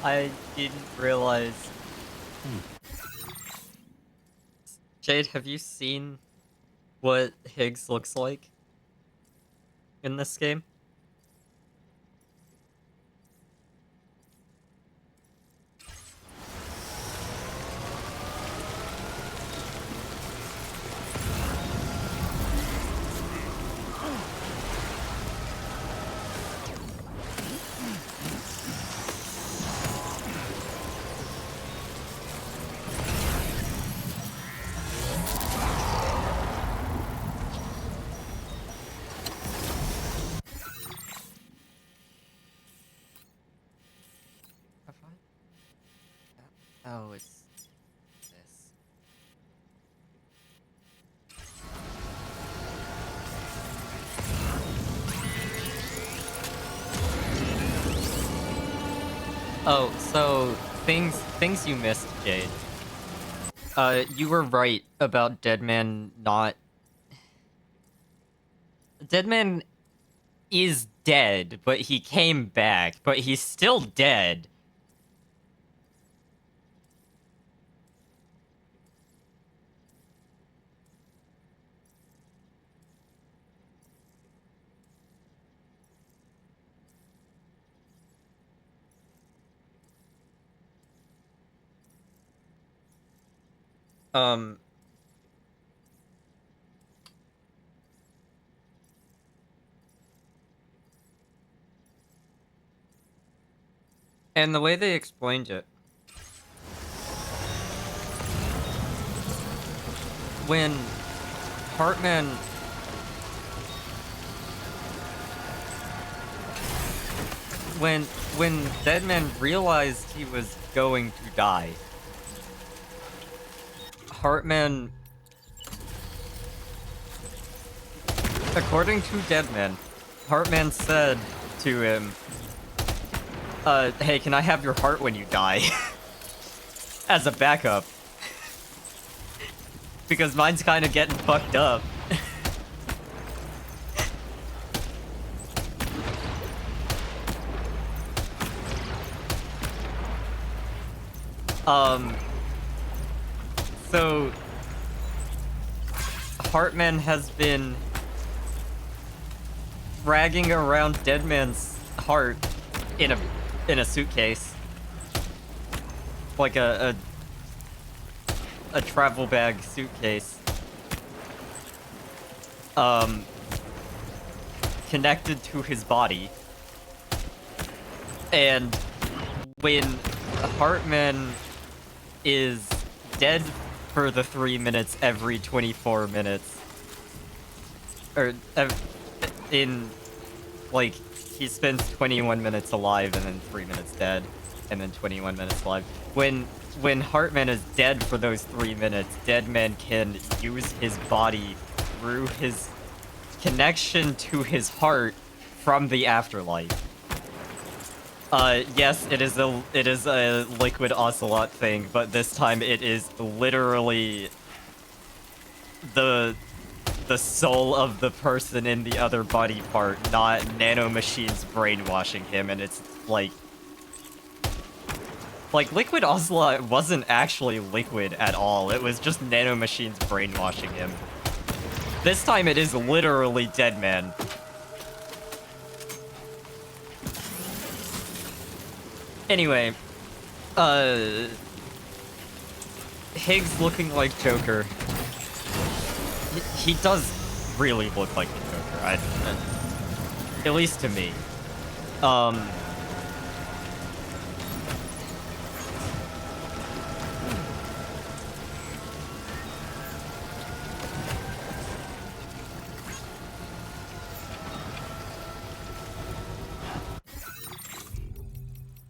I didn't realize. Jade, have you seen what Higgs looks like in this game? Have I? Oh, it's this. Oh, so things you missed, Jade. You were right about Deadman not. Deadman is dead, but he came back, but he's still dead. Um, and the way they explained it, when Hartman when Deadman realized he was going to die, Hartman, according to Deadman, Hartman said to him, hey, can I have your heart when you die? As a backup. Because mine's kind of getting fucked up. So Hartman has been dragging around Deadman's heart in a suitcase, like a travel bag suitcase, connected to his body, and when Hartman is dead for the 3 minutes every 24 minutes, or in, like, he spends 21 minutes alive and then 3 minutes dead, and then 21 minutes alive. When Hartman is dead for those 3 minutes, Deadman can use his body through his connection to his heart from the afterlife. Yes, it is a liquid ocelot thing, but this time it is literally the soul of the person in the other body part, not nanomachines brainwashing him, and it's like liquid ocelot wasn't actually liquid at all. It was just nanomachines brainwashing him. This time it is literally Deadman. Anyway, Higgs looking like Joker. He does really look like the Joker, at least to me.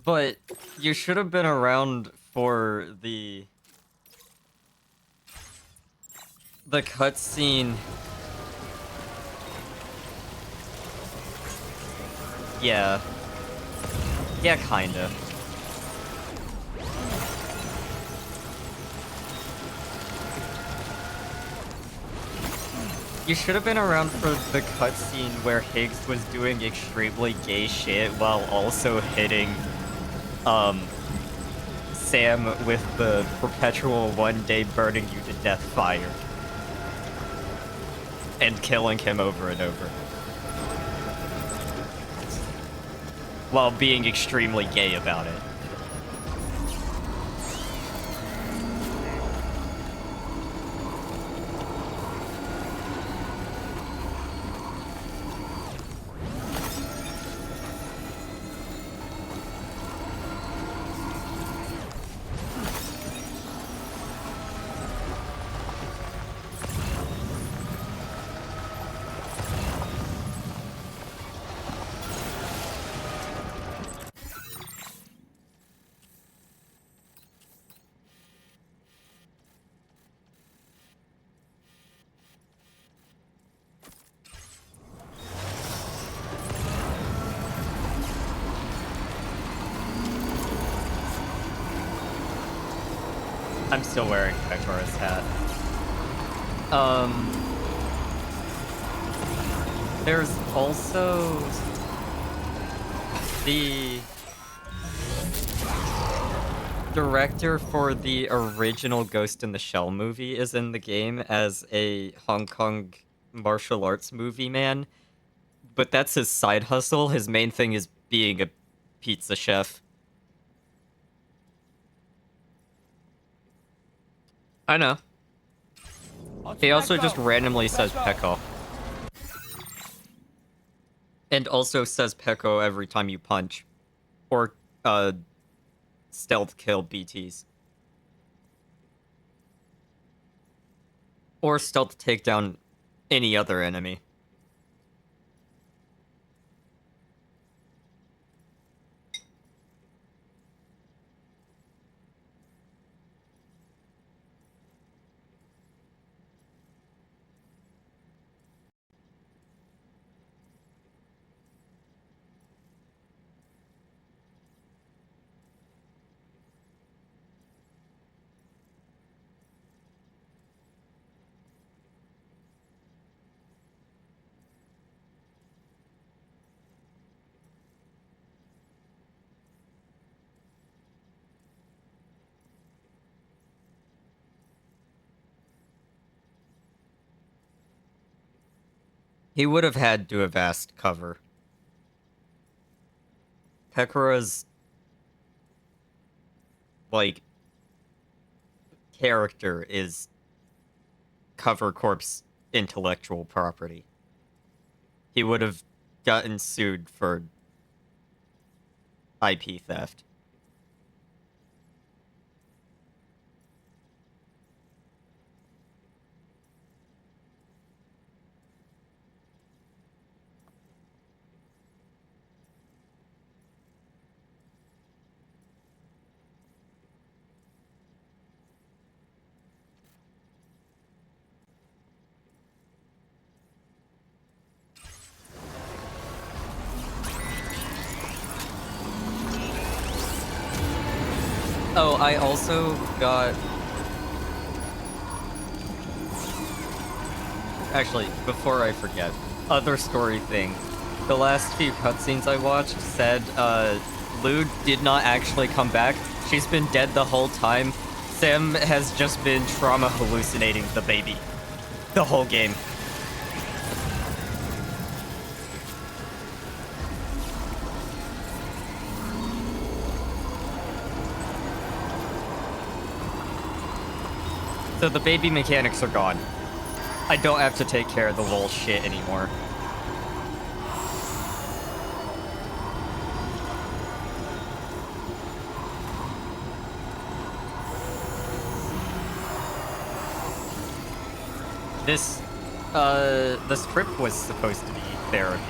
But you should have been around for the cutscene. Yeah. Yeah, kinda. You should have been around for the cutscene where Higgs was doing extremely gay shit while also hitting um, Sam with the perpetual one day burning you to death fire. And killing him over and over. While being extremely gay about it. I'm still wearing Pecora's hat. There's also the director for the original Ghost in the Shell movie is in the game as a Hong Kong martial arts movie man, but that's his side hustle. His main thing is being a pizza chef. I know. He also just randomly says Peko. And also says Peko every time you punch. Or, stealth kill BTs. Or stealth take down any other enemy. He would have had to have asked cover. Pecora's, like, character is Cover Corp's intellectual property. He would have gotten sued for IP theft. Oh, I also got... Actually, before I forget, other story thing. The last few cutscenes I watched said, Lou did not actually come back. She's been dead the whole time. Sam has just been trauma hallucinating the baby. The whole game. So the baby mechanics are gone. I don't have to take care of the little shit anymore. This trip was supposed to be therapy.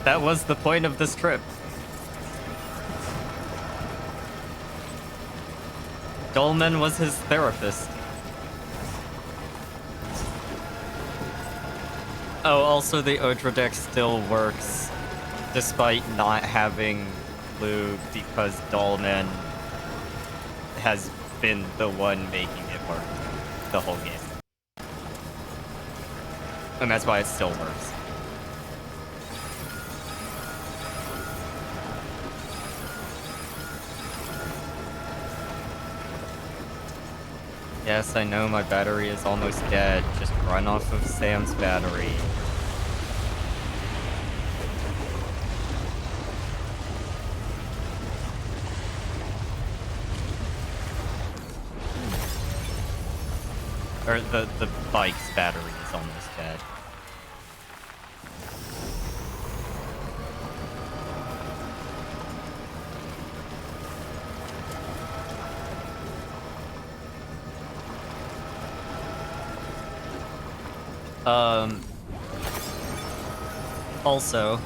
That was the point of this trip. Dolmen was his therapist. Oh, also the Odra deck still works despite not having Lou because Dolmen has been the one making it work the whole game. And that's why it still works. Yes, I know my battery is almost dead. Just run off of Sam's battery. Or the bike's battery is almost dead. Also,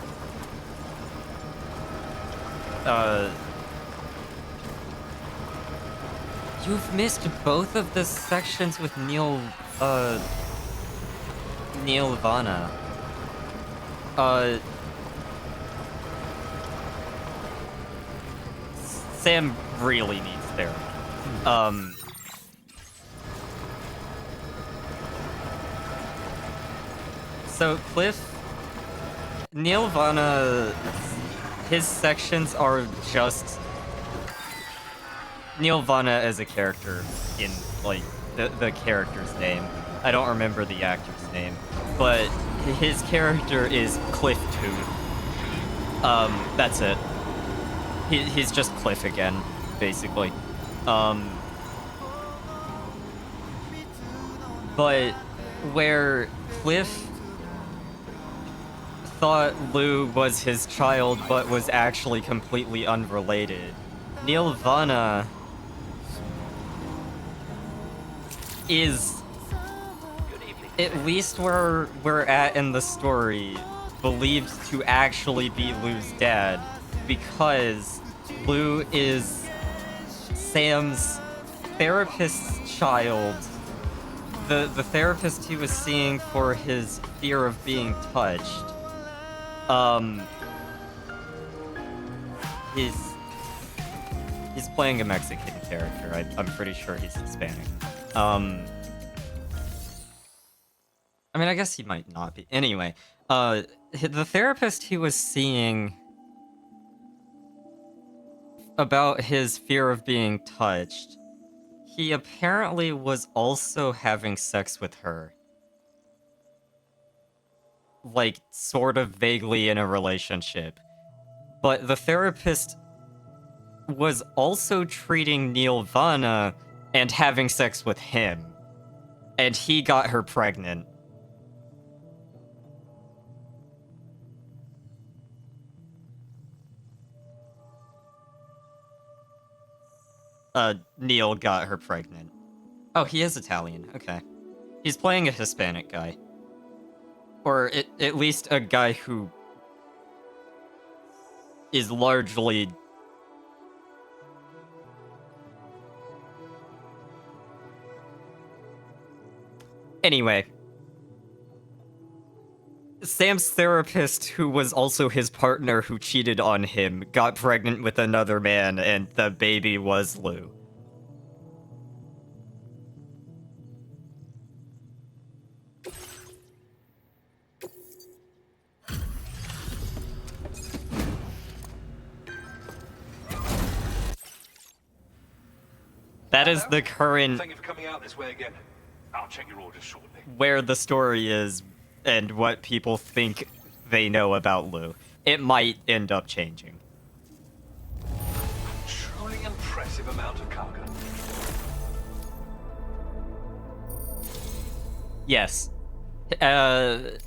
you've missed both of the sections with Neil Vanna. Sam really needs therapy. So Cliff, Neil Vanna, his sections are just Neil Vanna as a character in, like, the character's name. I don't remember the actor's name, but his character is Cliff Tooth. That's it. He's just Cliff again, basically. But where Cliff thought Lou was his child but was actually completely unrelated, Neil Vanna is, at least where we're at in the story, believed to actually be Lou's dad, because Lou is Sam's therapist's child. The therapist he was seeing for his fear of being touched. He's playing a Mexican character. I'm pretty sure he's Hispanic. I mean, I guess he might not be. Anyway, the therapist he was seeing about his fear of being touched, he apparently was also having sex with her. Like, sort of vaguely in a relationship. But the therapist was also treating Neil Vanna and having sex with him. And he got her pregnant. Neil got her pregnant. Oh, he is Italian. Okay. He's playing a Hispanic guy. Or at least a guy who is largely... Anyway. Sam's therapist, who was also his partner who cheated on him, got pregnant with another man, and the baby was Lou. That is the current... Thank you for coming out this way again. I'll check your orders shortly. Where the story is, and what people think they know about Lou. It might end up changing. Truly impressive amount of cargo. Yes. Your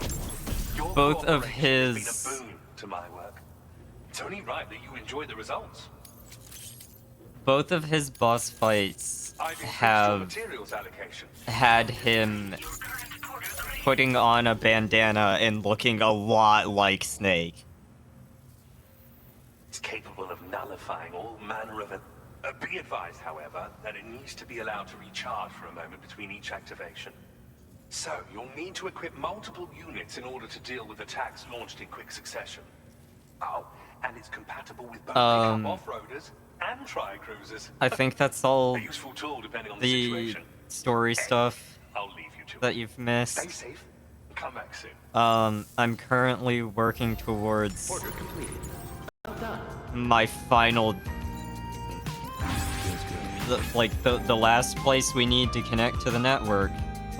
Both of cooperation his... has been a boon to my work. It's only right that you enjoy the results. Both of his boss fights have had him putting on a bandana and looking a lot like Snake. It's capable of nullifying all manner of... be advised, however, that it needs to be allowed to recharge for a moment between each activation. So, you'll need to equip multiple units in order to deal with attacks launched in quick succession. Oh, and it's compatible with both pickup off-roaders and tri-cruisers. I think that's all A useful tool depending on the situation. Story stuff I'll leave you to that it. you've missed. Stay safe. Come back soon. I'm currently working towards Order completed. Well done. my final... the last place we need to connect to the network,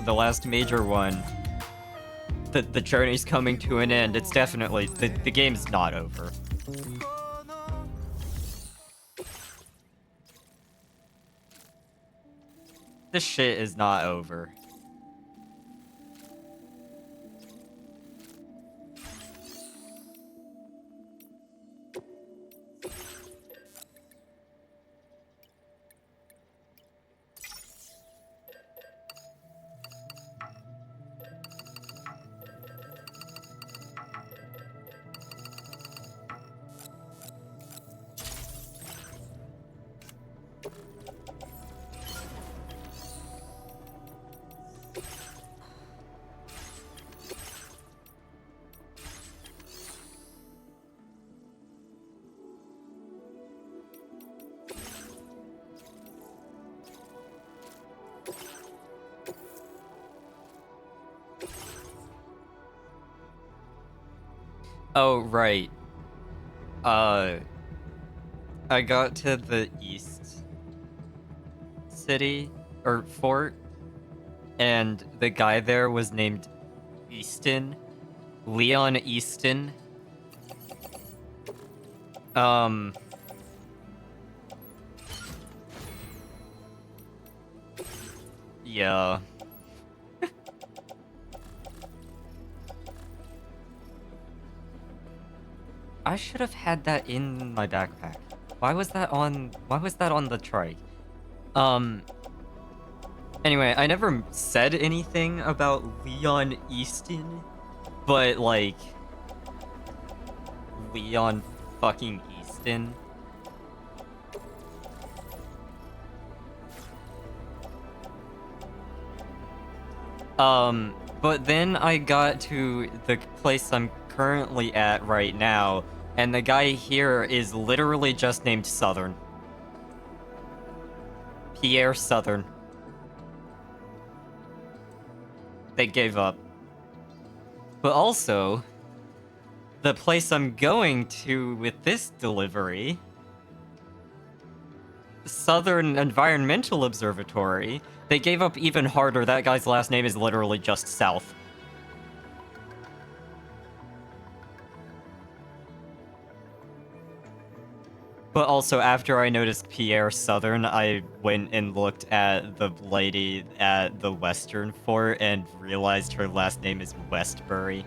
the last major one. The journey's coming to an end. It's definitely the game's not over. This shit is not over. Oh, right. I got to the east city, or fort, and the guy there was named Easton. Leon Easton. Yeah. I should have had that in my backpack. Why was that on the trike? Anyway, I never said anything about Leon Easton, but like Leon fucking Easton. But then I got to the place I'm currently at right now, and the guy here is literally just named Southern. Pierre Southern. They gave up. But also, the place I'm going to with this delivery, Southern Environmental Observatory, they gave up even harder. That guy's last name is literally just South. But also, after I noticed Pierre Southern, I went and looked at the lady at the Western Fort and realized her last name is Westbury.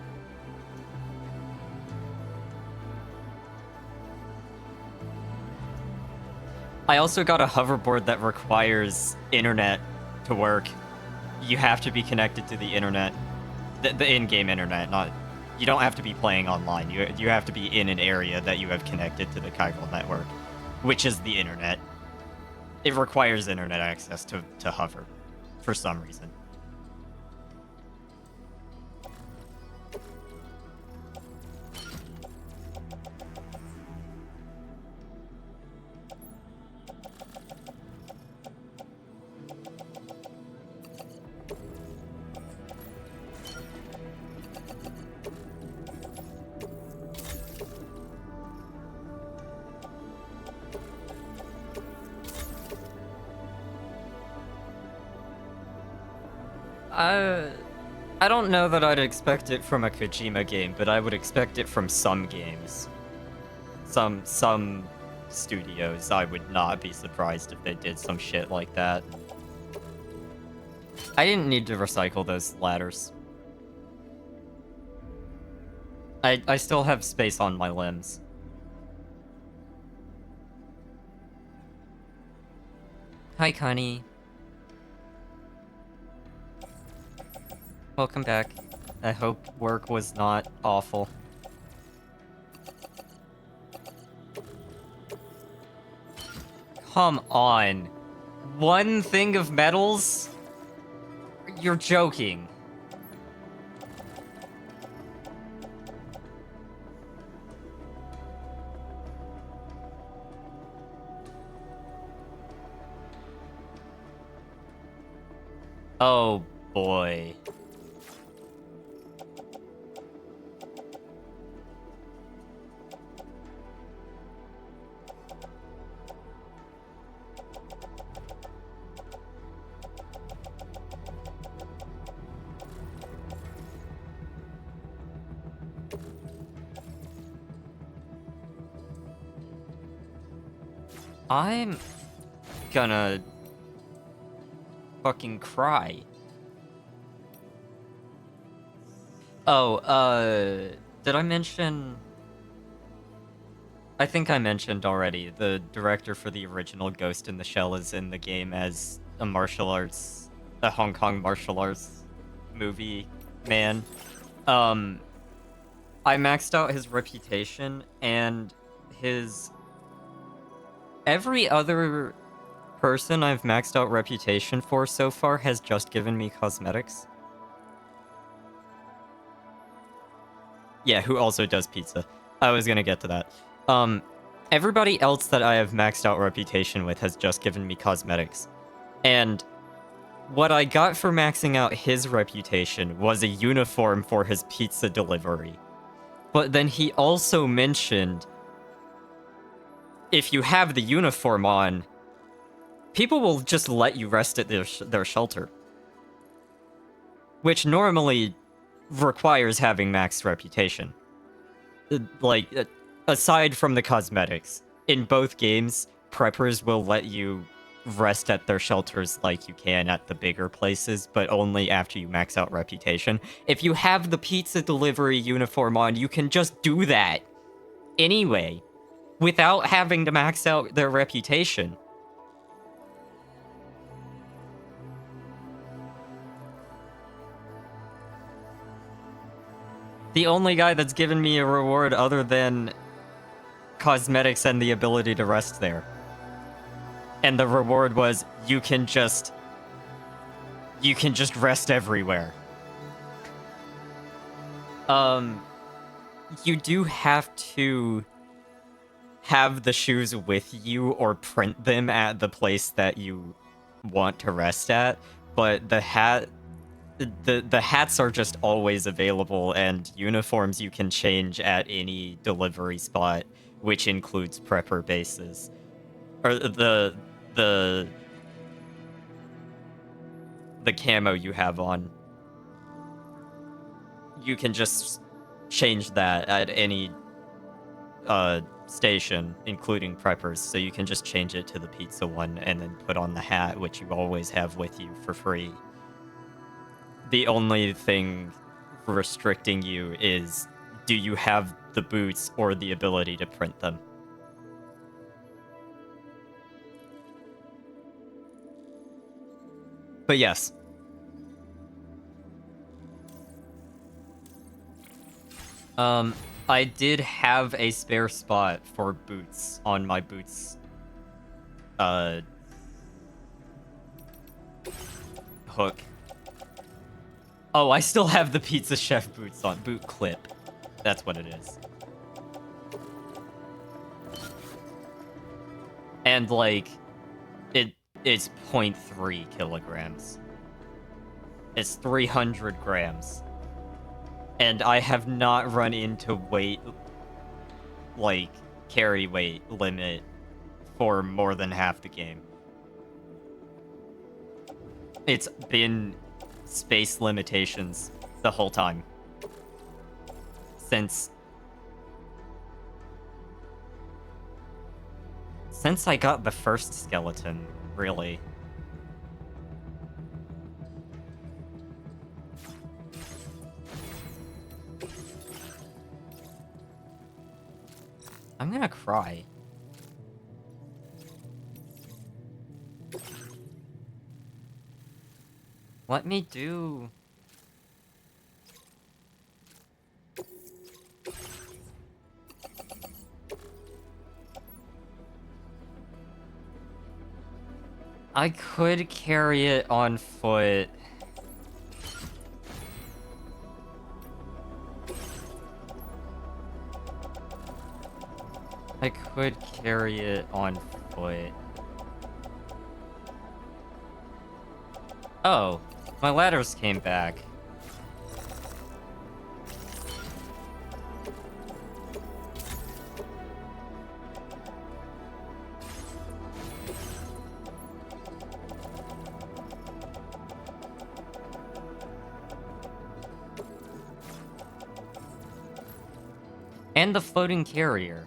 I also got a hoverboard that requires internet to work. You have to be connected to the internet. The in-game internet, not... You don't have to be playing online. You have to be in an area that you have connected to the Kaggle network, which is the internet. It requires internet access to hover, for some reason. I don't know that I'd expect it from a Kojima game, but I would expect it from some games. Some studios, I would not be surprised if they did some shit like that. I didn't need to recycle those ladders. I still have space on my limbs. Hi, Connie. Welcome back. I hope work was not awful. Come on. One thing of metals? You're joking. Oh, boy. I'm gonna fucking cry. Oh, did I mention... I think I mentioned already, the director for the original Ghost in the Shell is in the game as a Hong Kong martial arts movie man. I maxed out his reputation, and every other person I've maxed out reputation for so far has just given me cosmetics. Yeah, who also does pizza. I was gonna get to that. Everybody else that I have maxed out reputation with has just given me cosmetics. And what I got for maxing out his reputation was a uniform for his pizza delivery. But then he also mentioned, if you have the uniform on, people will just let you rest at their shelter. Which normally requires having maxed reputation. Aside from the cosmetics, in both games, preppers will let you rest at their shelters like you can at the bigger places, but only after you max out reputation. If you have the pizza delivery uniform on, you can just do that anyway, without having to max out their reputation. The only guy that's given me a reward other than cosmetics and the ability to rest there. And the reward was, you can just rest everywhere. You do have to have the shoes with you or print them at the place that you want to rest at, but the hats are just always available, and uniforms you can change at any delivery spot, which includes prepper bases. Or the camo you have on. You can just change that at any station, including preppers, so you can just change it to the pizza one and then put on the hat, which you always have with you for free. The only thing restricting you is, do you have the boots or the ability to print them? But yes. I did have a spare spot for boots on my boots, hook. Oh, I still have the Pizza Chef boots on. Boot clip. That's what it is. And, like, it's 0.3 kilograms. It's 300 grams. And I have not run into carry weight limit for more than half the game. It's been space limitations the whole time. Since I got the first skeleton, really. I'm gonna cry. Let me do... I could carry it on foot. I could carry it on foot. Oh, my ladders came back. And the floating carrier.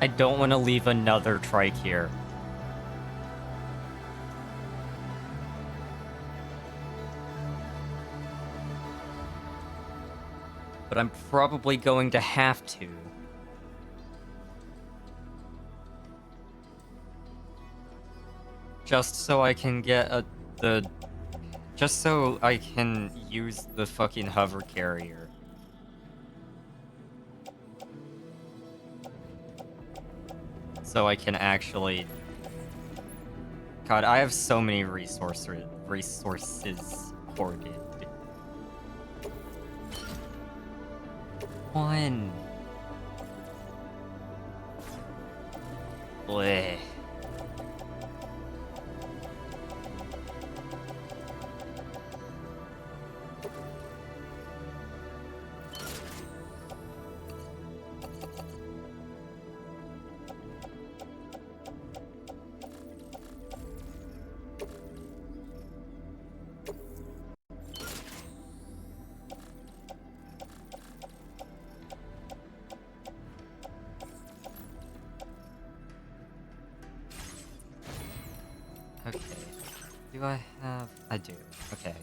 I don't want to leave another trike here. But I'm probably going to have to. Just so I can get just so I can use the fucking hover carrier. So I can actually... God, I have so many resources hoarded. One. Bleh. Okay. Do I have... I do. Okay.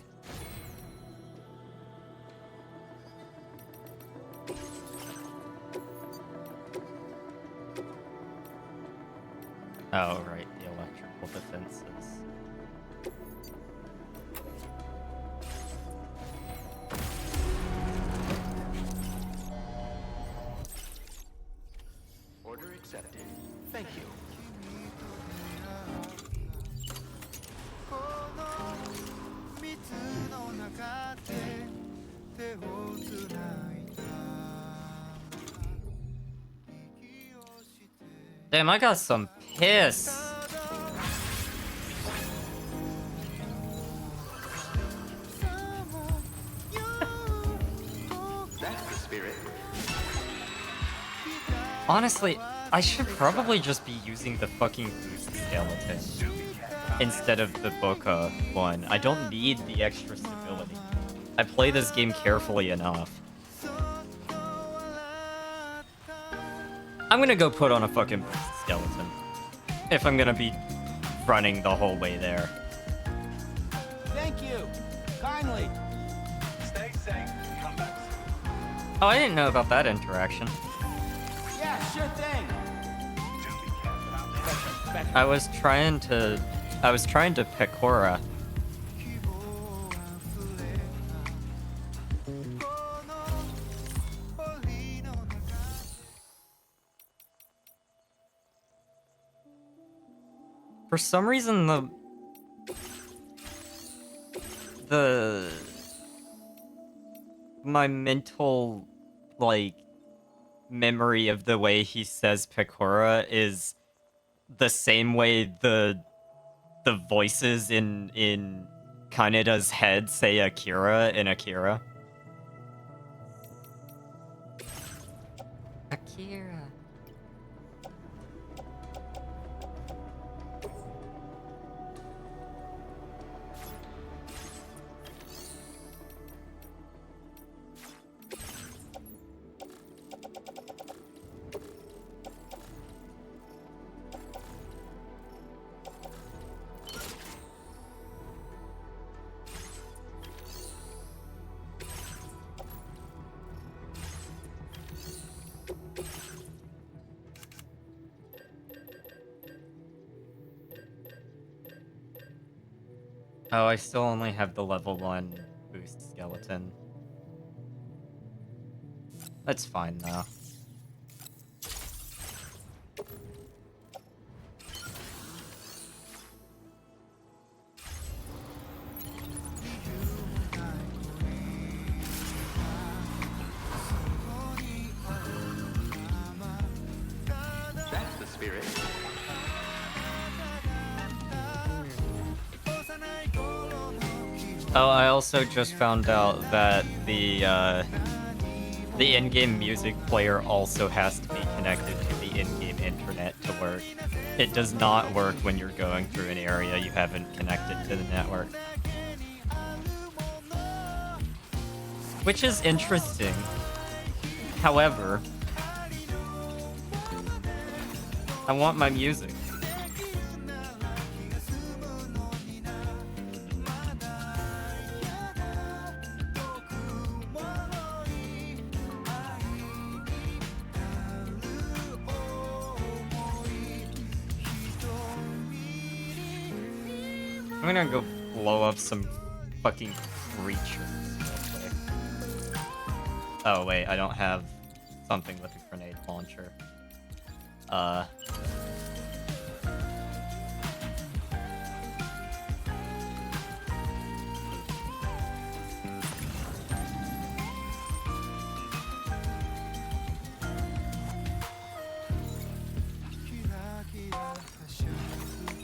Oh, right. The electrical defenses. Order accepted. Thank you. Damn, I got some piss. That's the spirit. Honestly, I should probably just be using the fucking boost skeleton instead of the Boca one. I don't need the extra stability. I play this game carefully enough. I'm gonna go put on a fucking boost skeleton. If I'm gonna be running the whole way there. Thank you. Kindly. Stay safe. Come back soon. Oh, I didn't know about that interaction. Yeah, sure thing. Do be careful out there. I was trying to pick Cora. For some reason, my mental, like, memory of the way he says Pecora is the same way the voices in Kaneda's head say Akira in Akira. Akira. Oh, I still only have the level 1 boost skeleton. That's fine, though. That's the spirit. Oh, I also just found out that the in-game music player also has to be connected to the in-game internet to work. It does not work when you're going through an area you haven't connected to the network. Which is interesting. However, I want my music. I'm gonna go blow up some fucking creatures real quick. Oh wait, I don't have something with a grenade launcher.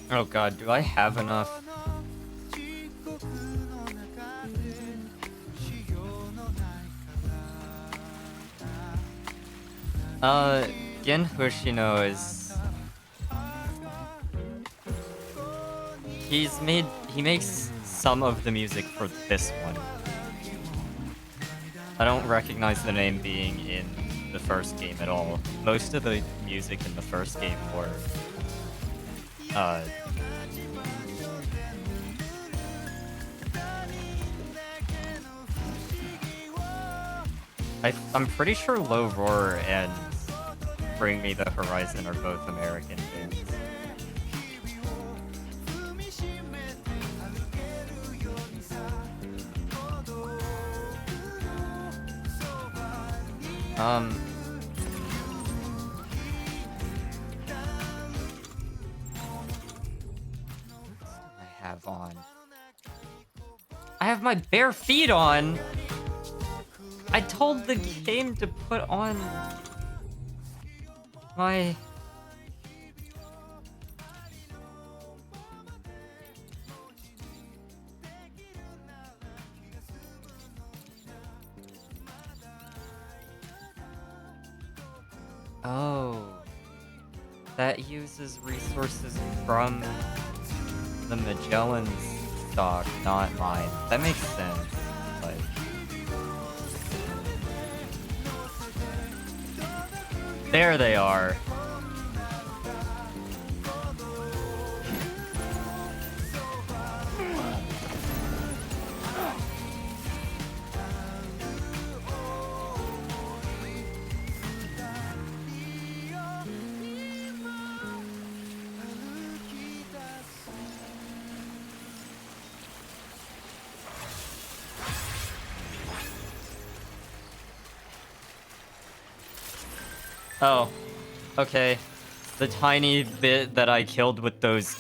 Oh god, do I have enough? Gen Hoshino is... He makes some of the music for this one. I don't recognize the name being in the first game at all. Most of the music in the first game were... I'm pretty sure Low Roar and Bring Me the Horizon are both American bands. I have on. I have my bare feet on. I told the game to put on my... Oh. That uses resources from the Magellan's stock, not mine. That makes sense, but... There they are. Oh, okay. The tiny bit that I killed with those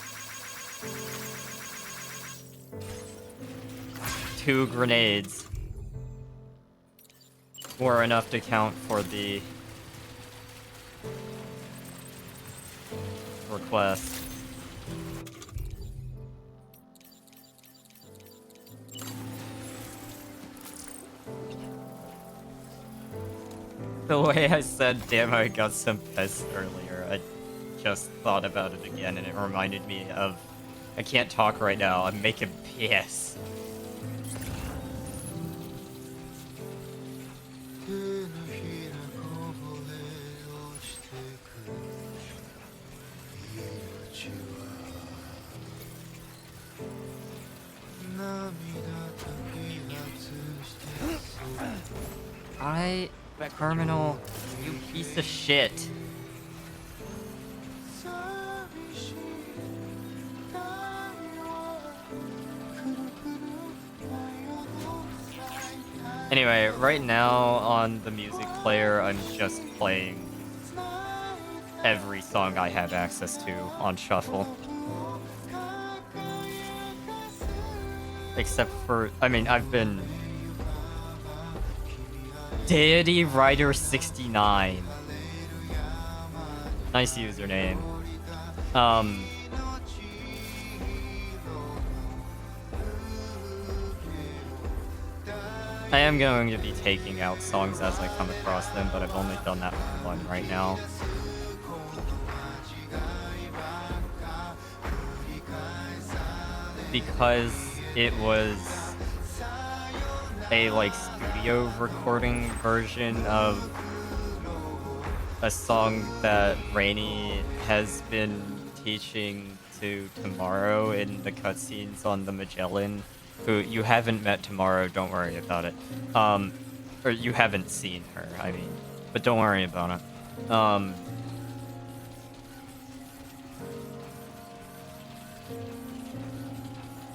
2 grenades were enough to count for the request. The way I said, damn, I got some piss earlier, I just thought about it again and it reminded me of, I can't talk right now, I'm making piss. Terminal, you piece of shit. Anyway, right now on the music player, I'm just playing every song I have access to on shuffle. Except for, I mean, I've been... Deity Rider 69. Nice username. I am going to be taking out songs as I come across them, but I've only done that for one right now. Because it was a, like, studio recording version of a song that Rainy has been teaching to Tomorrow in the cutscenes on the Magellan, who you haven't met Tomorrow, don't worry about it. Or you haven't seen her, I mean, but don't worry about it.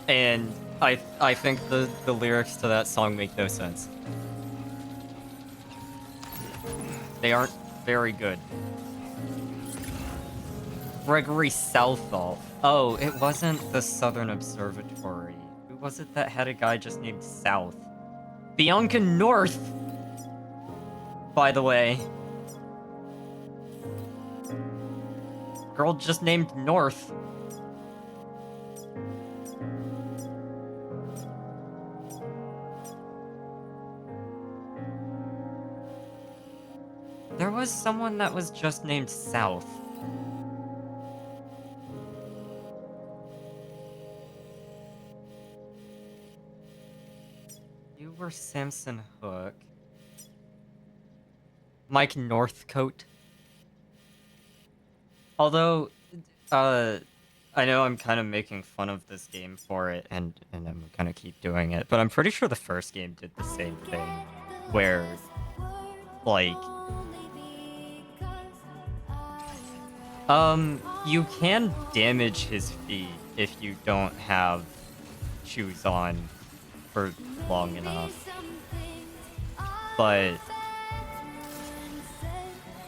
And I think the lyrics to that song make no sense. They aren't very good. Gregory Southall. Oh, it wasn't the Southern Observatory. Who was it that had a guy just named South? Bianca North! By the way. Girl just named North. There was someone that was just named South. You were Samson Hook. Mike Northcote. Although, I know I'm kind of making fun of this game for it, and I'm gonna keep doing it, but I'm pretty sure the first game did the same thing, where, like, you can damage his feet if you don't have shoes on for long enough. But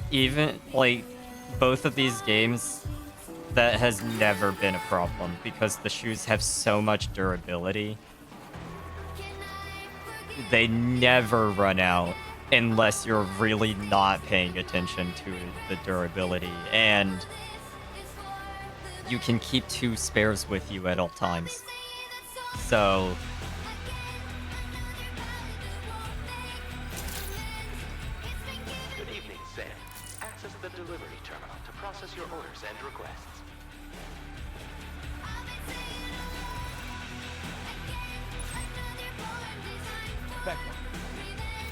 even, like, both of these games, that has never been a problem because the shoes have so much durability. They never run out unless you're really not paying attention to the durability, and you can keep 2 spares with you at all times. So Good evening, Sam. Access the delivery terminal to process your orders and requests.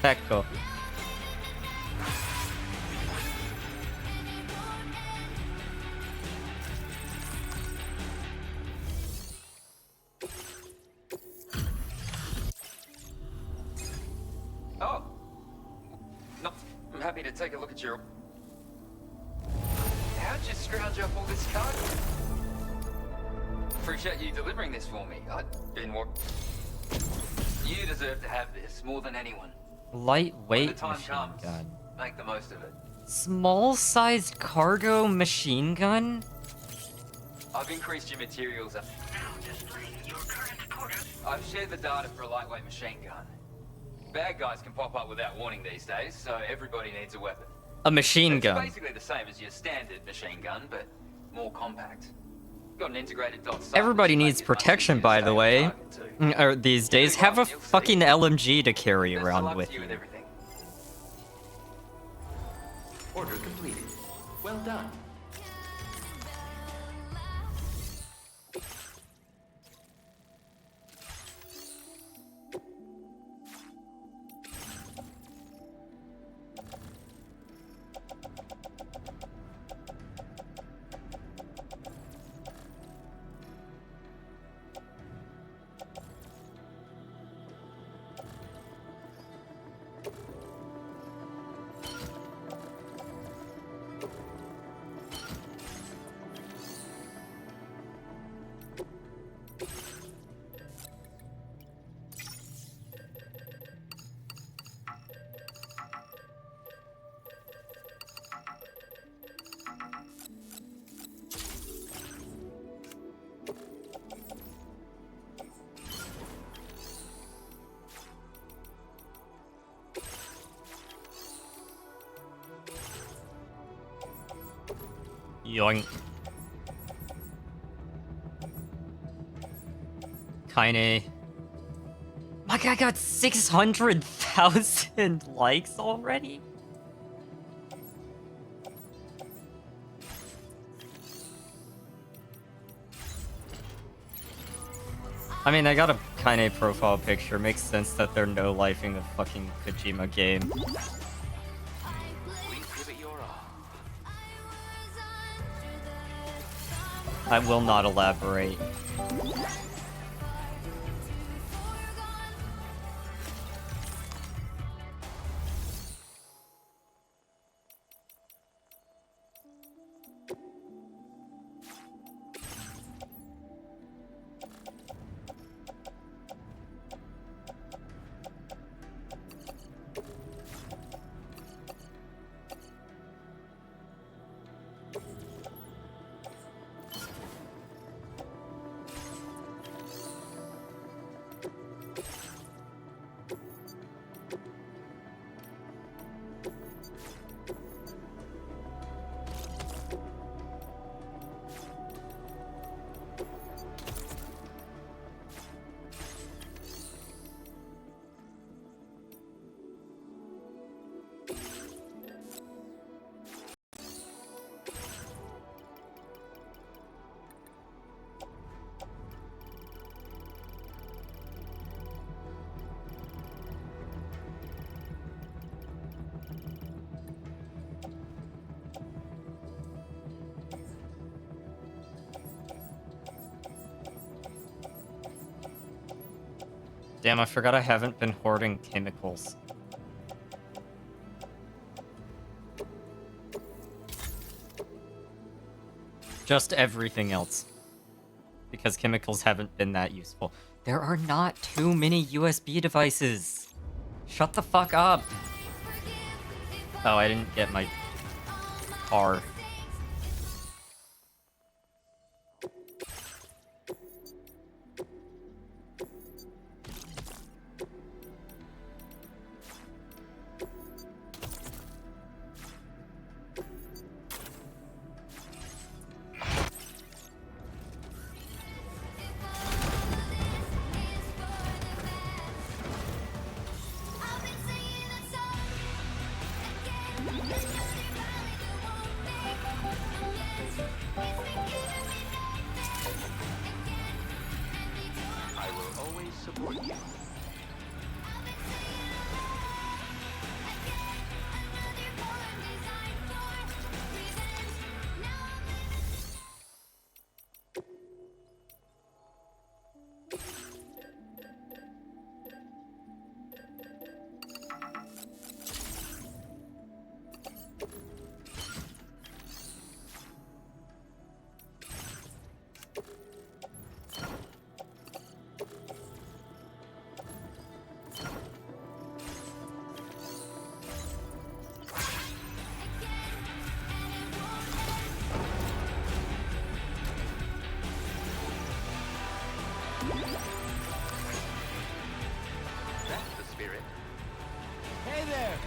Pecco. Oh. No, I'm happy to take a look at your... How'd you scrounge up all this cargo? Appreciate you delivering this for me. I'd been what... You deserve to have this more than anyone. When the Lightweight time machine comes, gun. make the most of it. Small-sized cargo machine gun? I've increased your materials up. I've shared the data for a lightweight machine gun. Bad guys can pop up without warning these days, so everybody needs a weapon. A machine It's gun. basically the same as your standard machine gun, but more compact. Got an integrated dot sight, Everybody which needs makes it much protection, easier to by stay the on way. target, too. Or these days, have a fucking LMG to carry Best of around luck with to you. with everything. Order completed. Well done. Yoink. Kinda. My guy got 600,000 likes already? I mean, I got a Kaine profile picture. Makes sense that they're no-lifing a fucking Kojima game. Please give it your all. I will not elaborate. Damn, I forgot I haven't been hoarding chemicals. Just everything else. Because chemicals haven't been that useful. There are not too many USB devices. Shut the fuck up. Oh, I didn't get my car. I will always support you. That's the spirit. Hey there!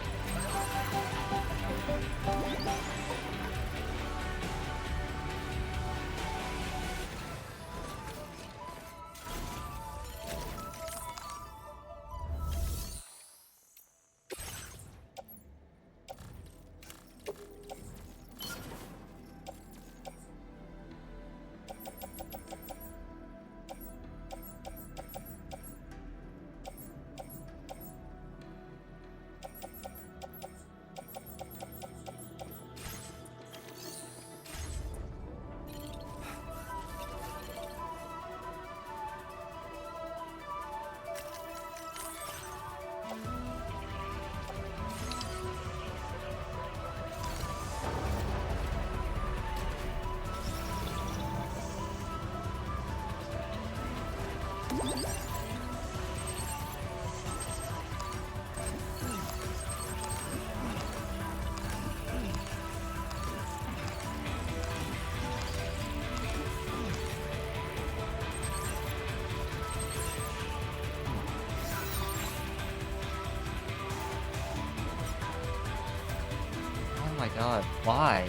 Oh my god, why?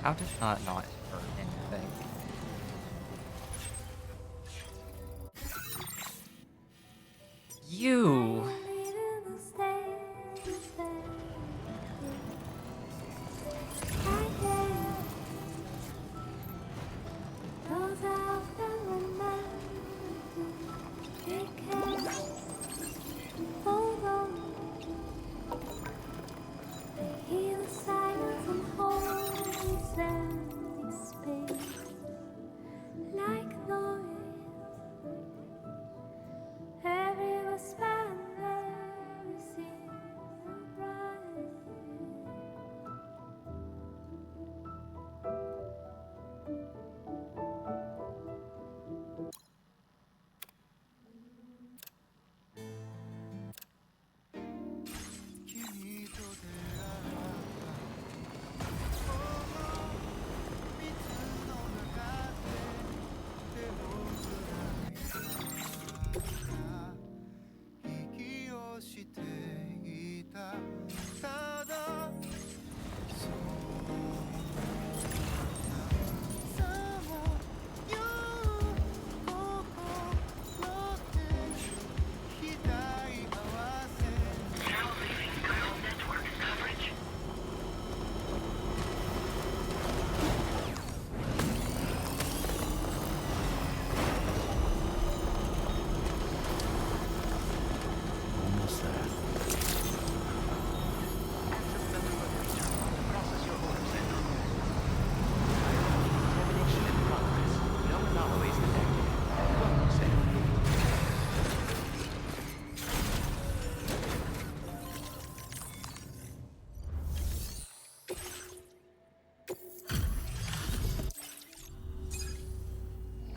How did that not hurt anything? You!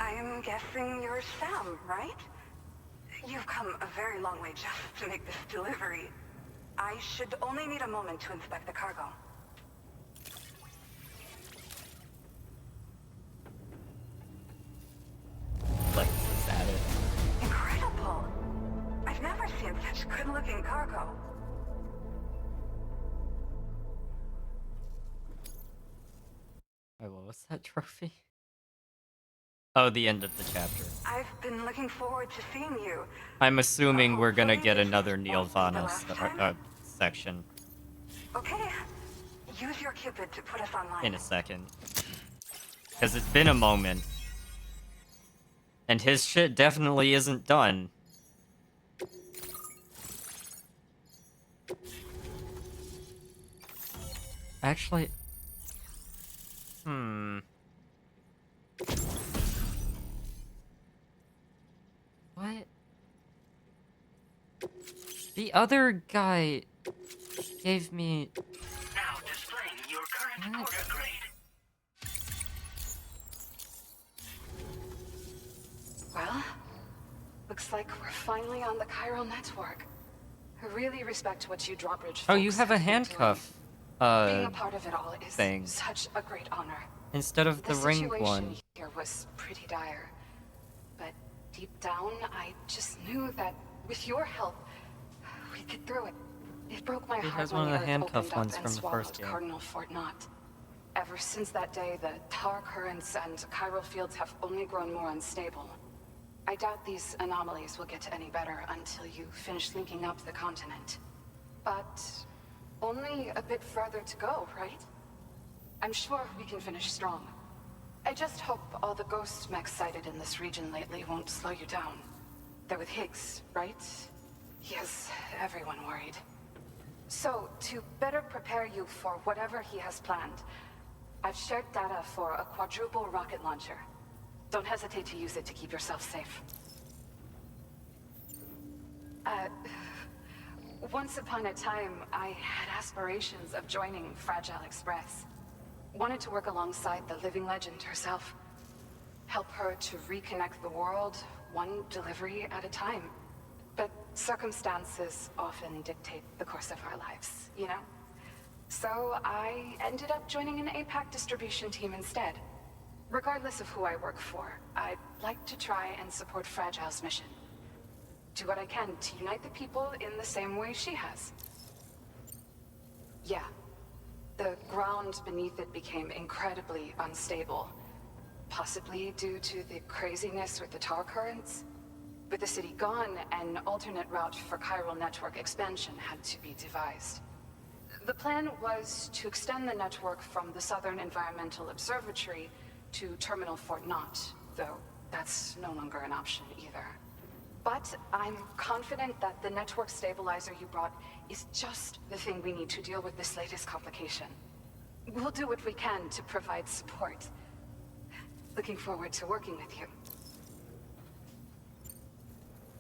I'm guessing you're Sam, right? You've come a very long way just to make this delivery. I should only need a moment to inspect the cargo. Lexus at it. Incredible! I've never seen such good-looking cargo. Wait, what was that trophy? Oh, the end of the chapter. I've been looking forward to seeing you. I'm assuming we're gonna Hopefully get this another Neil won't be the Vana last time. section Okay. Use your Cupid to put us online. in a second. Because it's been a moment. And his shit definitely isn't done. Actually... What? The other guy gave me... Now displaying your current What? order grade. Well, looks like we're finally on the chiral network. I really respect what you drawbridge Oh, you folks have a been doing. handcuff, Being a part of it all is thing. such a great honor. Instead of the ring situation one. here was pretty dire, but deep down, I just knew that with your help, we'd get through it. It broke my He heart has when one the of the Earth handcuff opened ones up and from the swallowed first game. Cardinal Fort Knot. Ever since that day, the tar currents and chiral fields have only grown more unstable. I doubt these anomalies will get any better until you finish linking up the continent. But only a bit further to go, right? I'm sure we can finish strong. I just hope all the ghost mechs sighted in this region lately won't slow you down. They're with Higgs, right? He has everyone worried. So, to better prepare you for whatever he has planned, I've shared data for a quadruple rocket launcher. Don't hesitate to use it to keep yourself safe. Once upon a time, I had aspirations of joining Fragile Express. Wanted to work alongside the living legend herself. Help her to reconnect the world, one delivery at a time. But circumstances often dictate the course of our lives, you know? So I ended up joining an APAC distribution team instead. Regardless of who I work for, I'd like to try and support Fragile's mission. Do what I can to unite the people in the same way she has. Yeah. The ground beneath it became incredibly unstable. Possibly due to the craziness with the tar currents? With the city gone, an alternate route for chiral network expansion had to be devised. The plan was to extend the network from the Southern Environmental Observatory to Terminal Fort Knott, though that's no longer an option either. But I'm confident that the network stabilizer you brought is just the thing we need to deal with this latest complication. We'll do what we can to provide support. Looking forward to working with you.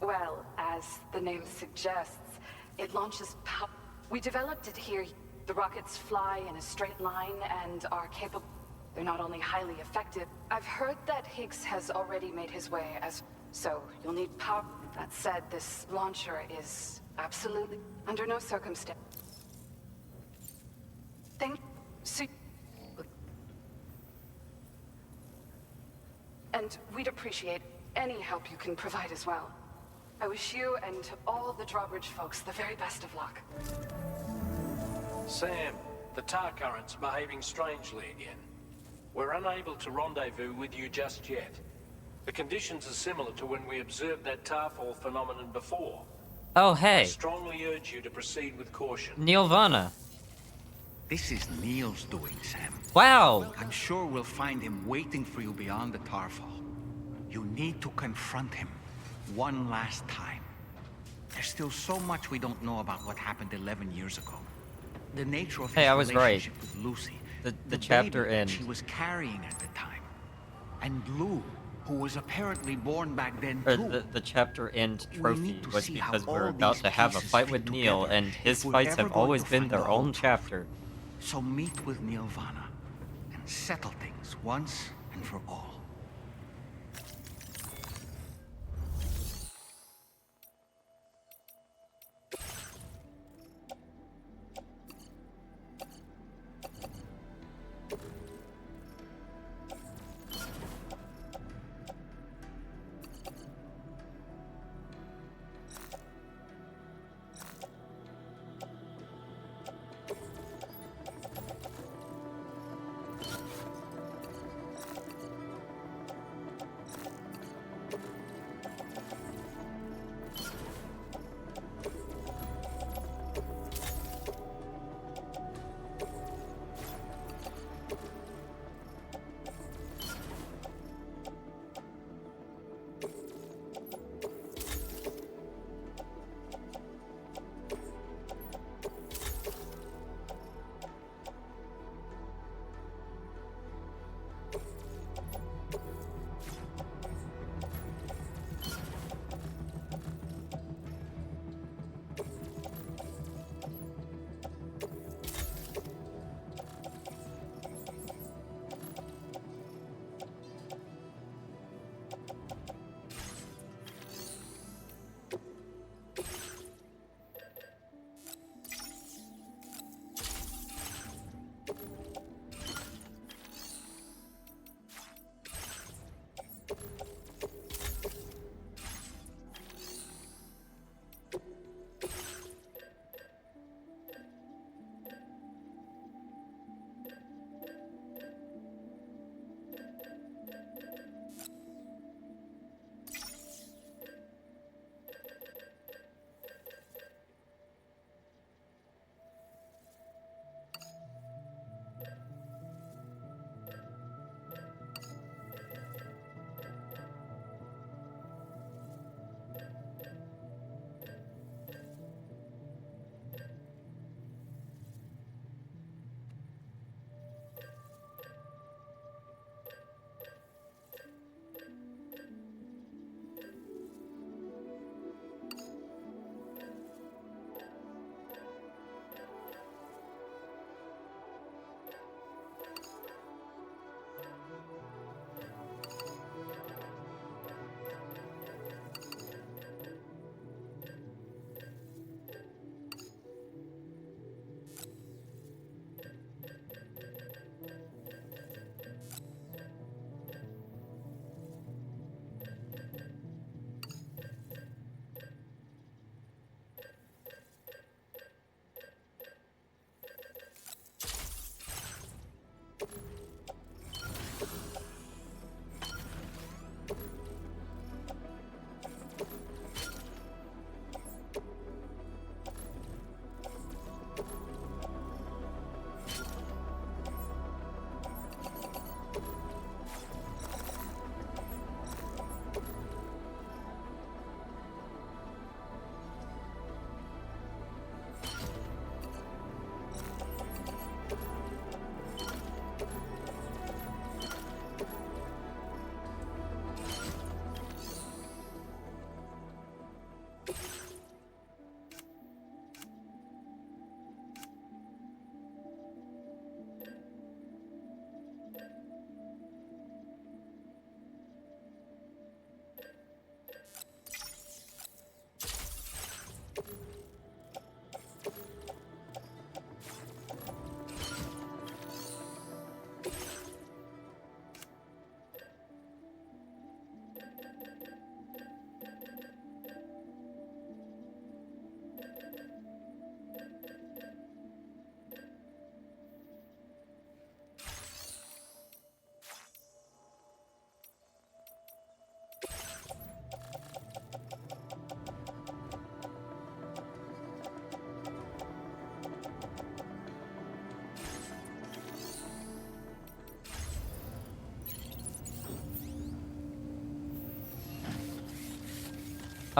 Well, as the name suggests, it launches power. We developed it here. The rockets fly in a straight line and are capable. They're not only highly effective. I've heard that Higgs has already made his way as... So, you'll need power. That said, this launcher is absolutely under no circumstance. And we'd appreciate any help you can provide as well. I wish you and all the Drawbridge folks the very best of luck. Sam, the tar current's behaving strangely again. We're unable to rendezvous with you just yet. The conditions are similar to when we observed that tarfall phenomenon before. Oh, I hey. strongly urge you to proceed with caution. Nirvana. This is Neil's doing, Sam. Wow. I'm sure we'll find him waiting for you beyond the Tarfall. You need to confront him one last time. There's still so much we don't know about what happened 11 years ago. The nature of his Hey, I was right. relationship with Lucy. The chapter baby that end. she was carrying at the time. And Lou, who was apparently born back then Or too. the chapter end trophy need to was see how because we were all about these to have a pieces fight fit with Neil, together and his if we're fights ever have going always to been find their the whole own truth. chapter. So meet with Nirvana and settle things once and for all.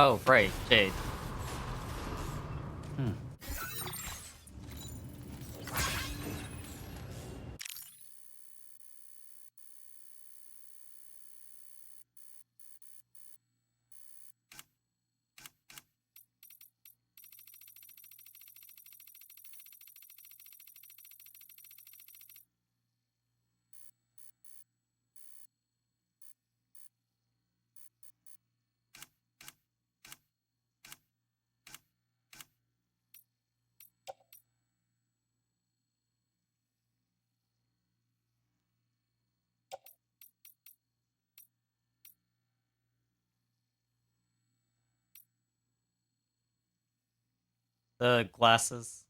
Oh, right, Jade. The glasses.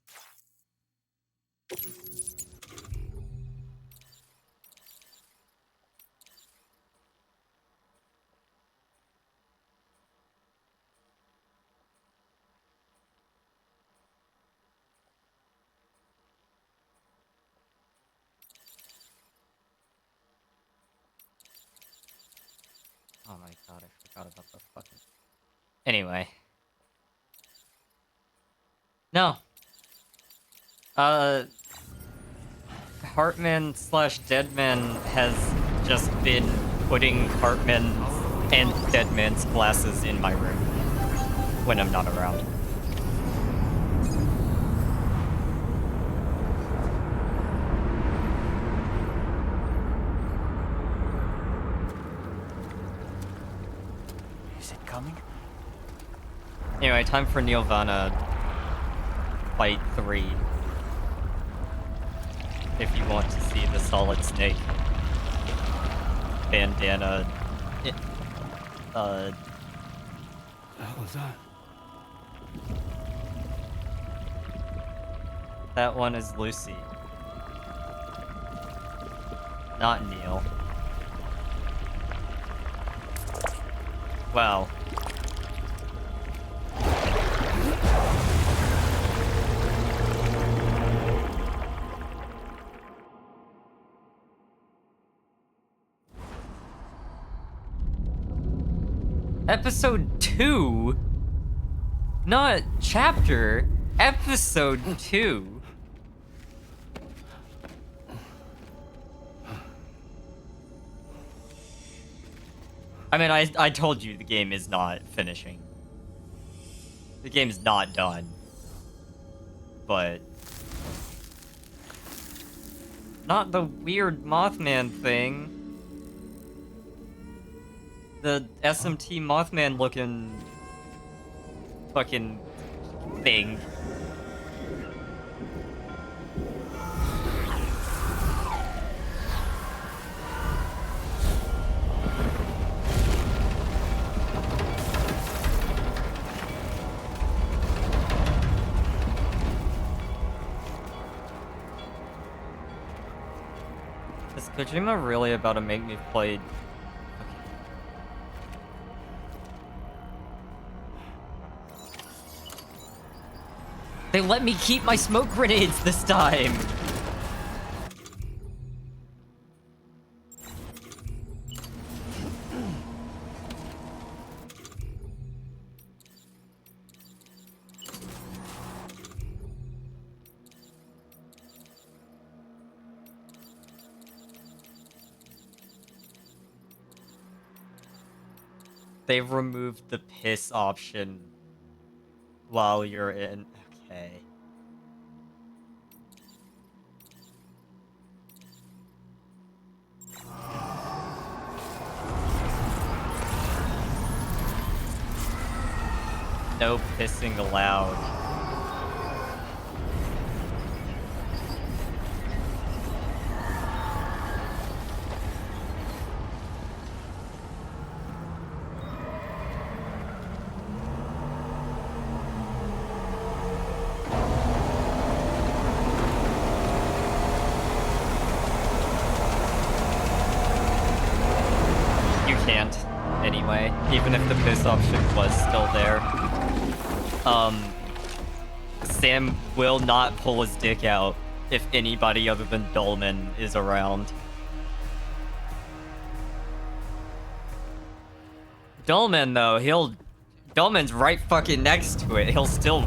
Oh my god, I forgot about the fucking... Anyway. No. Hartman slash Deadman has just been putting Hartman's and Deadman's glasses in my room when I'm not around. Is it coming? Anyway, time for Nirvana Fight 3. If you want to see the Solid Snake bandana, The hell was that? that one is Lucy. Not Neil. Wow. Episode 2? Not chapter. Episode 2. I mean, I told you the game is not finishing. The game's not done. But... not the weird Mothman thing. The SMT Mothman looking... fucking... thing. Is Kojima really about to make me play... They let me keep my smoke grenades this time! They've removed the piss option while you're in... Okay. No pissing allowed. You can't, anyway, even if the piss option was still there. Sam will not pull his dick out if anybody other than Dolman is around. Dolman, though, Dolman's right fucking next to it. He'll still...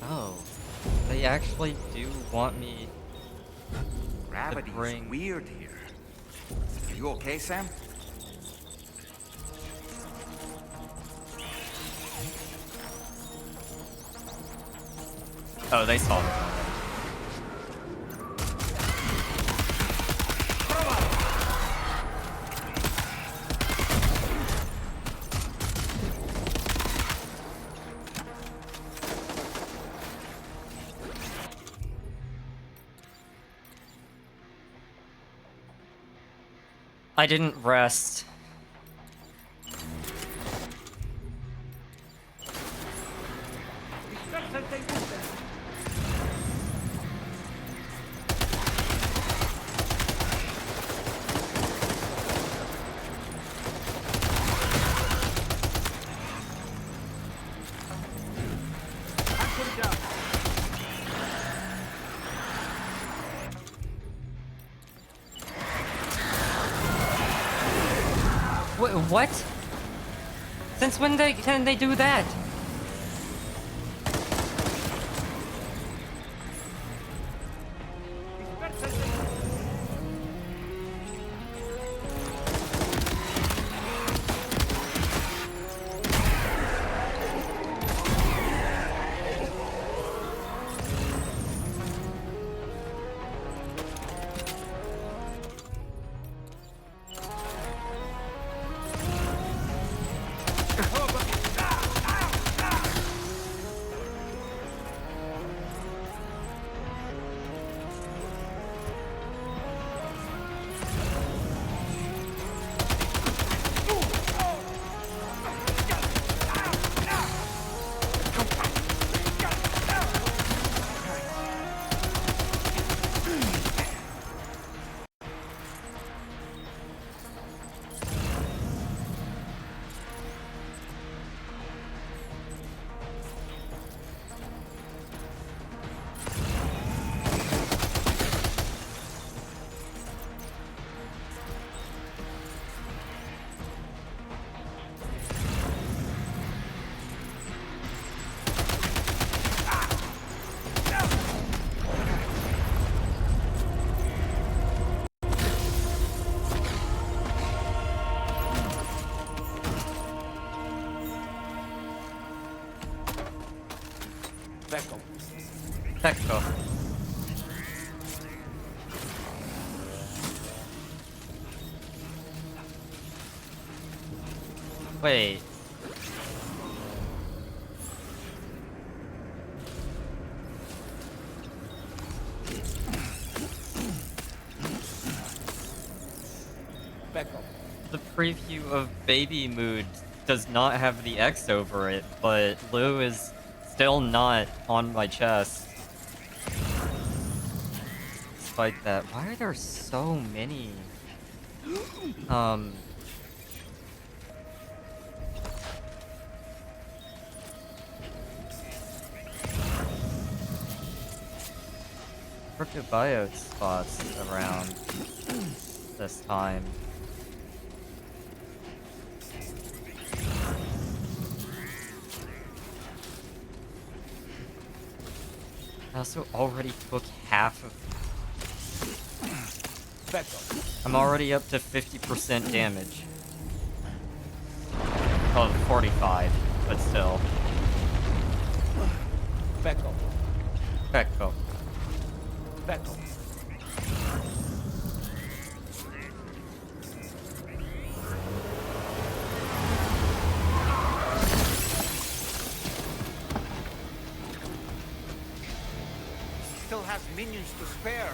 Oh, they actually do want me Gravity's bring- weird here. Are you okay, Sam? Oh, they saw me. I didn't rest. What? Since when can they do that? Technical. Wait. The preview of Baby Mood does not have the X over it, but Lou is still not on my chest. Despite that, why are there so many? Cryptobiote spots around this time. I also already took half of... I'm already up to 50% damage. Of 45, but still. Becco. has minions to spare.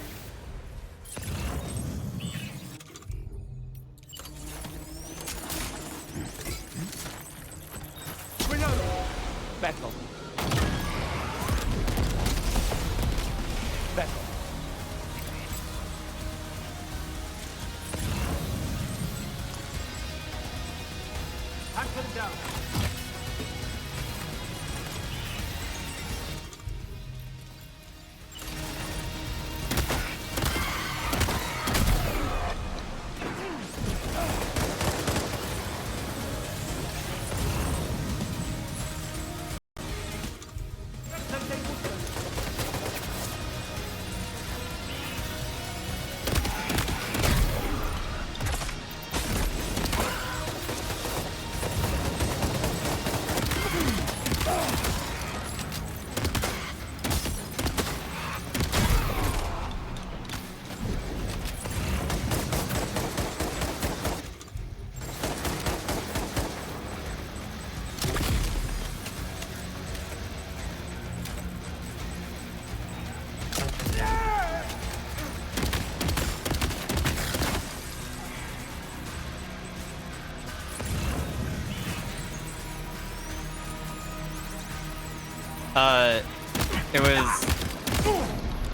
Back off. Back off. Hunt them down.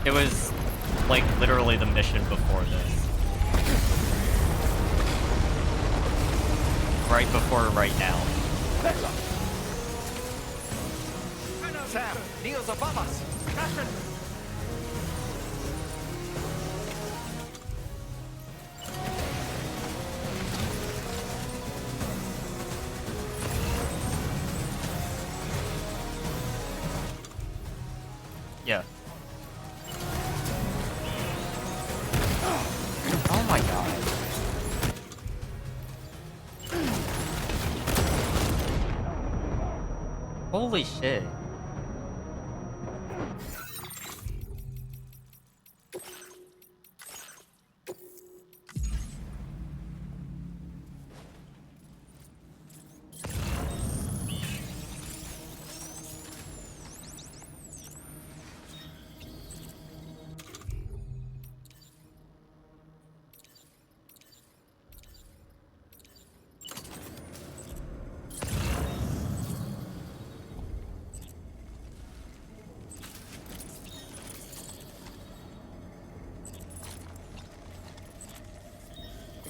It was like literally the mission before this. Right before right now. Sam, Neil's above us. Yeah. Oh my god. Holy shit.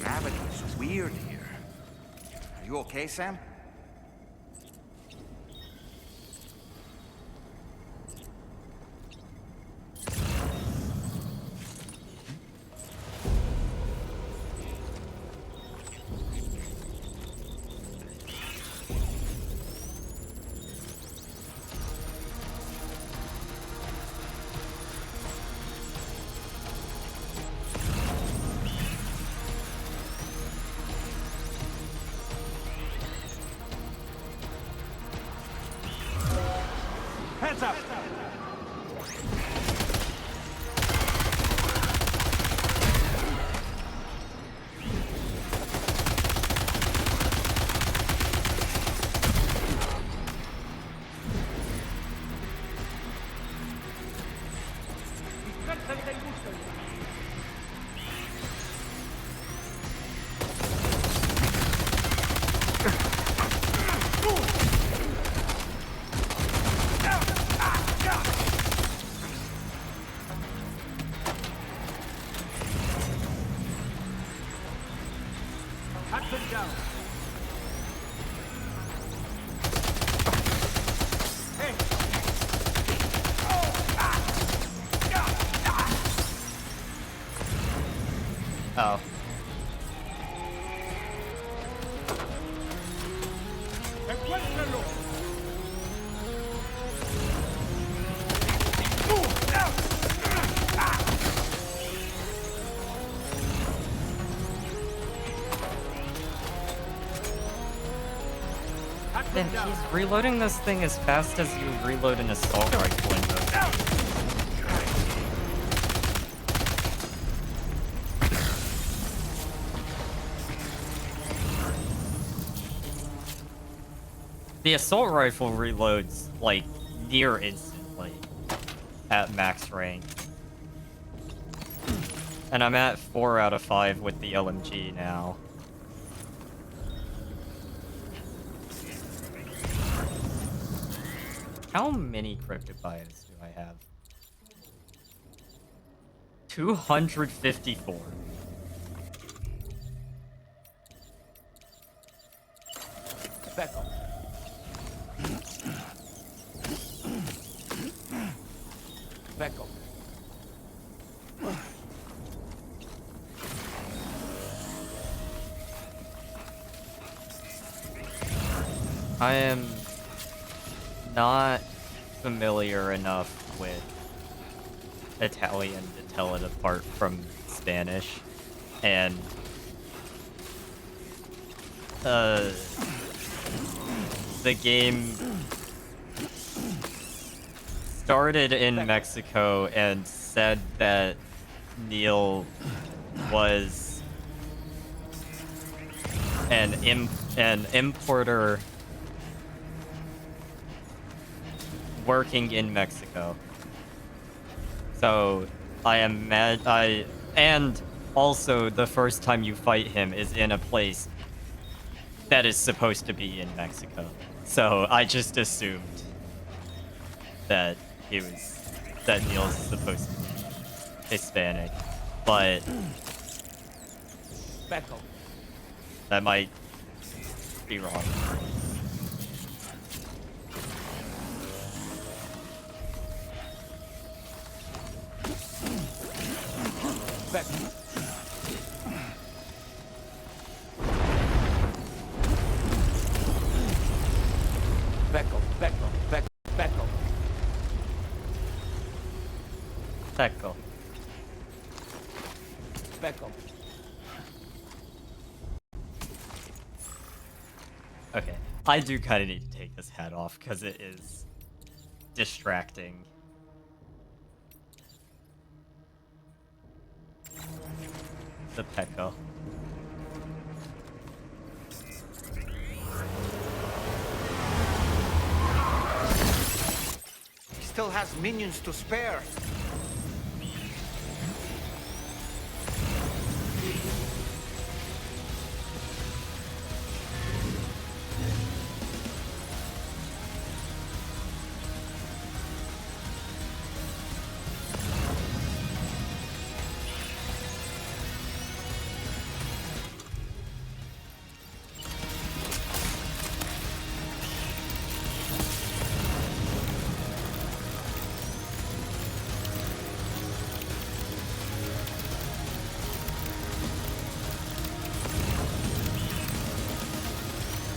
Gravity is weird here. Are you okay, Sam? Hands up! Hunt them down. Hey! Oh. Encuéntralo. Then he's reloading this thing as fast as you reload an assault rifle in those. The assault rifle reloads like near instantly at max range. And I'm at 4 out of 5 with the LMG now. How many cryptobios do I have? 254. Back up. Back up. I am not familiar enough with Italian to tell it apart from Spanish, and the game started in Mexico and said that Neil was an importer working in Mexico. So I am mad. And also the first time you fight him is in a place that is supposed to be in Mexico. So I just assumed that Neil's supposed to be Hispanic, but Back up. that might be wrong. Back. Back up. Back up. Back up. Back up. Teco. Back up. Okay, I do kind of need to take this hat off because it is distracting. The Pekko. He still has minions to spare.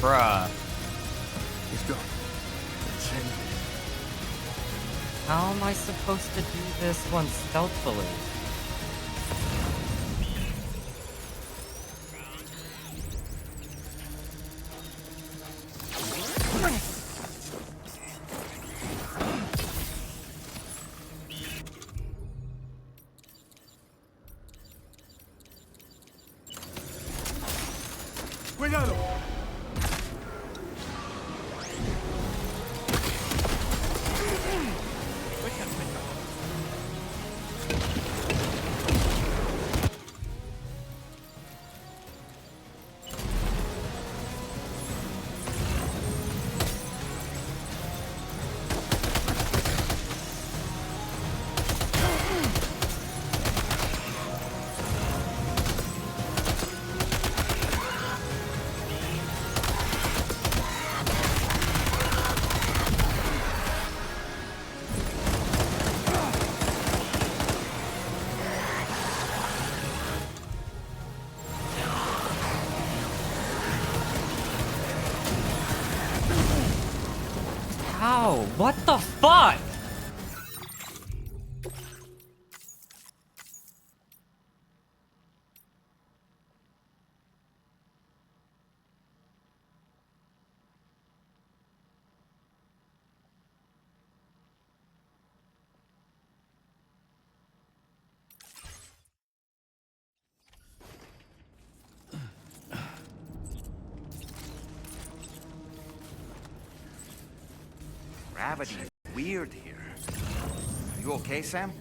Bruh. Let's go. How am I supposed to do this one stealthily? Cuidado! How? What the fuck? Gravity is weird here. Are you okay, Sam?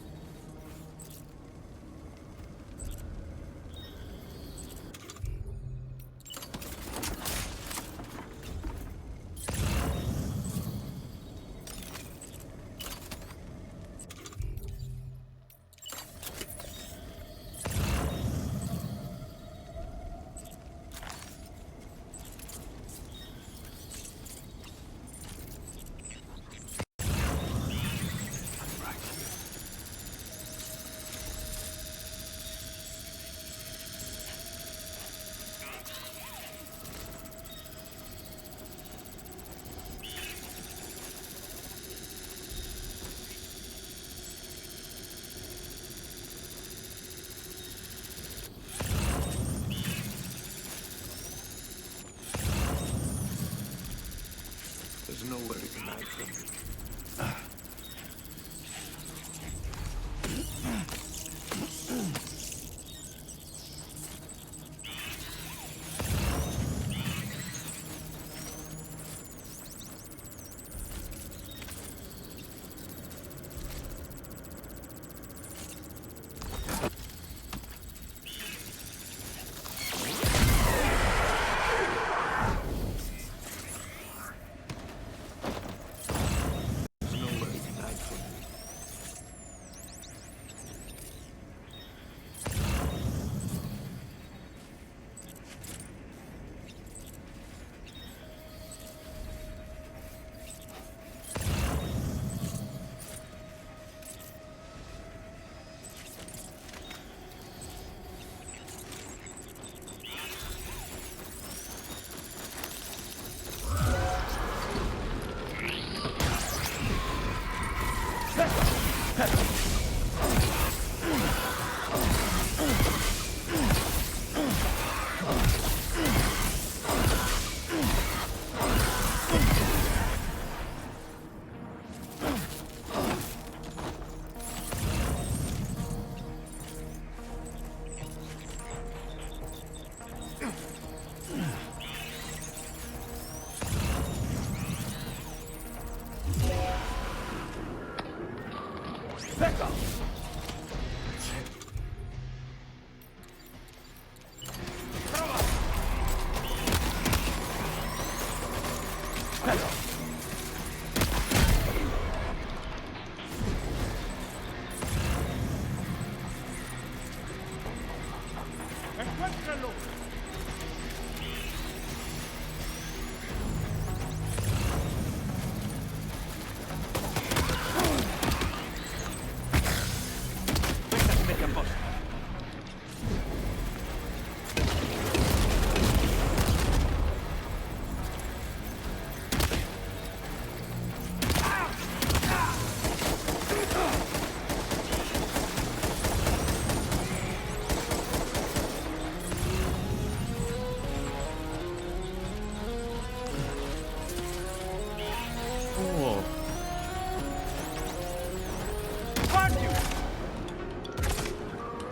Cool.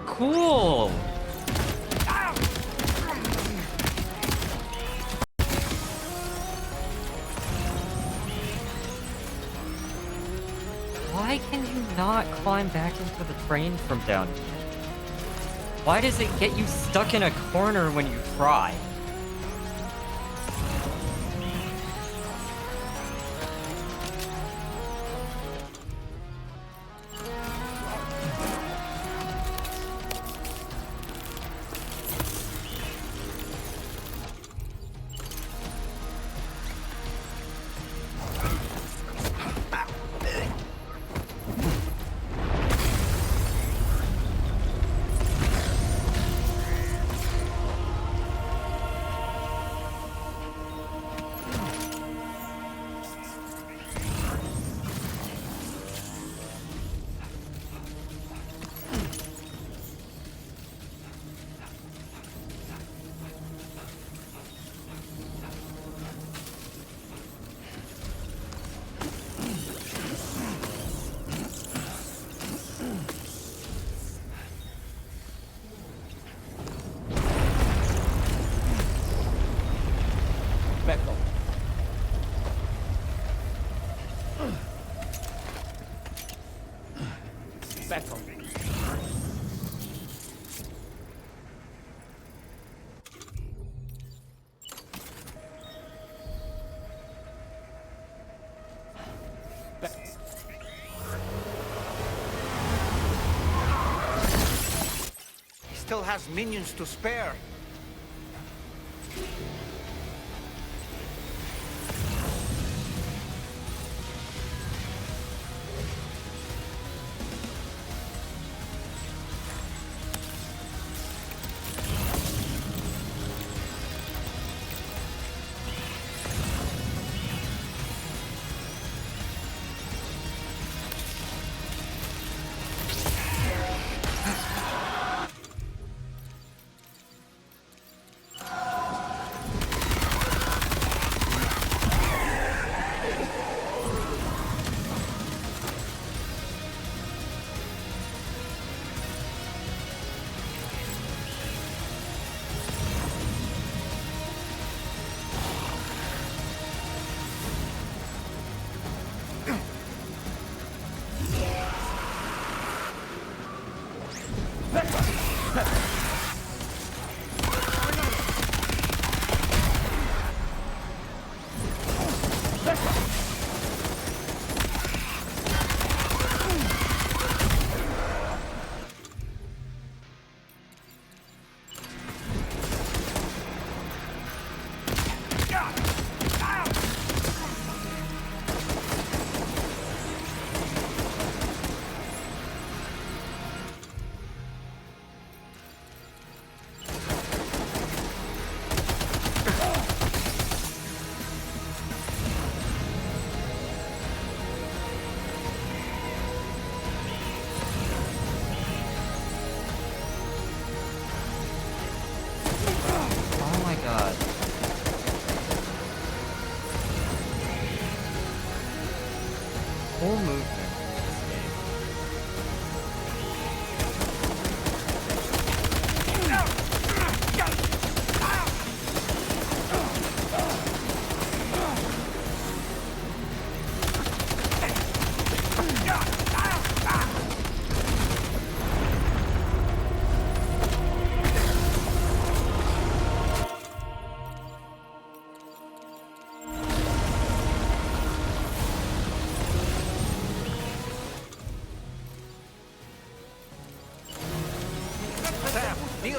Cool. Why can you not climb back into the train from down here? Why does it get you stuck in a corner when you try? He still has minions to spare.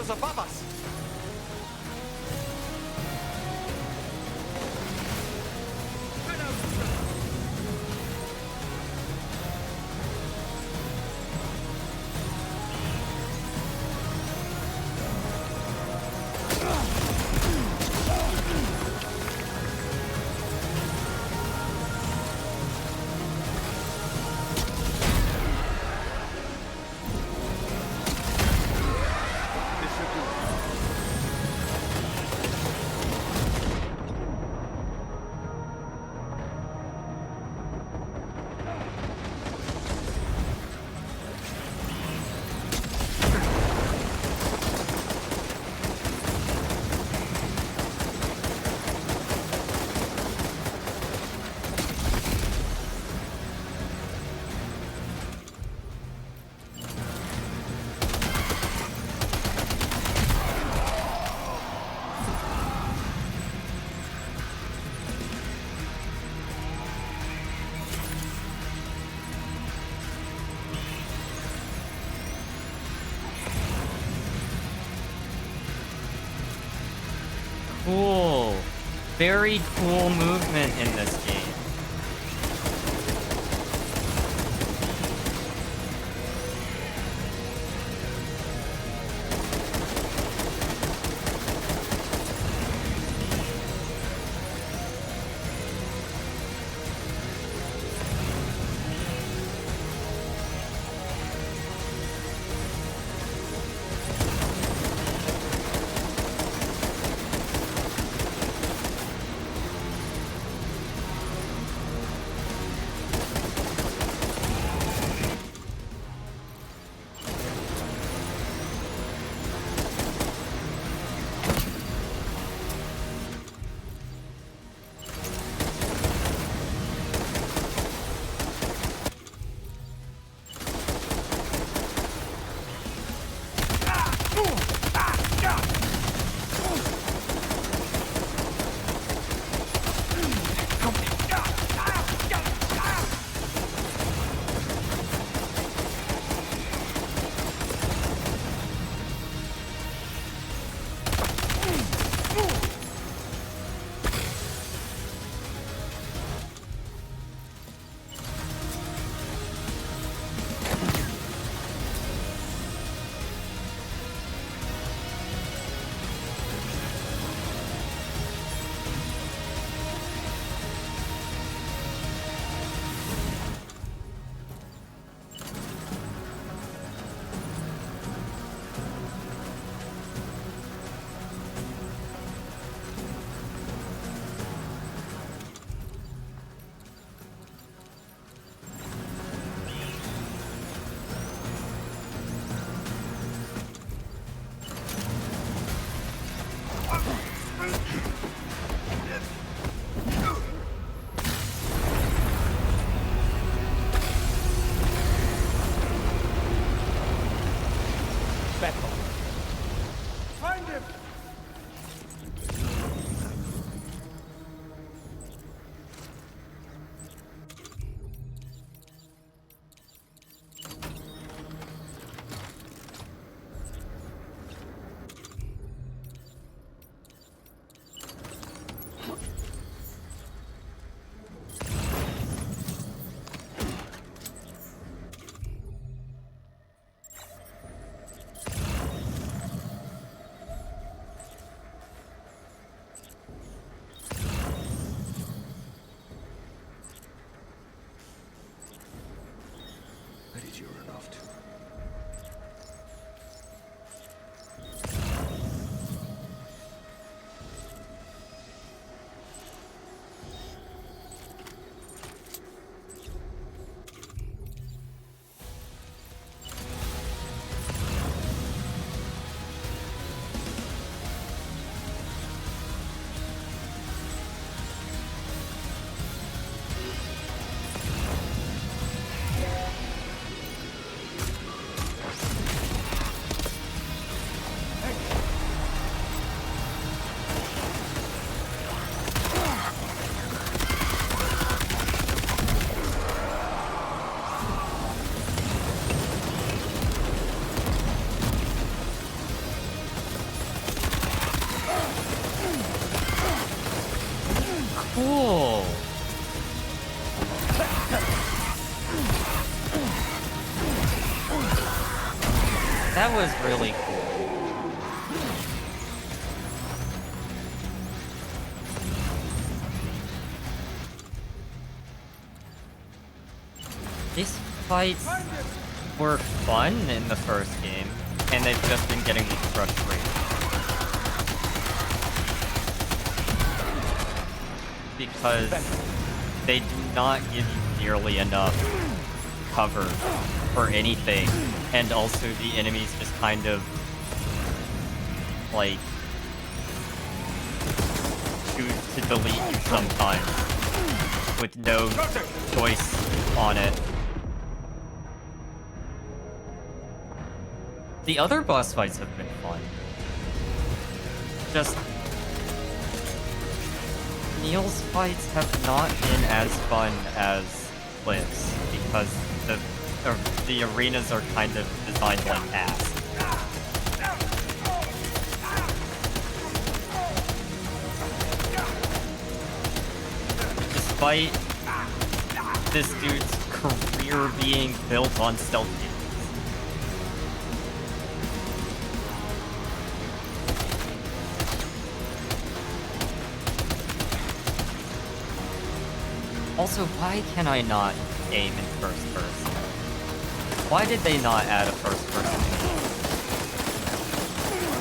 Monsters above us! Cool. Very cool movement in this game. Find him! cool. That was really cool. These fights were fun in the first game, and they've just been getting frustrating. Because they do not give you nearly enough cover for anything, and also the enemies just kind of like choose to delete you sometimes with no choice on it. The other boss fights have been fun. Just Neil's fights have not been as fun as Cliff's because the arenas are kind of designed like ass. Despite this dude's career being built on stealth games. Also, why can I not aim in first person? Why did they not add a first person aim?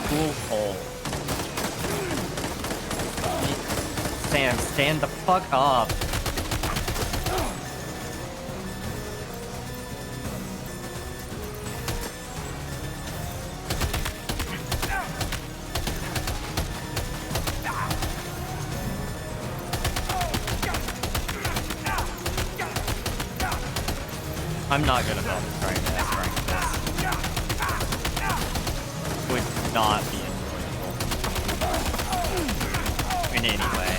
Cool hole. Sam, stand the fuck up. I'm not gonna bother trying to S-rank this. Would not be enjoyable. In any way.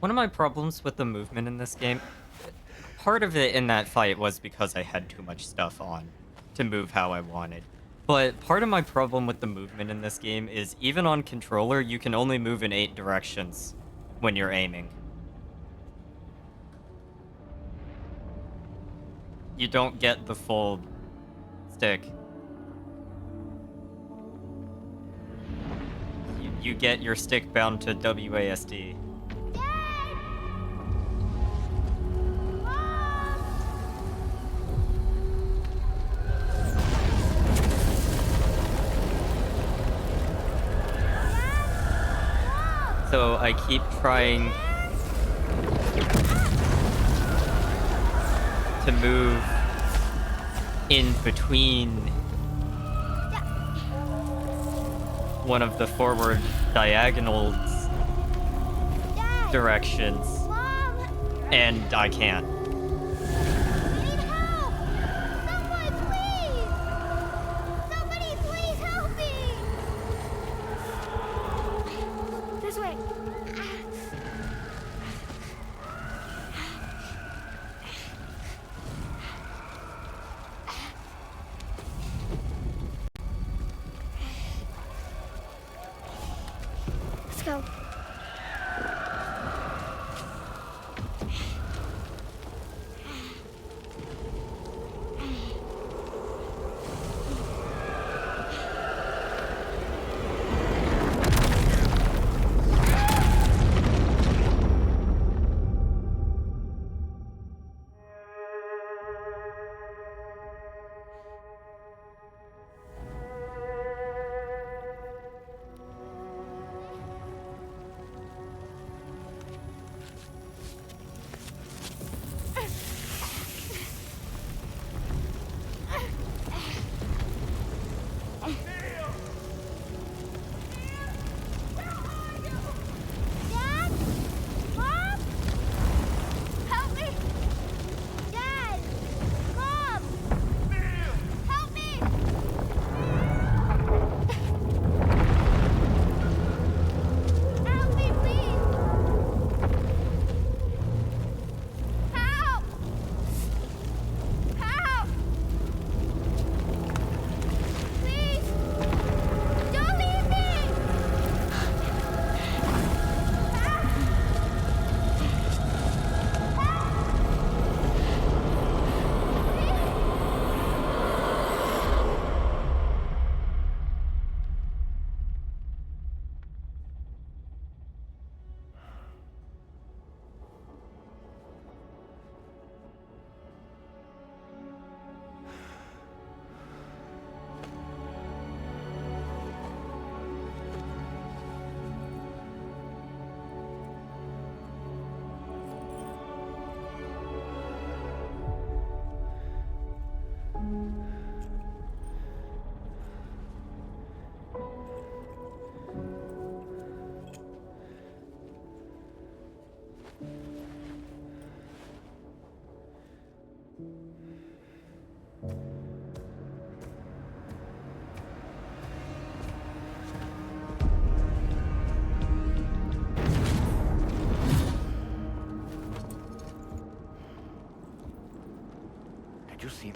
One of my problems with the movement in this game, part of it in that fight was because I had too much stuff on to move how I wanted. But part of my problem with the movement in this game is even on controller, you can only move in 8 directions when you're aiming. You don't get the full stick. You get your stick bound to WASD. So I keep trying to move in between one of the forward diagonal directions, and I can't.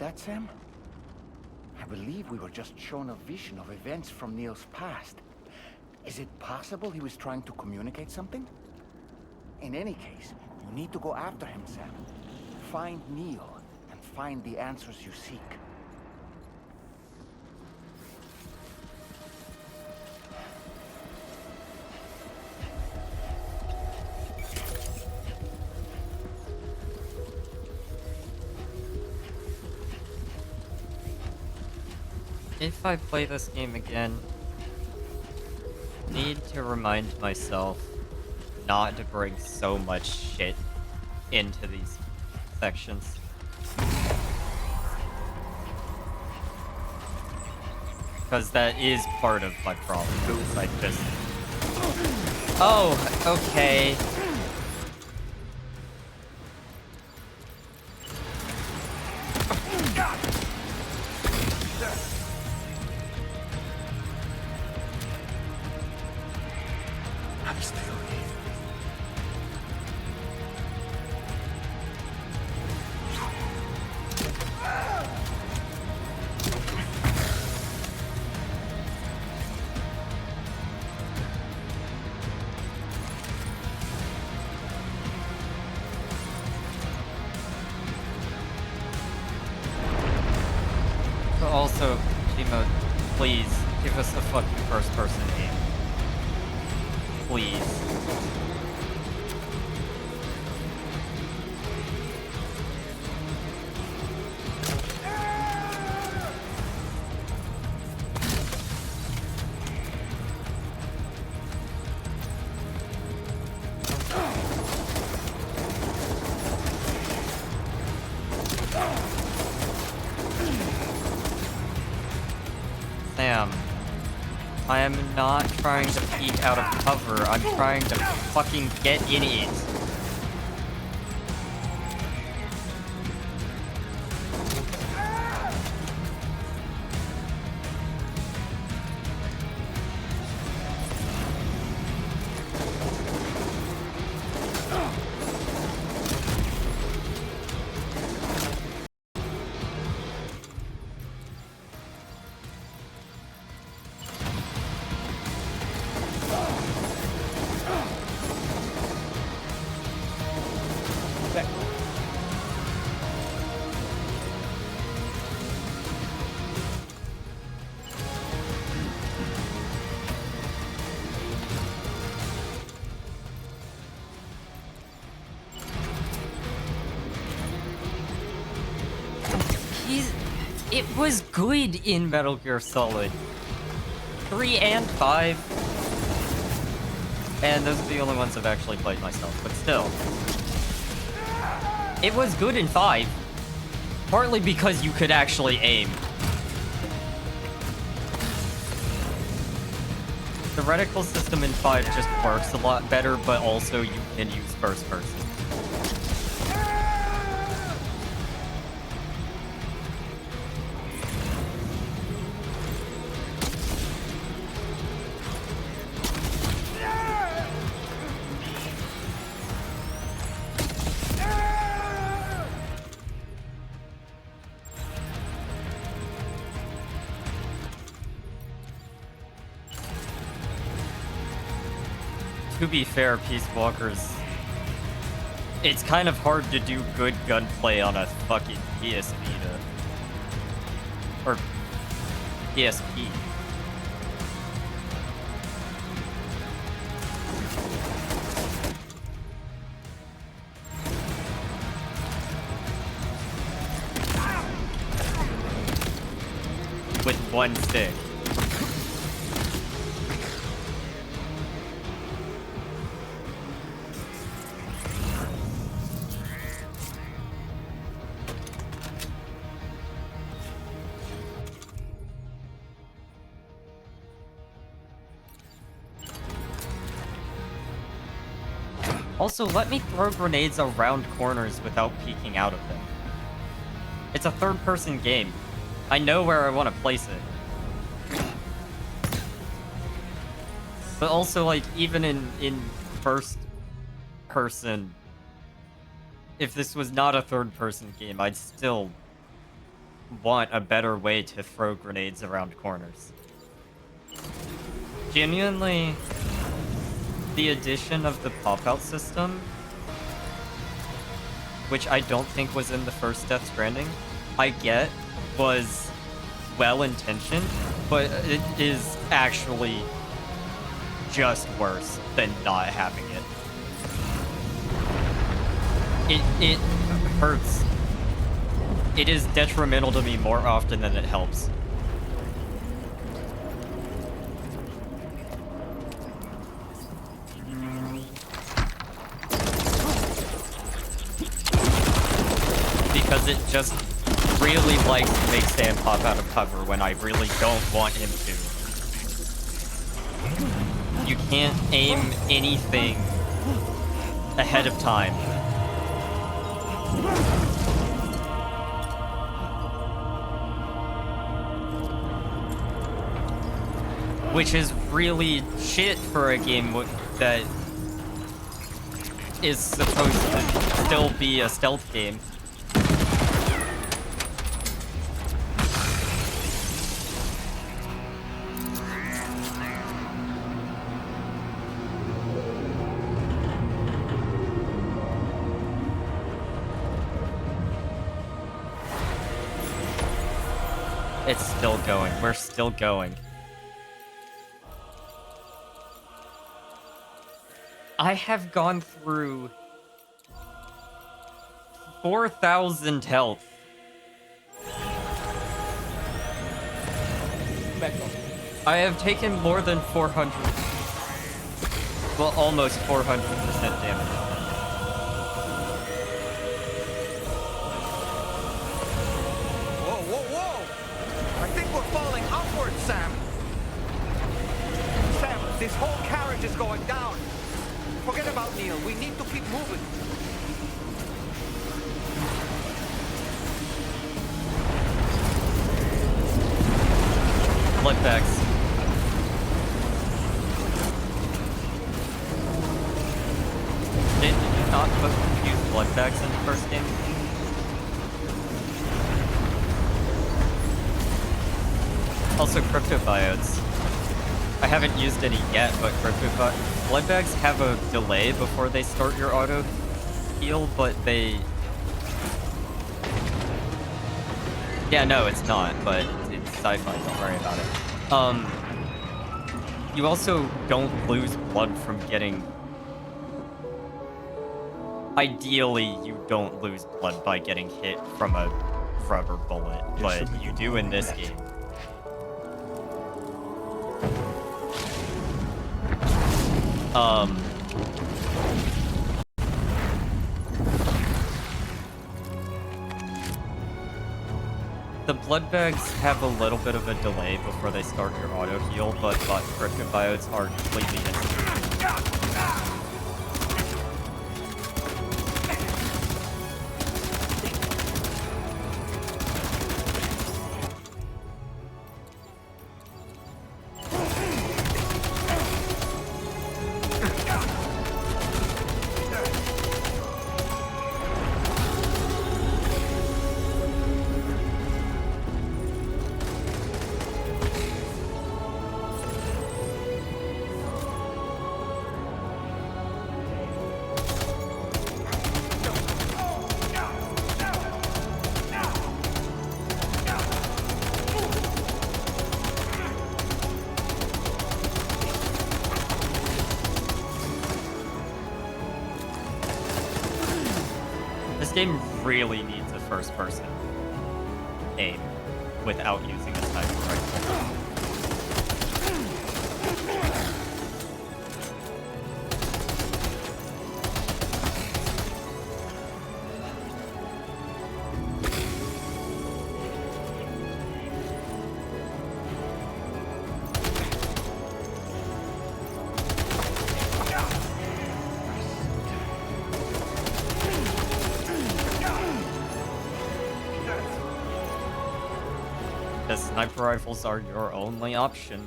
that, Sam? I believe we were just shown a vision of events from Neil's past. Is it possible he was trying to communicate something? In any case, you need to go after him, Sam. Find Neil, and find the answers you seek. If I play this game again, need to remind myself not to bring so much shit into these sections. Because that is part of my problem. It's like just... Oh, okay. I'm still here. But also, Timo, please give us a fucking first-person aim. Please. Sam, I am not trying to peek out of cover, I'm trying to fucking get in it. It was good in Metal Gear Solid 3 and 5. And those are the only ones I've actually played myself, but still. It was good in 5. Partly because you could actually aim. The reticle system in 5 just works a lot better, but also you can use first person. To be fair, Peace Walkers, it's kind of hard to do good gunplay on a fucking PS Vita. Or PSP. With one stick. Also, let me throw grenades around corners without peeking out of them. It's a third-person game. I know where I want to place it. But also, like, even in first person, if this was not a third-person game, I'd still want a better way to throw grenades around corners. Genuinely, the addition of the pop-out system, which I don't think was in the first Death Stranding, I get was well-intentioned, but it is actually just worse than not having it. It hurts. It is detrimental to me more often than it helps. Because it just really likes to make Sam pop out of cover when I really don't want him to. You can't aim anything ahead of time. Which is really shit for a game that is supposed to still be a stealth game. It's still going. We're still going. I have gone through 4,000 health. I have taken more than 400. Well, almost 400% damage. I think we're falling upward, Sam. Sam, this whole carriage is going down. Forget about Neil. We need to keep moving. Blood bags. Did you not use blood bags in the first game? Also, cryptobiotes. I haven't used any yet, but blood bags have a delay before they start your auto heal, but they... Yeah, no, it's not, but it's sci-fi, don't worry about it. You also don't lose blood from getting... Ideally, you don't lose blood by getting hit from a rubber bullet, but you do in this game. The blood bags have a little bit of a delay before they start your auto heal, but cryptobiotes are completely instant. This game really needs a first-person aim without using a sniper rifle. The sniper rifles are your only option.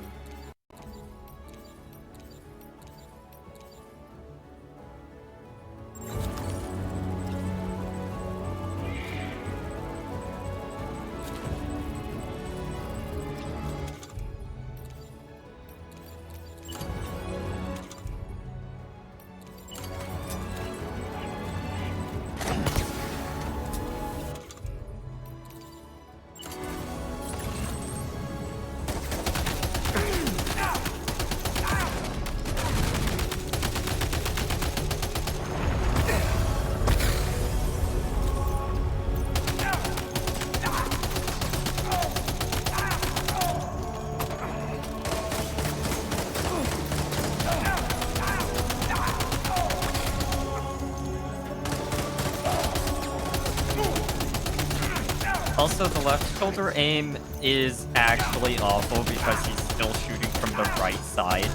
Also, the left shoulder aim is actually awful because he's still shooting from the right side.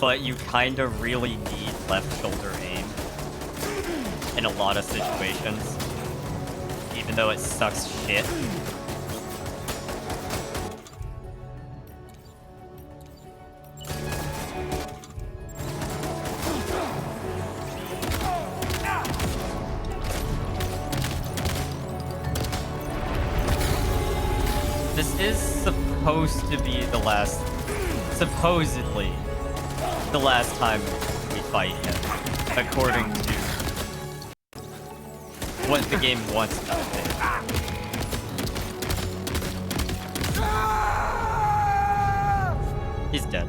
But you kind of really need left shoulder aim in a lot of situations, even though it sucks shit. This is supposed to be the last, supposedly, the last time we fight him, according to what the game wants to be. He's dead.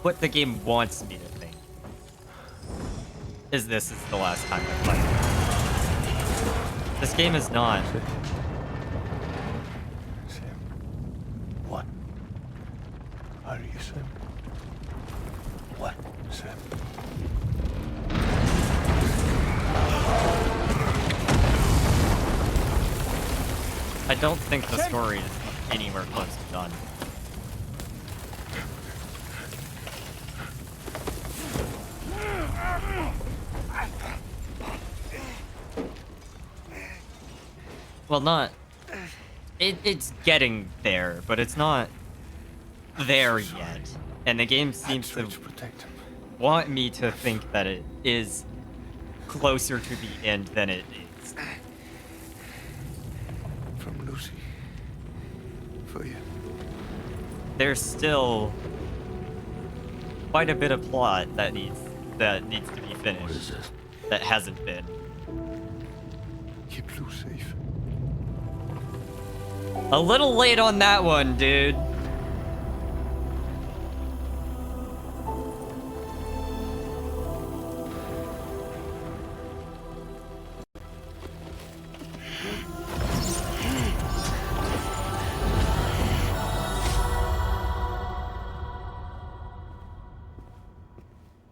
What the game wants me to think is this is the last time I fight him. This game is not. Sam. What? Are you Sam? What, Sam? I don't think the story is anywhere close to done. Well, not... It's getting there, but it's not there yet. And the game seems to protect him. want me to think that it is closer to the end than it is. From Lucy. For you. There's still quite a bit of plot that needs to be finished. What is this? That hasn't been. Keep Lou safe. A little late on that one, dude.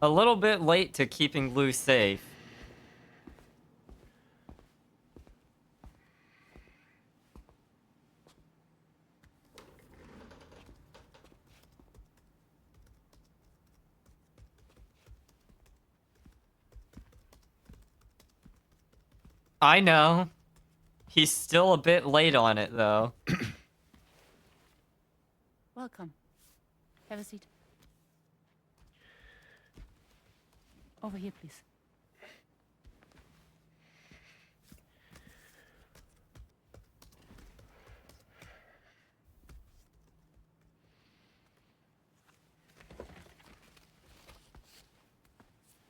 A little bit late to keeping Lou safe. I know. He's still a bit late on it, though. Welcome. Have a seat. Over here, please.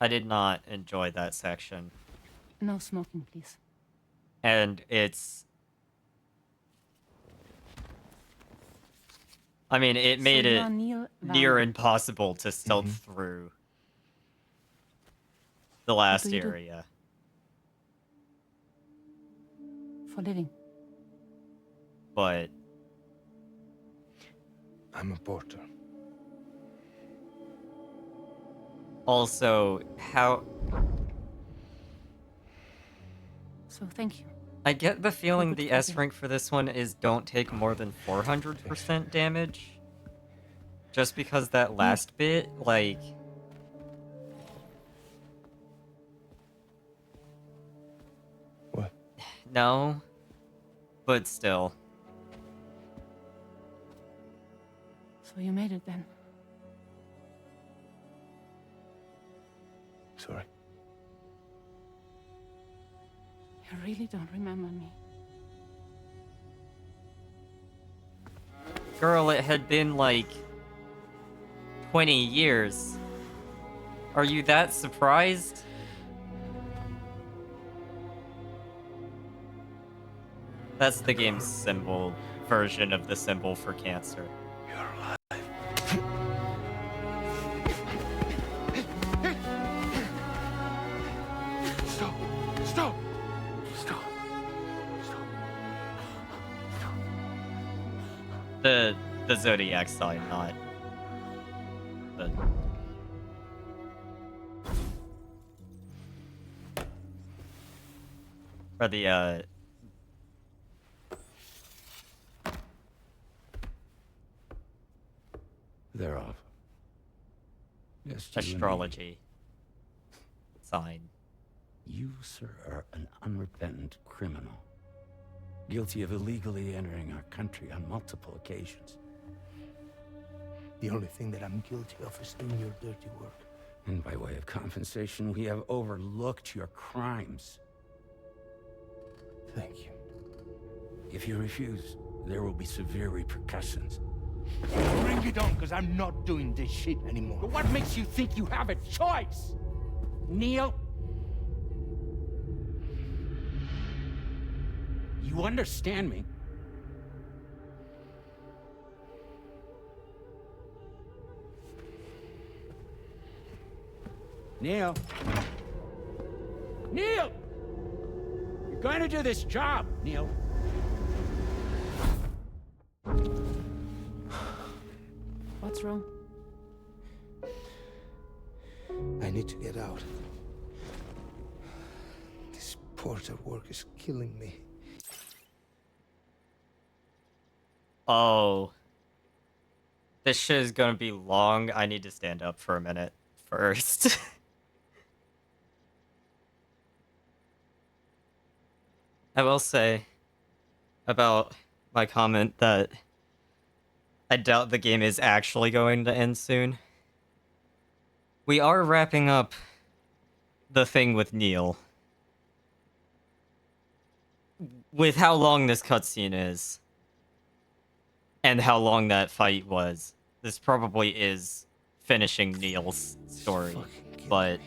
I did not enjoy that section. No smoking, please. And it's... I mean, it made So you it are Neil near Van- impossible to stealth through the last do you do? area. For living. But I'm a porter. also, how... So thank you. I get the feeling good the for S you. rank for this one is don't take more than 400% damage. Just because that last bit, like... What? No. But still. So you made it then. Sorry. You really don't remember me. Girl, it had been like 20 years. Are you that surprised? That's the game's symbol version of the symbol for cancer. You're alive. Stop! Stop! Stop! Stop! Stop! The Zodiac sign, not the... Or the They're off. Just you and me. astrology sign. You, sir, are an unrepentant criminal. Guilty of illegally entering our country on multiple occasions. The only thing that I'm guilty of is doing your dirty work. And by way of compensation, we have overlooked your crimes. Thank you. If you refuse, there will be severe repercussions. Bring it on, because I'm not doing this shit anymore. But what makes you think you have a choice? Neil? You understand me? Neil? Neil! You're going to do this job, Neil. What's wrong? I need to get out. This porter work is killing me. Oh. This shit is gonna be long. I need to stand up for a minute first. I will say about my comment that I doubt the game is actually going to end soon. We are wrapping up the thing with Neil. With how long this cutscene is. And how long that fight was. This probably is finishing Neil's story. But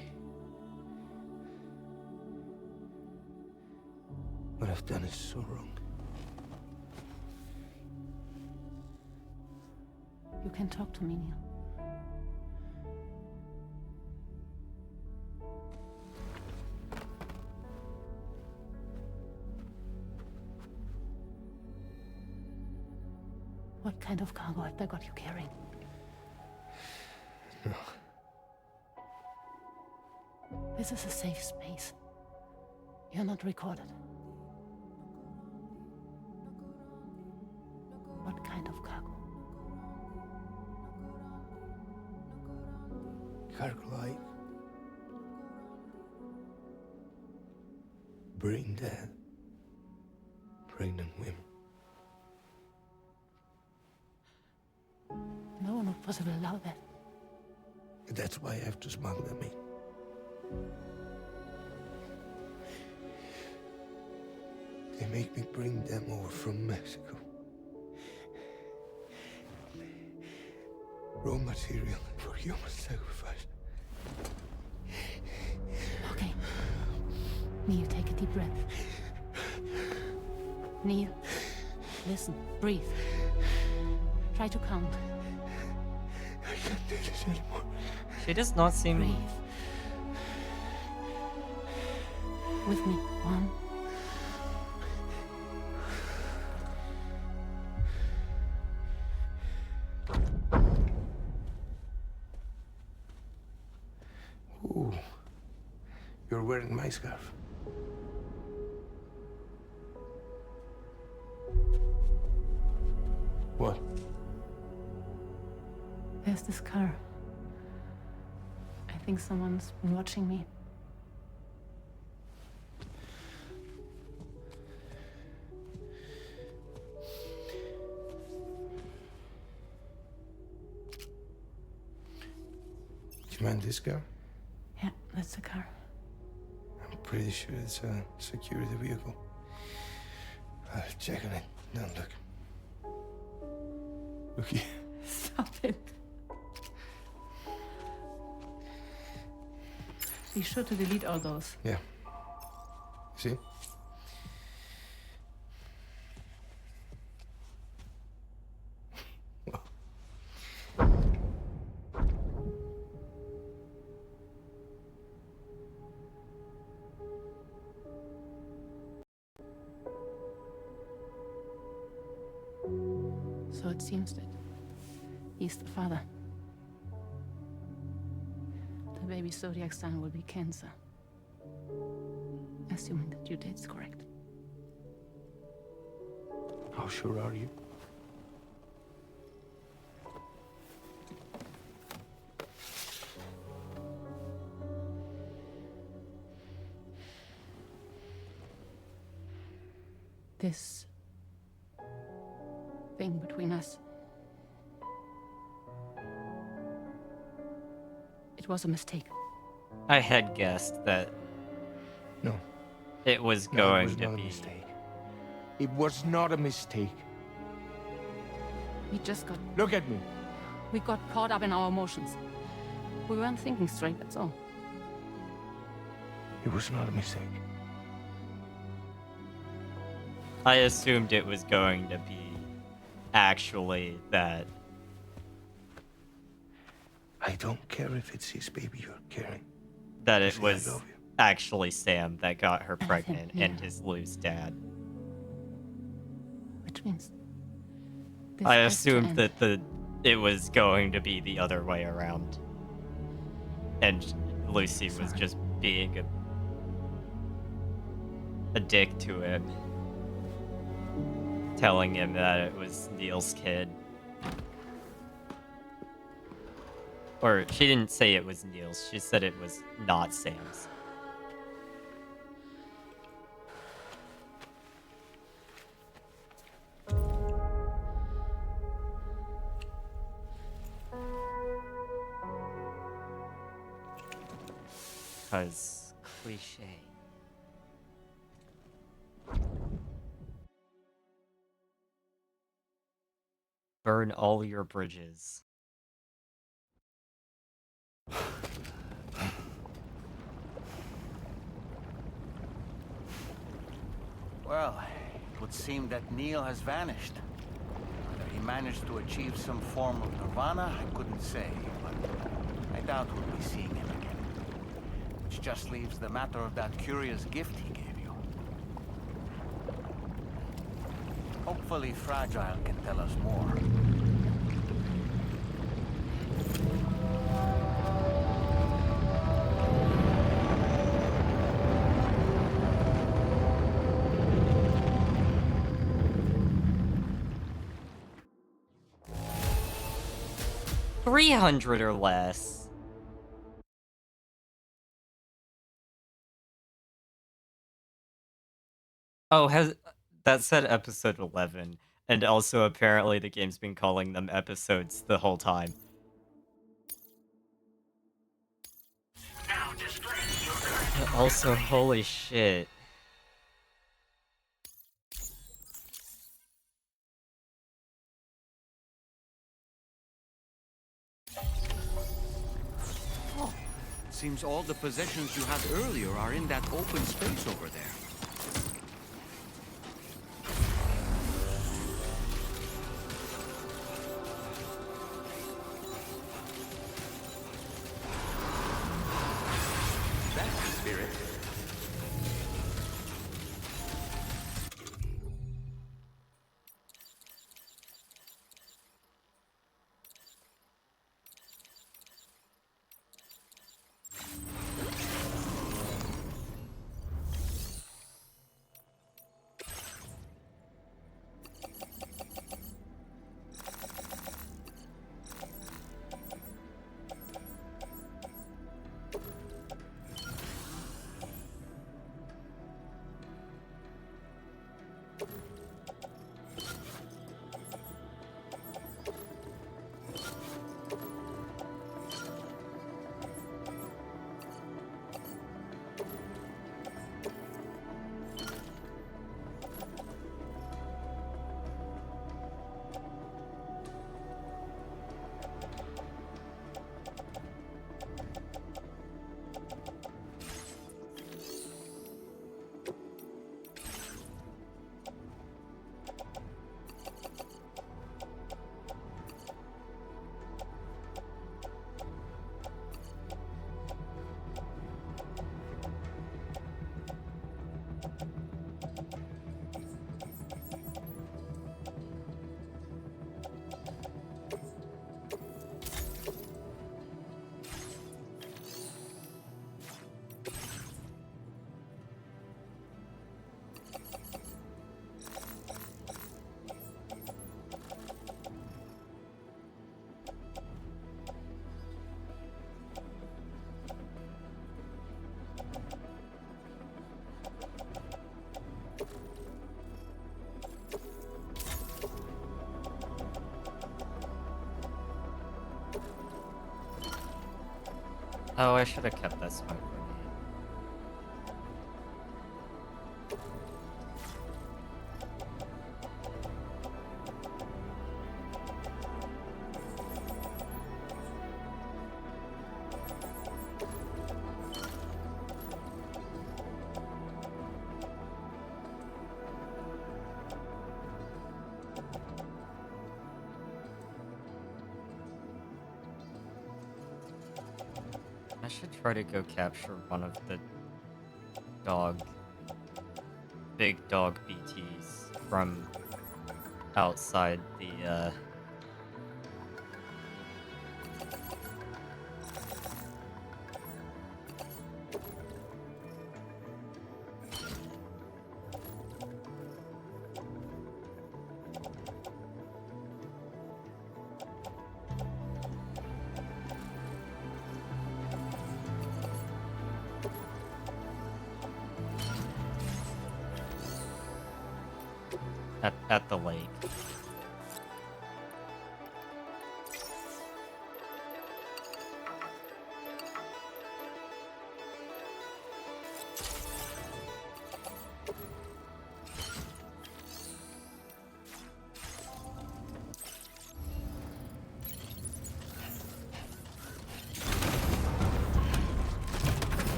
what I've done is so wrong. You can talk to me, Neil. What kind of cargo have they got you carrying? No. This is a safe space. You're not recorded. What kind of cargo? Cargo like brain dead, pregnant women. No one would possibly allow that. That's why I have to smuggle them in. They make me bring them over from Mexico. Raw material for human sacrifice. Okay. Neil, take a deep breath. Neil, listen, breathe. Try to count. I can't do this anymore. she does not seem... Breathe. With me. 1. Ooh, you're wearing my scarf. What? There's this car. I think someone's been watching me. Do you mind this car? Yeah, that's the car. I'm pretty sure it's a security vehicle. I'll check on it. Now look. Look here. Stop it. Be sure to delete all those. Yeah. See? So it seems that he's the father. The baby zodiac sign will be Cancer. Assuming that your date's correct. How sure are you? This thing between us. It was a mistake. I had guessed that No. it was No, going it was to not be. a mistake. It was not a mistake. We just got... Look at me. We got caught up in our emotions. We weren't thinking straight, that's all. It was not a mistake. I assumed it was going to be actually that. I don't care if it's his baby you're carrying. That it Say, I was love you. actually Sam that got her And pregnant him, yeah. and his loose dad. Which means... this I has to assumed end. that it was going to be the other way around. And Lucy was Sorry. just being a dick to him. Telling him that it was Neil's kid. Or she didn't say it was Neil's, she said it was not Sam's. Because cliche. Burn all your bridges. Well, it would seem that Neil has vanished. Whether he managed to achieve some form of nirvana, I couldn't say, but I doubt we'll be seeing him again. Which just leaves the matter of that curious gift he gave you. Hopefully Fragile can tell us more. $300 or less. Oh, that said episode 11, and also apparently the game's been calling them episodes the whole time. Also, holy shit. Oh, it seems all the possessions you had earlier are in that open space over there. That's the spirit. Oh, I should have kept that smoke grenade. I should try to go capture one of the big dog BTs from outside the, at the lake.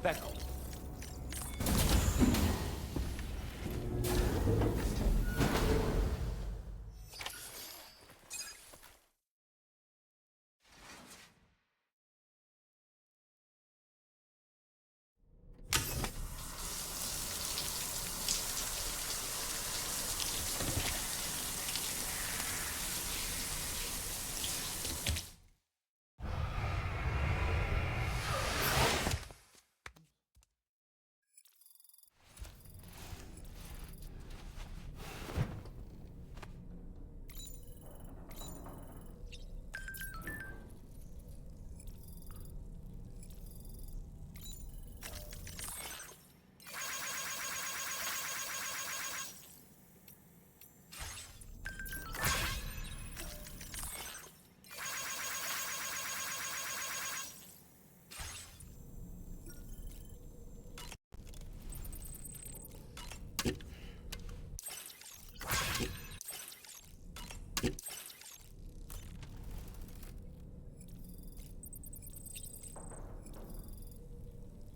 Becco.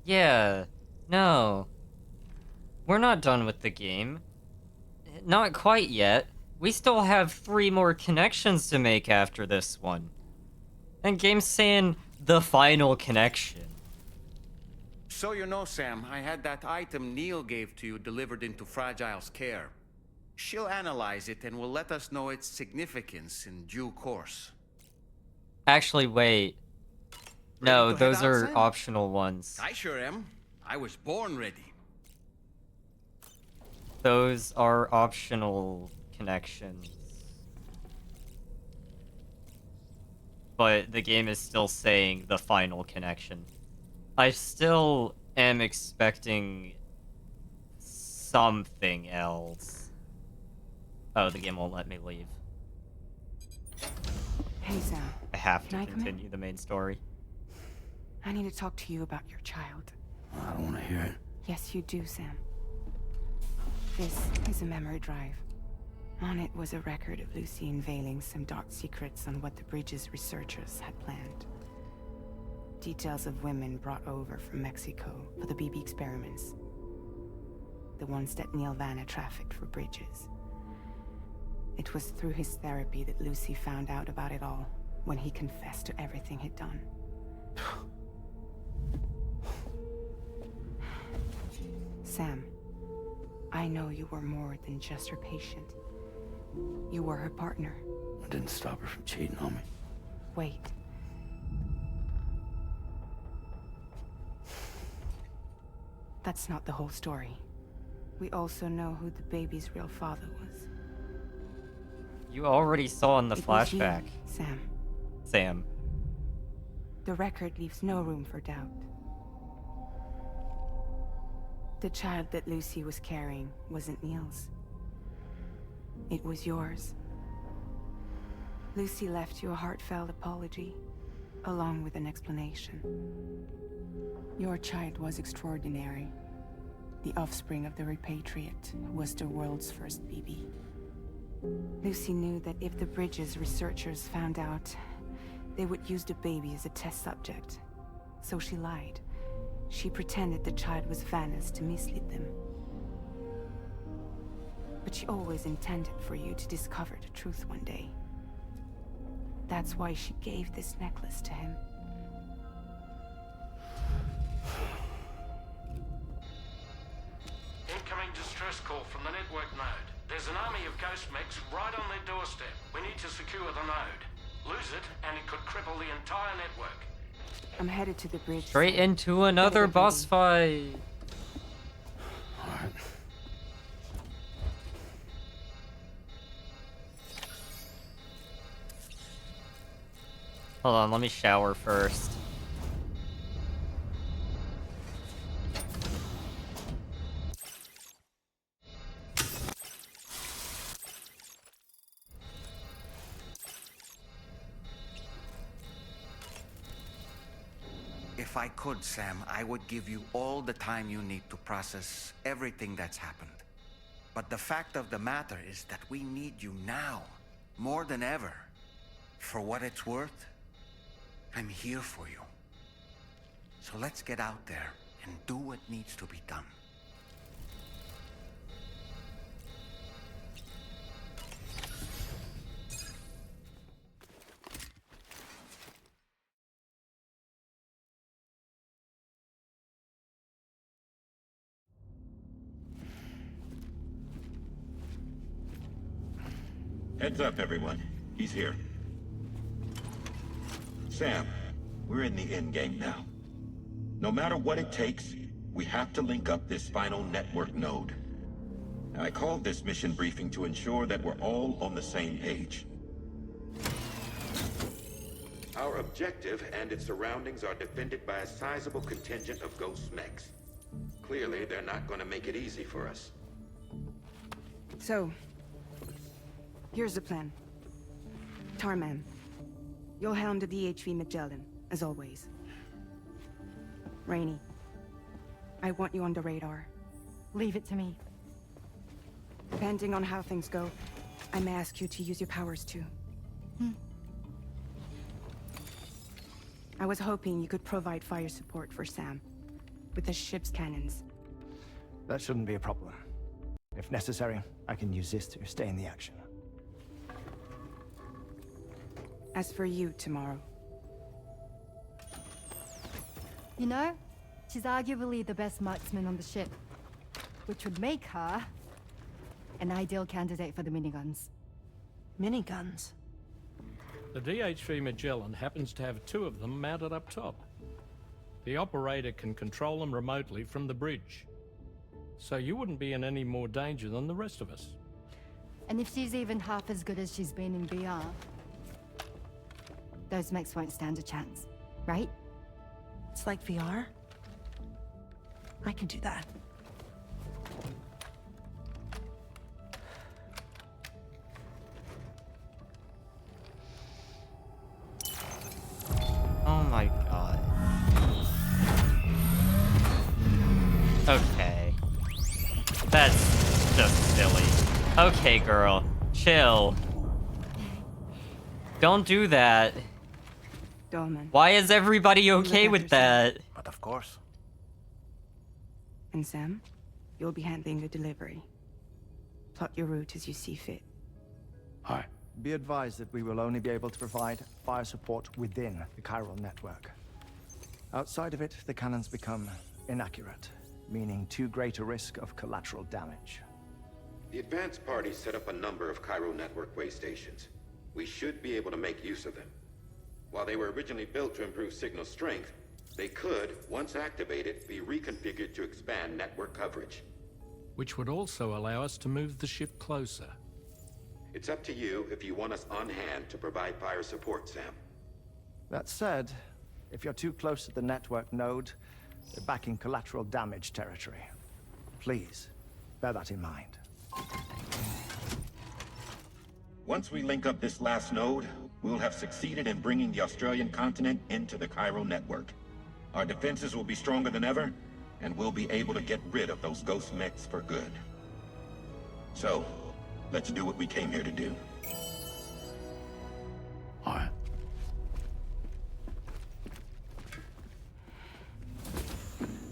Yeah, no. We're not done with the game. Not quite yet. We still have 3 more connections to make after this one. And game's saying the final connection. So you know, Sam, I had that item Neil gave to you delivered into Fragile's care. She'll analyze it and will let us know its significance in due course. Actually, wait. No, Ready to head those out, are Sam? optional ones. I sure am. I was born ready. Those are optional connections. but the game is still saying the final connection. I still am expecting something else. Oh, the game won't let me leave. Hey, Sam. I have to Can I come in? continue the main story. I need to talk to you about your child. I don't want to hear it. Yes, you do, Sam. This is a memory drive. On it was a record of Lucy unveiling some dark secrets on what the Bridges researchers had planned. Details of women brought over from Mexico for the BB experiments. The ones that Neil Vanna trafficked for Bridges. It was through his therapy that Lucy found out about it all, when he confessed to everything he'd done. Sam, I know you were more than just her patient. You were her partner. I didn't stop her from cheating on me. Wait. That's not the whole story. We also know who the baby's real father was. You already saw in the It was you, flashback, Sam. Sam. The record leaves no room for doubt. The child that Lucy was carrying wasn't Neil's. It was yours. Lucy left you a heartfelt apology, along with an explanation. Your child was extraordinary. The offspring of the repatriate who was the world's first BB. Lucy knew that if the Bridges researchers found out, they would use the baby as a test subject. So she lied. She pretended the child was Vanna's to mislead them. But she always intended for you to discover the truth one day. That's why she gave this necklace to him. Incoming distress call from the network node. There's an army of ghost mechs right on their doorstep. We need to secure the node. Lose it, and it could cripple the entire network. I'm headed to the bridge. Straight into another boss fight. Alright. Hold on, let me shower first. If I could, Sam, I would give you all the time you need to process everything that's happened. But the fact of the matter is that we need you now, more than ever. For what it's worth, I'm here for you. So let's get out there and do what needs to be done. Heads up, everyone. He's here. Sam, we're in the end game now. No matter what it takes, we have to link up this final network node. I called this mission briefing to ensure that we're all on the same page. Our objective and its surroundings are defended by a sizable contingent of ghost mechs. Clearly, they're not going to make it easy for us. So, here's the plan. Tarman, you'll helm the DHV Magellan, as always. Rainey, I want you on the radar. Leave it to me. Depending on how things go, I may ask you to use your powers too. I was hoping you could provide fire support for Sam, with the ship's cannons. That shouldn't be a problem. If necessary, I can use this to stay in the action. As for you, tomorrow. You know, she's arguably the best marksman on the ship, which would make her an ideal candidate for the miniguns. Miniguns? The DHV Magellan happens to have 2 of them mounted up top. The operator can control them remotely from the bridge. So you wouldn't be in any more danger than the rest of us. And if she's even half as good as she's been in BR, those mechs won't stand a chance, right? It's like VR. I can do that. Oh my god. Okay. That's just silly. Okay, girl. Chill. Don't do that. Dolman. Why is everybody okay with that? But of course. And Sam, you'll be handling the delivery. Plot your route as you see fit. Hi. Be advised that we will only be able to provide fire support within the chiral network. Outside of it, the cannons become inaccurate, meaning too great a risk of collateral damage. The advanced party set up a number of chiral network way stations. We should be able to make use of them. While they were originally built to improve signal strength, they could, once activated, be reconfigured to expand network coverage. Which would also allow us to move the ship closer. It's up to you if you want us on hand to provide fire support, Sam. That said, if you're too close to the network node, you're back in collateral damage territory. Please, bear that in mind. Once we link up this last node, we'll have succeeded in bringing the Australian continent into the chiral network. Our defenses will be stronger than ever, and we'll be able to get rid of those ghost mechs for good. So, let's do what we came here to do. All right.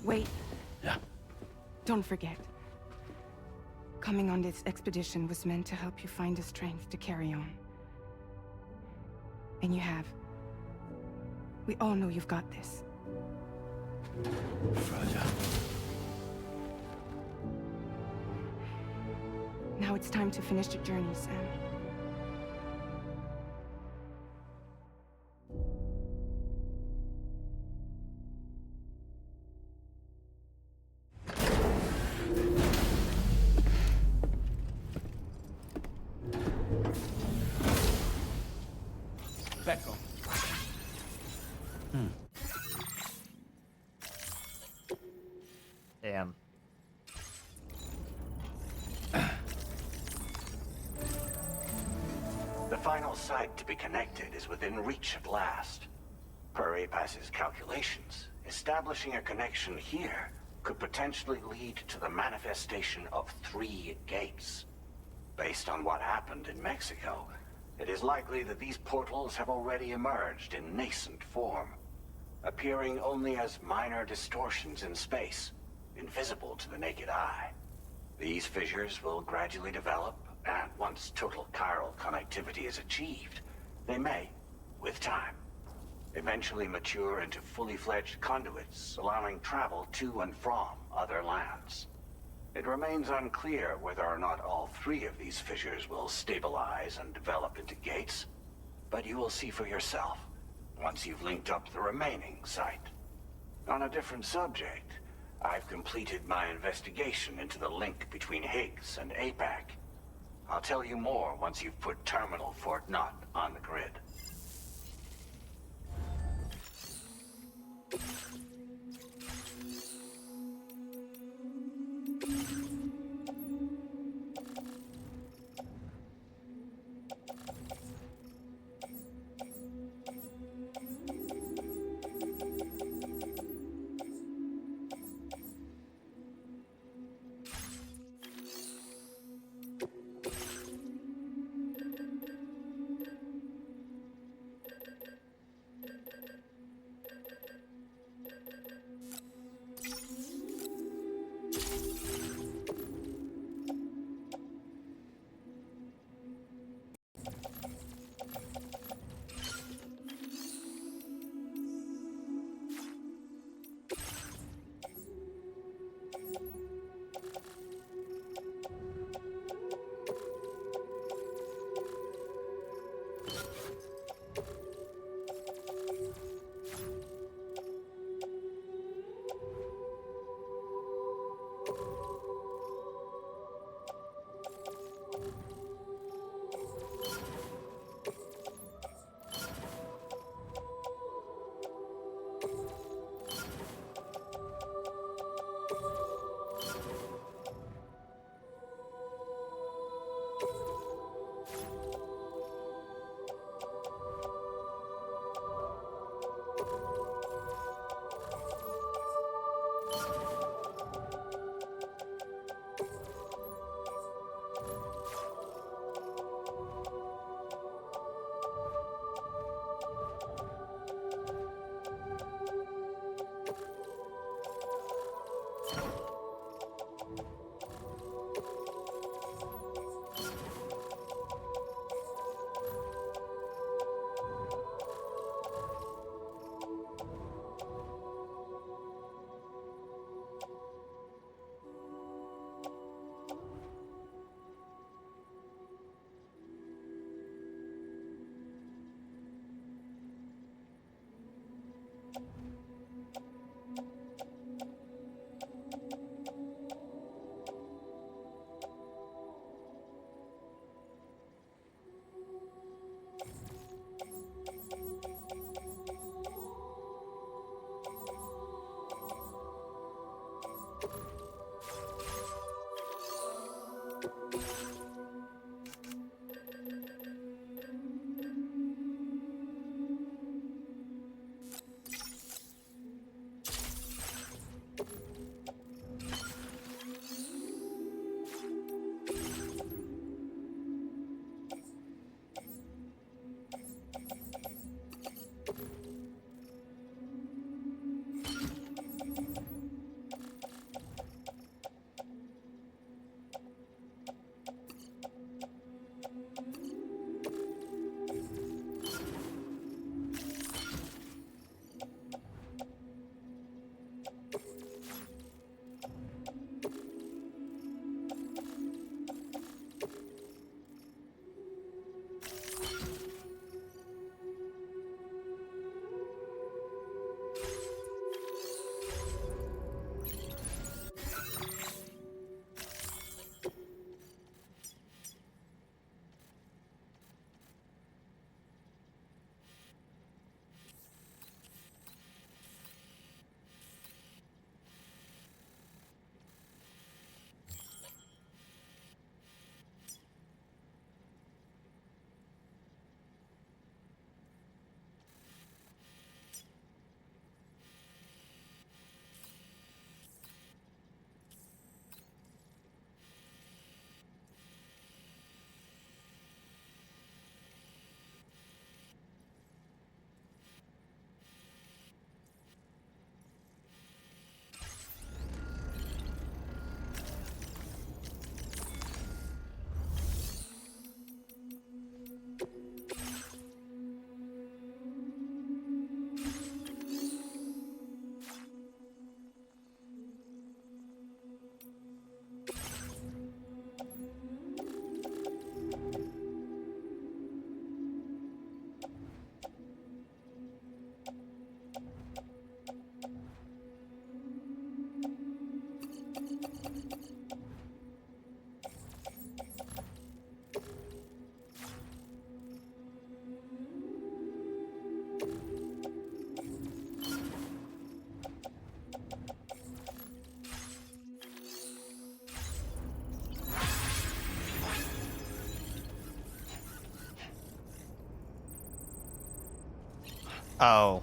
Wait. Yeah. Don't forget. Coming on this expedition was meant to help you find the strength to carry on. And you have. We all know you've got this. Roger. Now it's time to finish the journey, Sam. Becco. Damn. The final site to be connected is within reach at last. Per APAS's calculations, establishing a connection here could potentially lead to the manifestation of 3 gates. Based on what happened in Mexico, it is likely that these portals have already emerged in nascent form, appearing only as minor distortions in space, invisible to the naked eye. These fissures will gradually develop, and once total chiral connectivity is achieved, they may, with time, eventually mature into fully fledged conduits, allowing travel to and from other lands. It remains unclear whether or not all 3 of these fissures will stabilize and develop into gates, but you will see for yourself once you've linked up the remaining site. On a different subject, I've completed my investigation into the link between Higgs and APAC. I'll tell you more once you've put Terminal Fort Knott on the grid. Oh.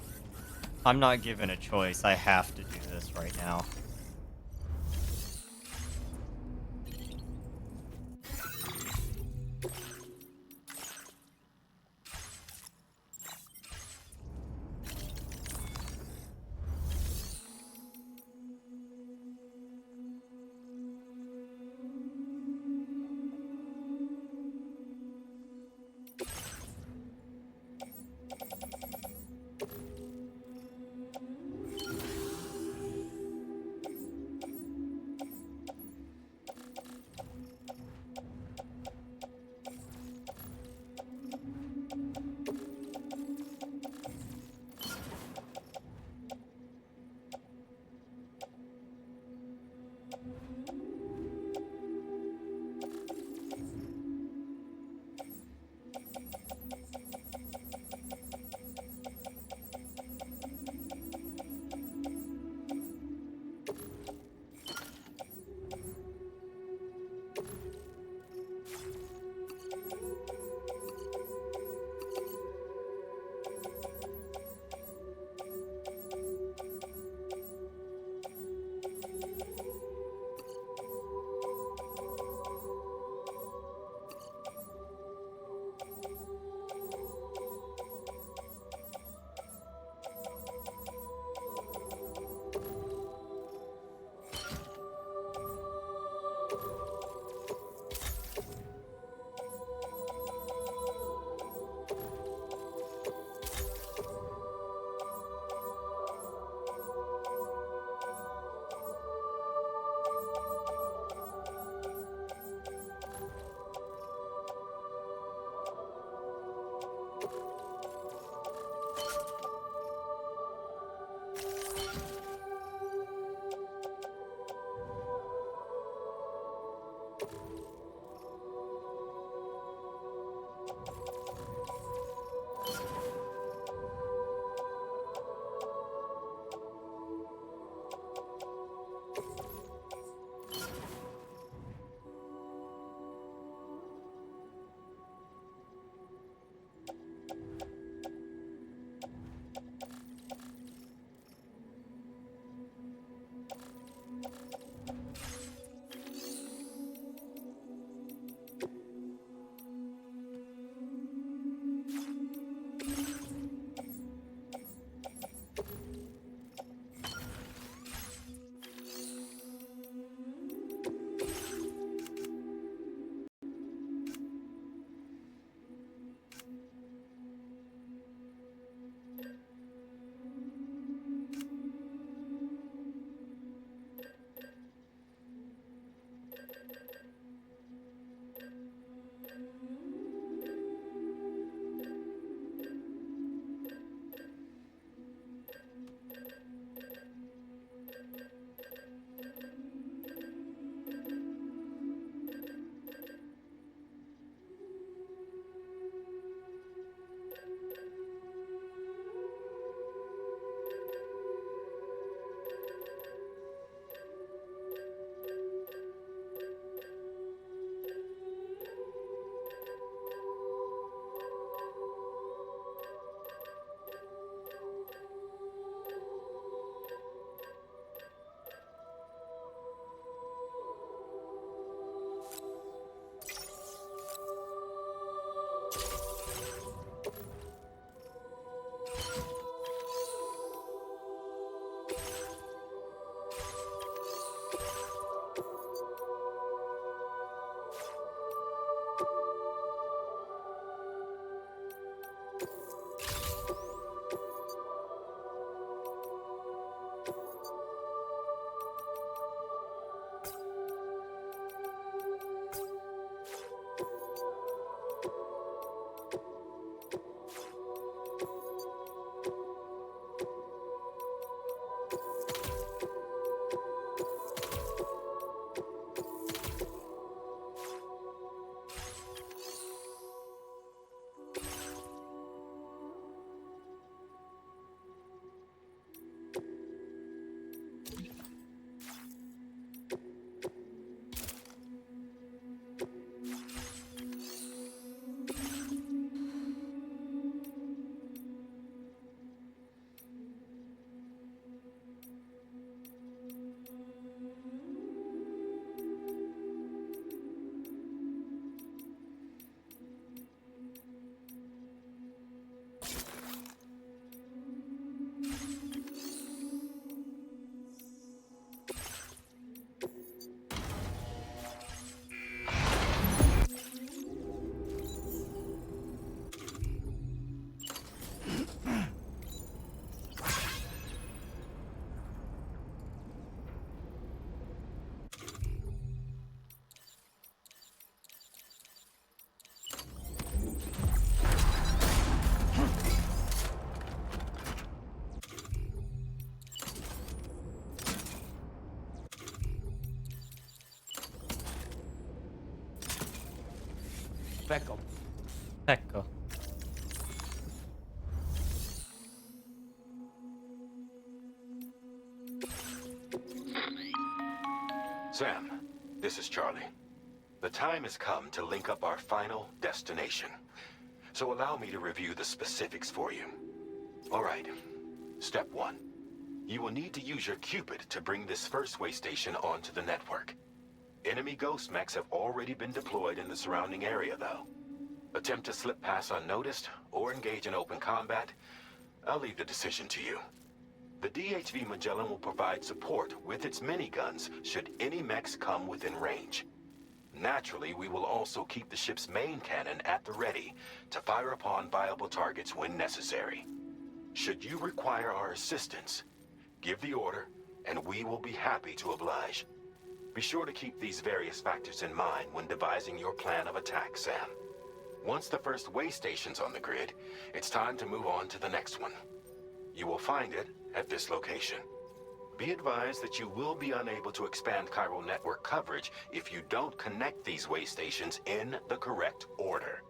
I'm not given a choice. I have to do this right now. Feckle. Ecco. Sam, this is Charlie. The time has come to link up our final destination. So allow me to review the specifics for you. All right. Step 1. You will need to use your Cupid to bring this first way station onto the network. Enemy ghost mechs have already been deployed in the surrounding area, though. Attempt to slip past unnoticed or engage in open combat, I'll leave the decision to you. The DHV Magellan will provide support with its miniguns should any mechs come within range. Naturally, we will also keep the ship's main cannon at the ready to fire upon viable targets when necessary. Should you require our assistance, give the order, and we will be happy to oblige. Be sure to keep these various factors in mind when devising your plan of attack, Sam. Once the first way station's on the grid, it's time to move on to the next one. You will find it at this location. Be advised that you will be unable to expand chiral network coverage if you don't connect these way stations in the correct order.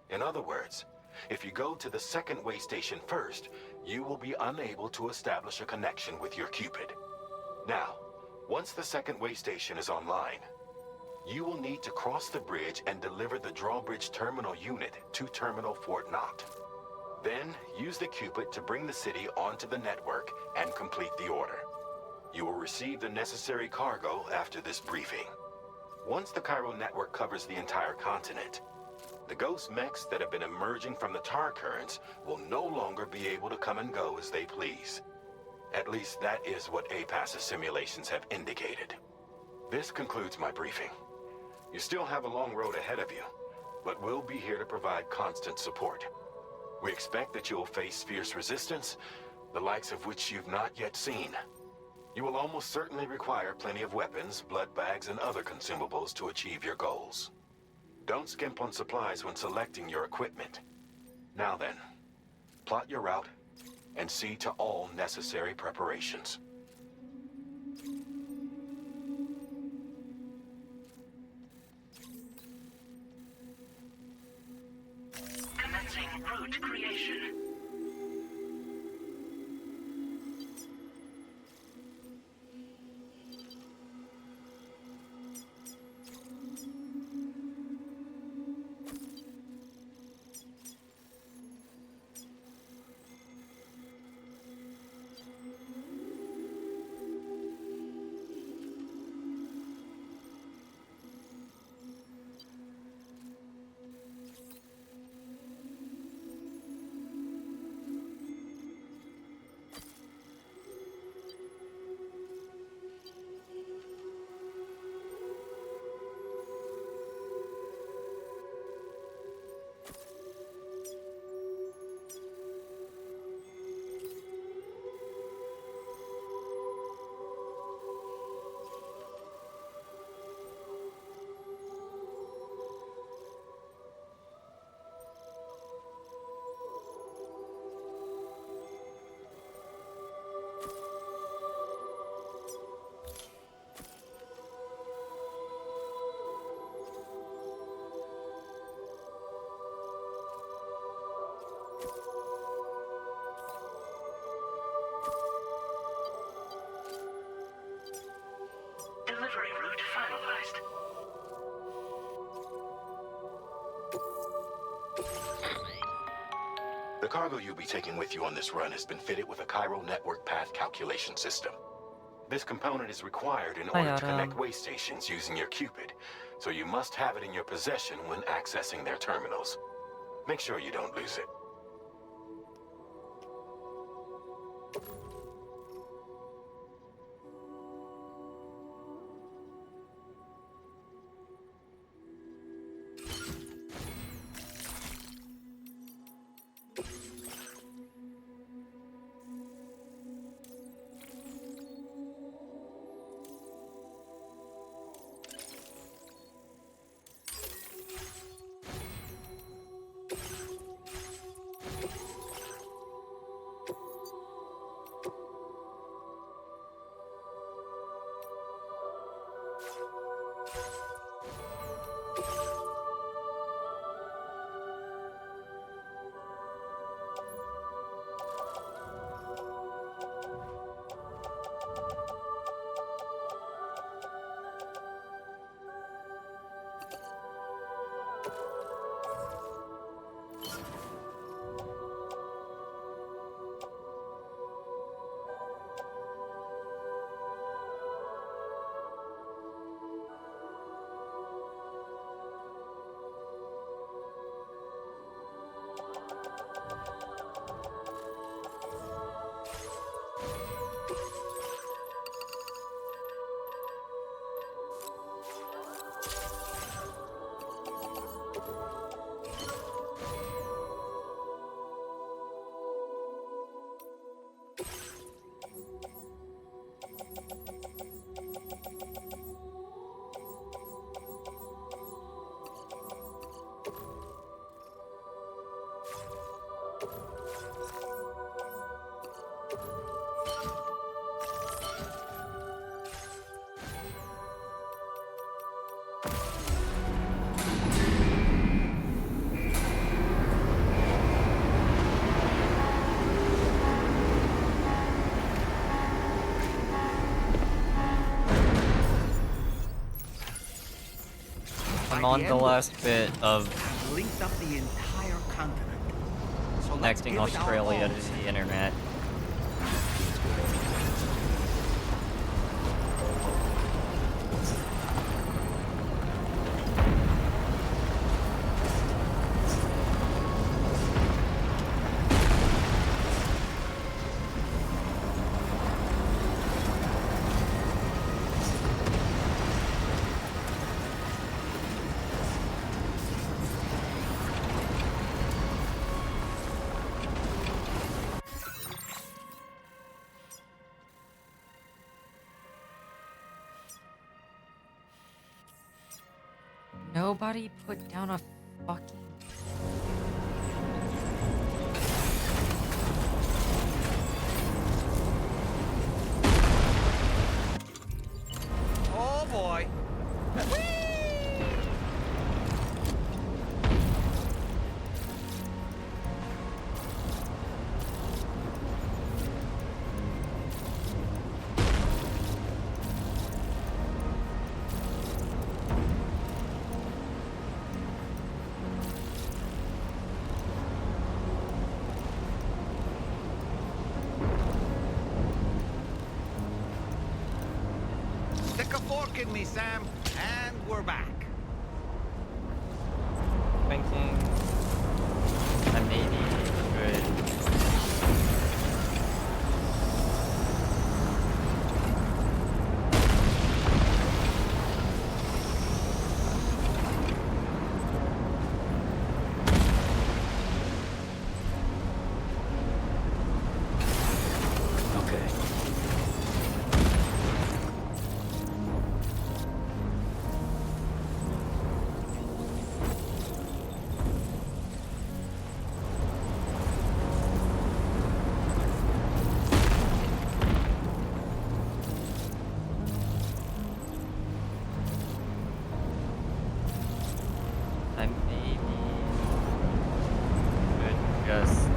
In other words, if you go to the second way station first, you will be unable to establish a connection with your Cupid. Now, once the second way station is online, you will need to cross the bridge and deliver the drawbridge terminal unit to Terminal Fort Knott. Then, use the Cupid to bring the city onto the network and complete the order. You will receive the necessary cargo after this briefing. Once the chiral network covers the entire continent, the ghost mechs that have been emerging from the tar currents will no longer be able to come and go as they please. At least that is what APAS's simulations have indicated. This concludes my briefing. You still have a long road ahead of you, but we'll be here to provide constant support. We expect that you'll face fierce resistance, the likes of which you've not yet seen. You will almost certainly require plenty of weapons, blood bags, and other consumables to achieve your goals. Don't skimp on supplies when selecting your equipment. Now then, plot your route and see to all necessary preparations. Commencing route creation. Delivery route finalized. The cargo you'll be taking with you on this run has been fitted with a chiral network path calculation system. This component is required in order to connect way stations using your Cupid, so you must have it in your possession when accessing their terminals. Make sure you don't lose it. I'm on the last bit of linked up the entire continent. So let's connecting give it our Australia all, to Sam. the internet. Nobody put down a fucking... Oh boy. Stick a fork in me, Sam, and we're back. Thinking I maybe should... Okay. I maybe should just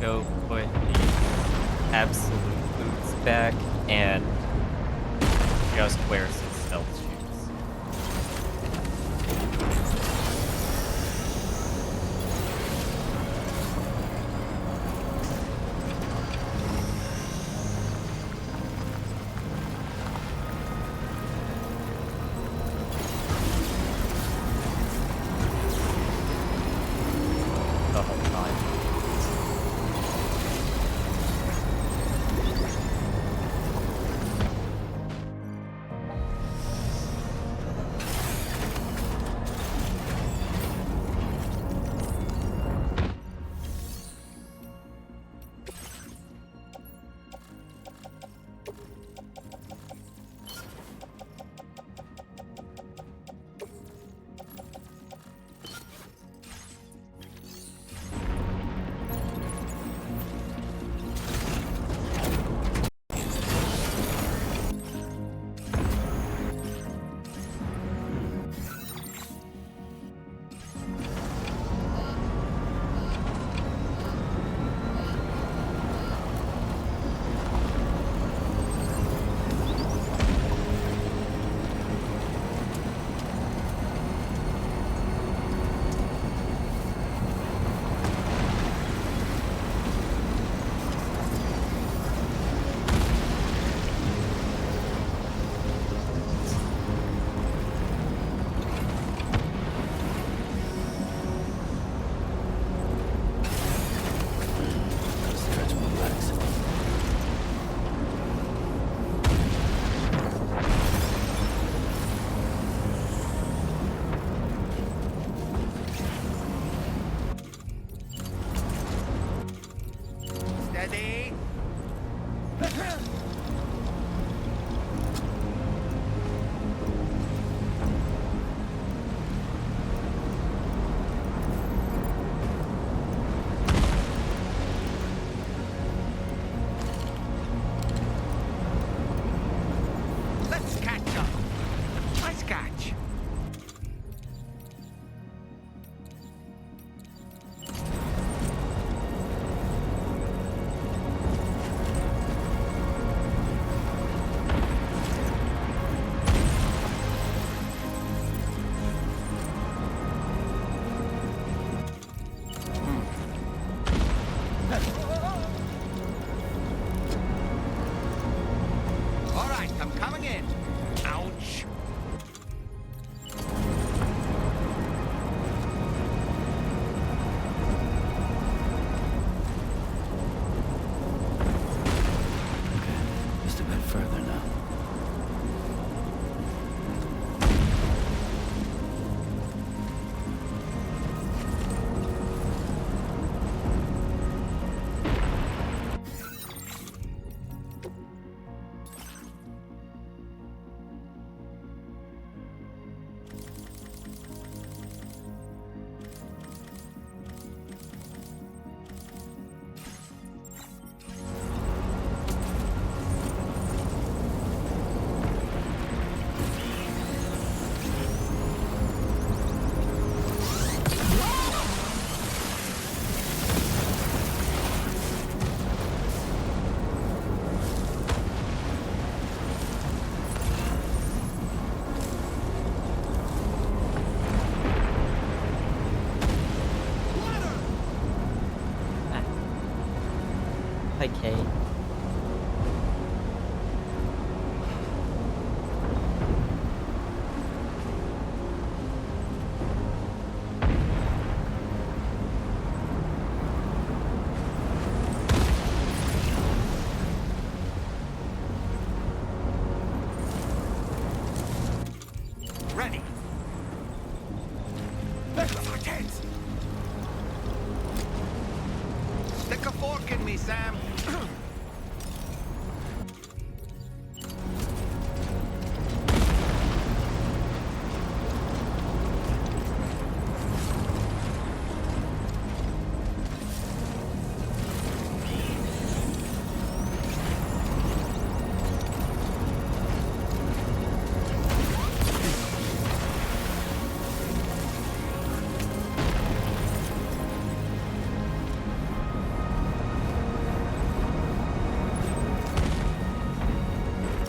go put the absolute boots back and just wear some stealth shoes. The whole time. Stretch my legs. Steady. Let's catch up. Nice catch. decay. Ready. Let's go, kids. Stick a fork in me, Sam.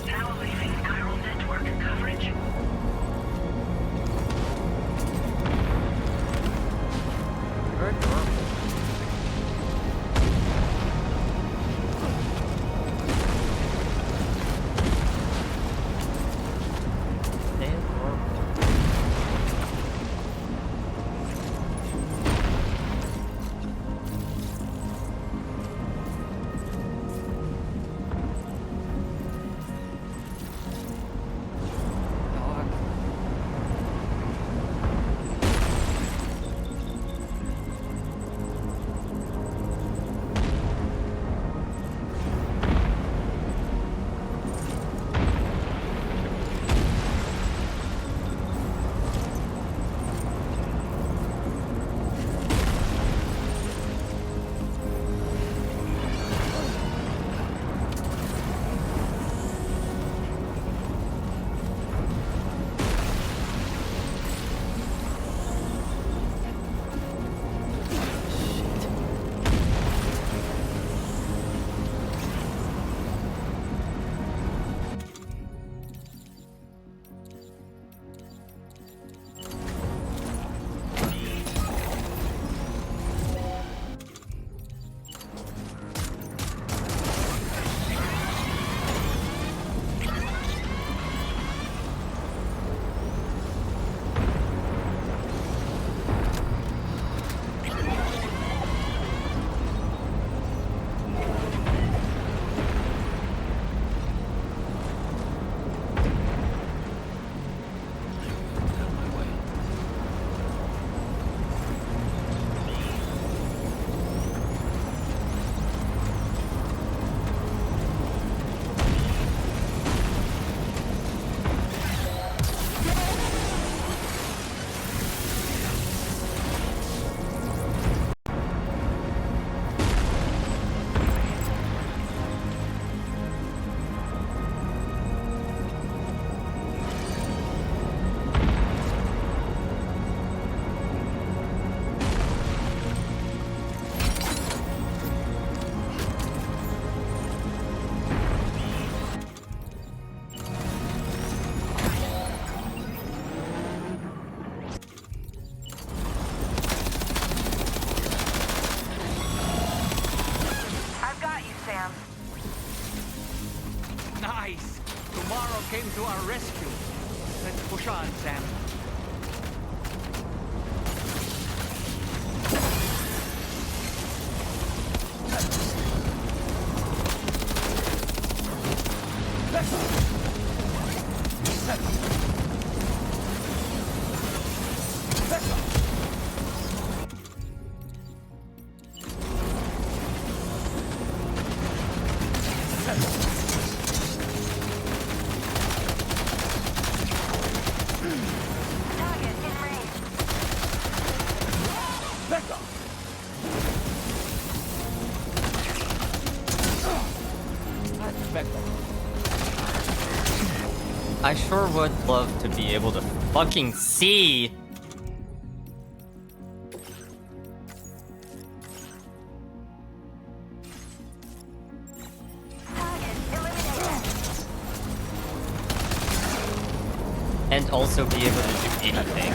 Now leaving chiral network coverage. Very adorable. They adorable. Dog. I've got you, Sam. Nice. Tomorrow came to our rescue. Let's push on, Sam. Target in range. I sure would love to be able to fucking see. And also be able to do anything.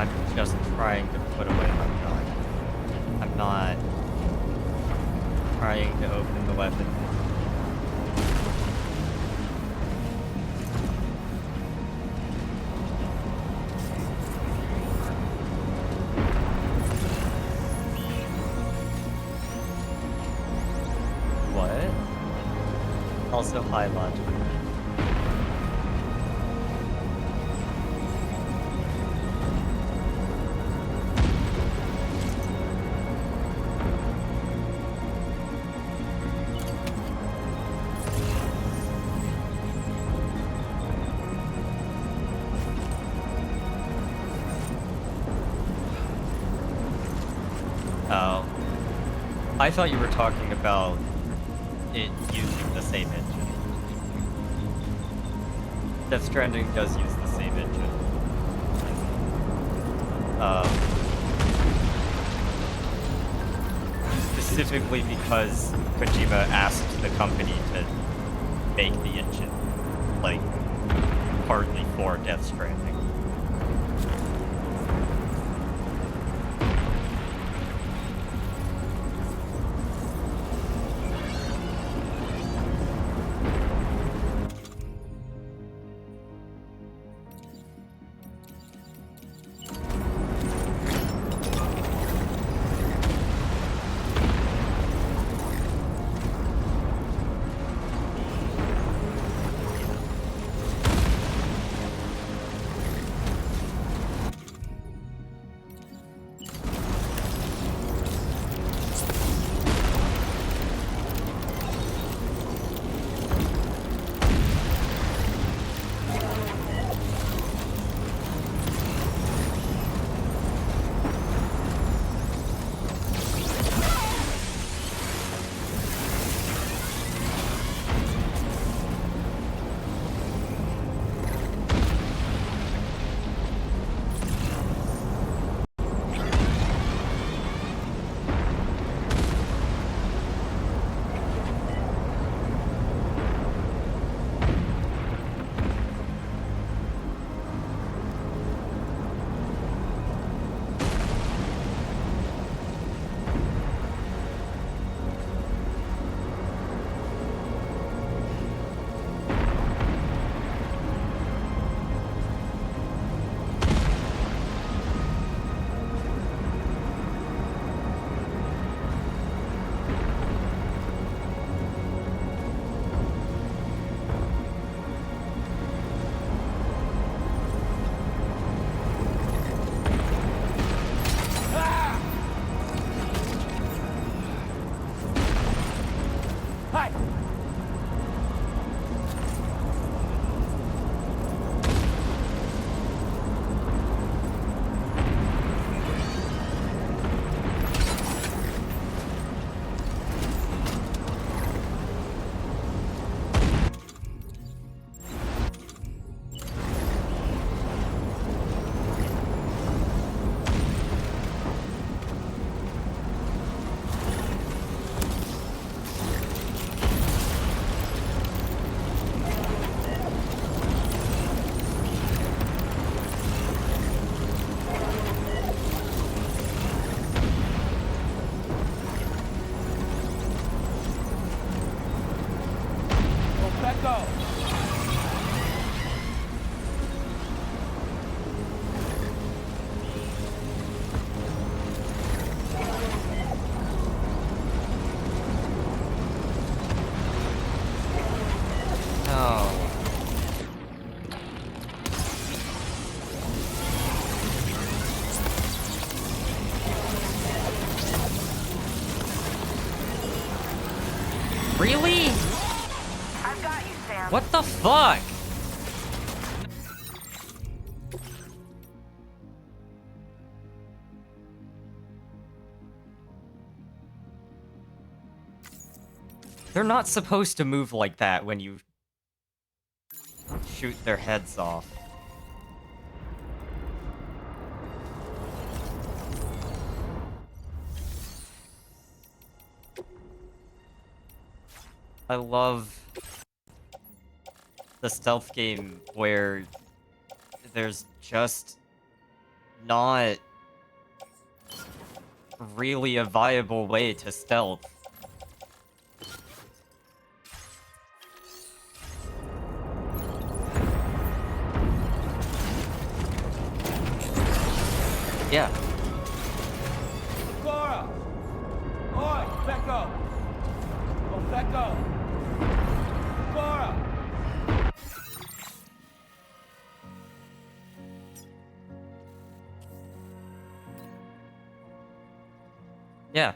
I'm just trying to put away my gun. I'm not trying to open the weapon. What? Also high logic. Oh. I thought you were talking about it using the same engine. Death Stranding does use the same engine. Specifically because Kojima asked the company to make the engine, like, partly for Death Stranding. Really? I've got you, Sam. What the fuck? They're not supposed to move like that when you shoot their heads off. I love the stealth game where there's just not really a viable way to stealth. Yeah. Cora! Oi, Becco! Oh, Becco! Cora! Yeah.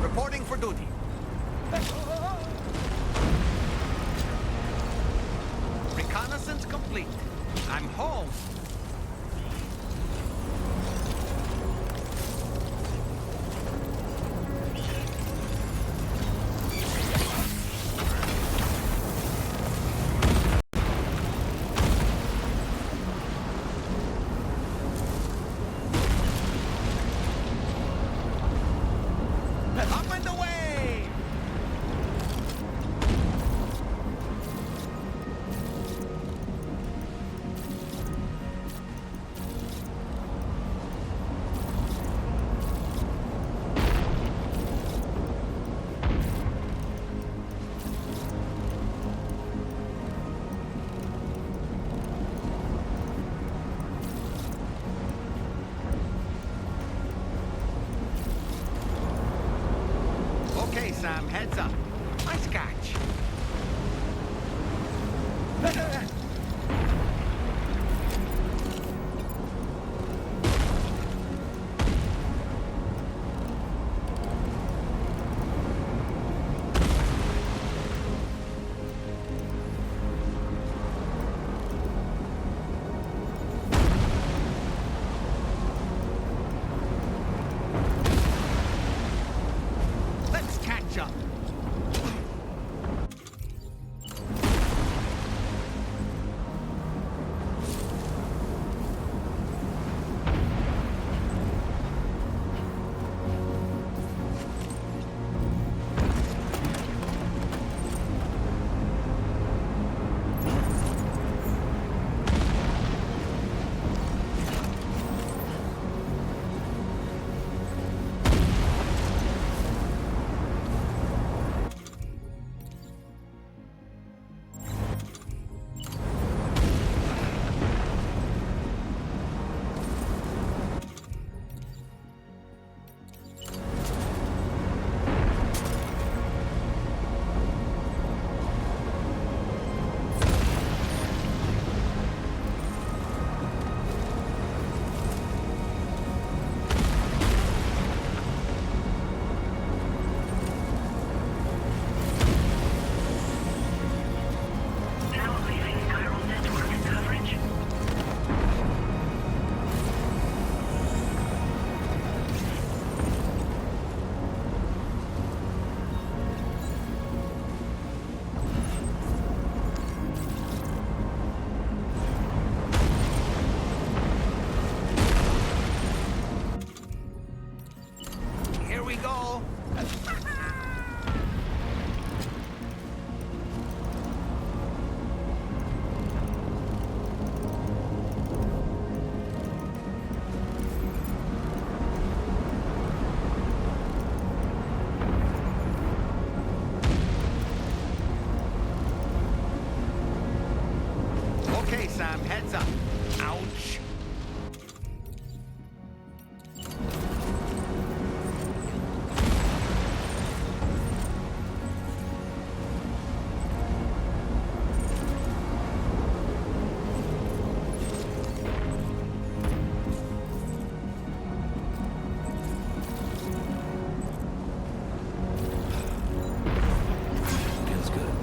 Reporting for duty. Reconnaissance complete. I'm home. Up and away! Okay, Sam, heads up. Nice catch. Let's catch up. Sam. Heads up. Ouch. Feels good.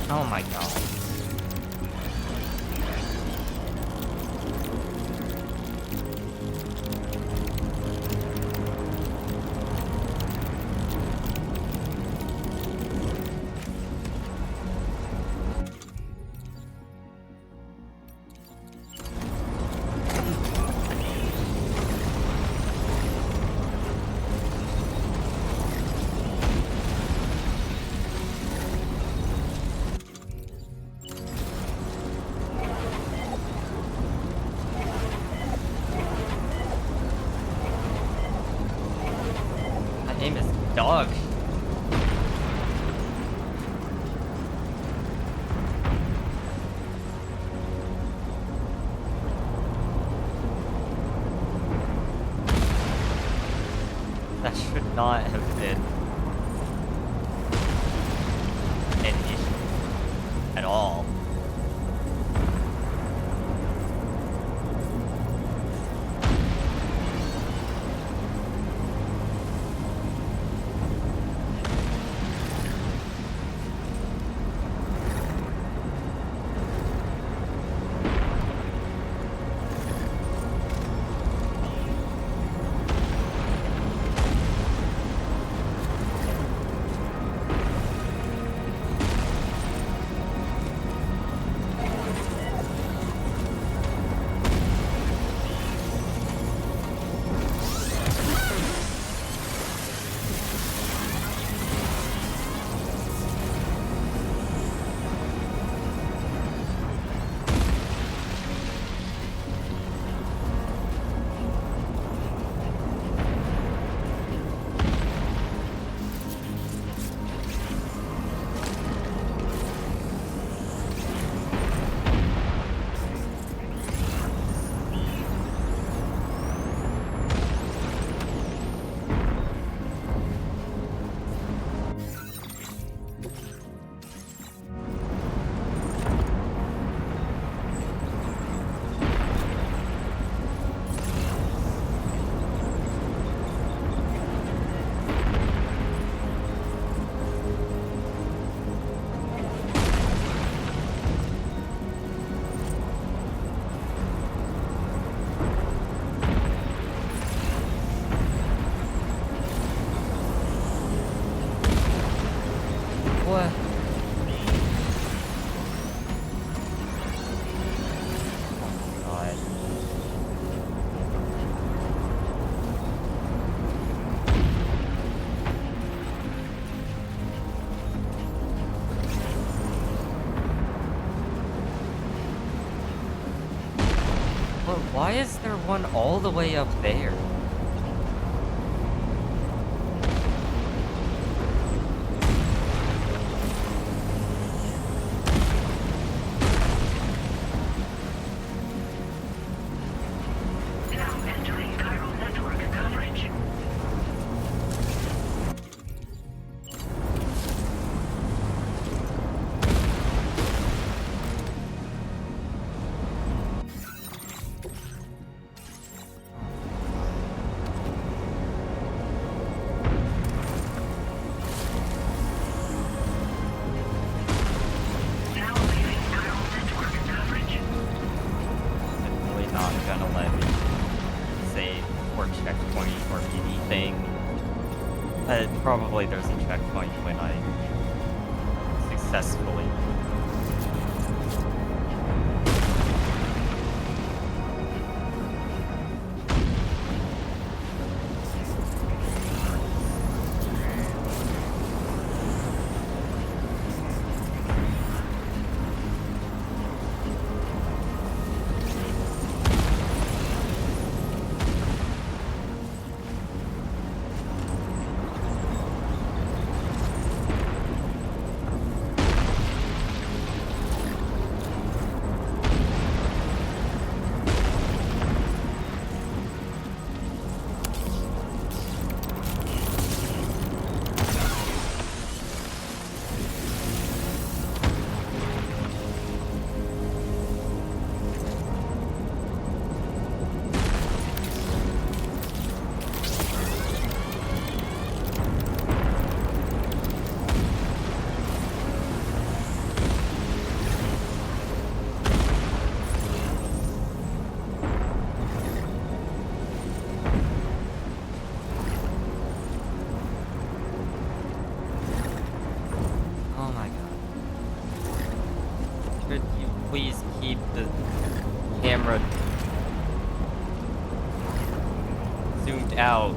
Oh my god. My name is Dog. That should not have been an issue at all. why is there one all the way up there? Now entering chiral network coverage. Now leaving chiral network coverage. Definitely not gonna let me save or checkpoint or anything. Probably there's a checkpoint when I successfully. Oh my god. Could you please keep the camera zoomed out?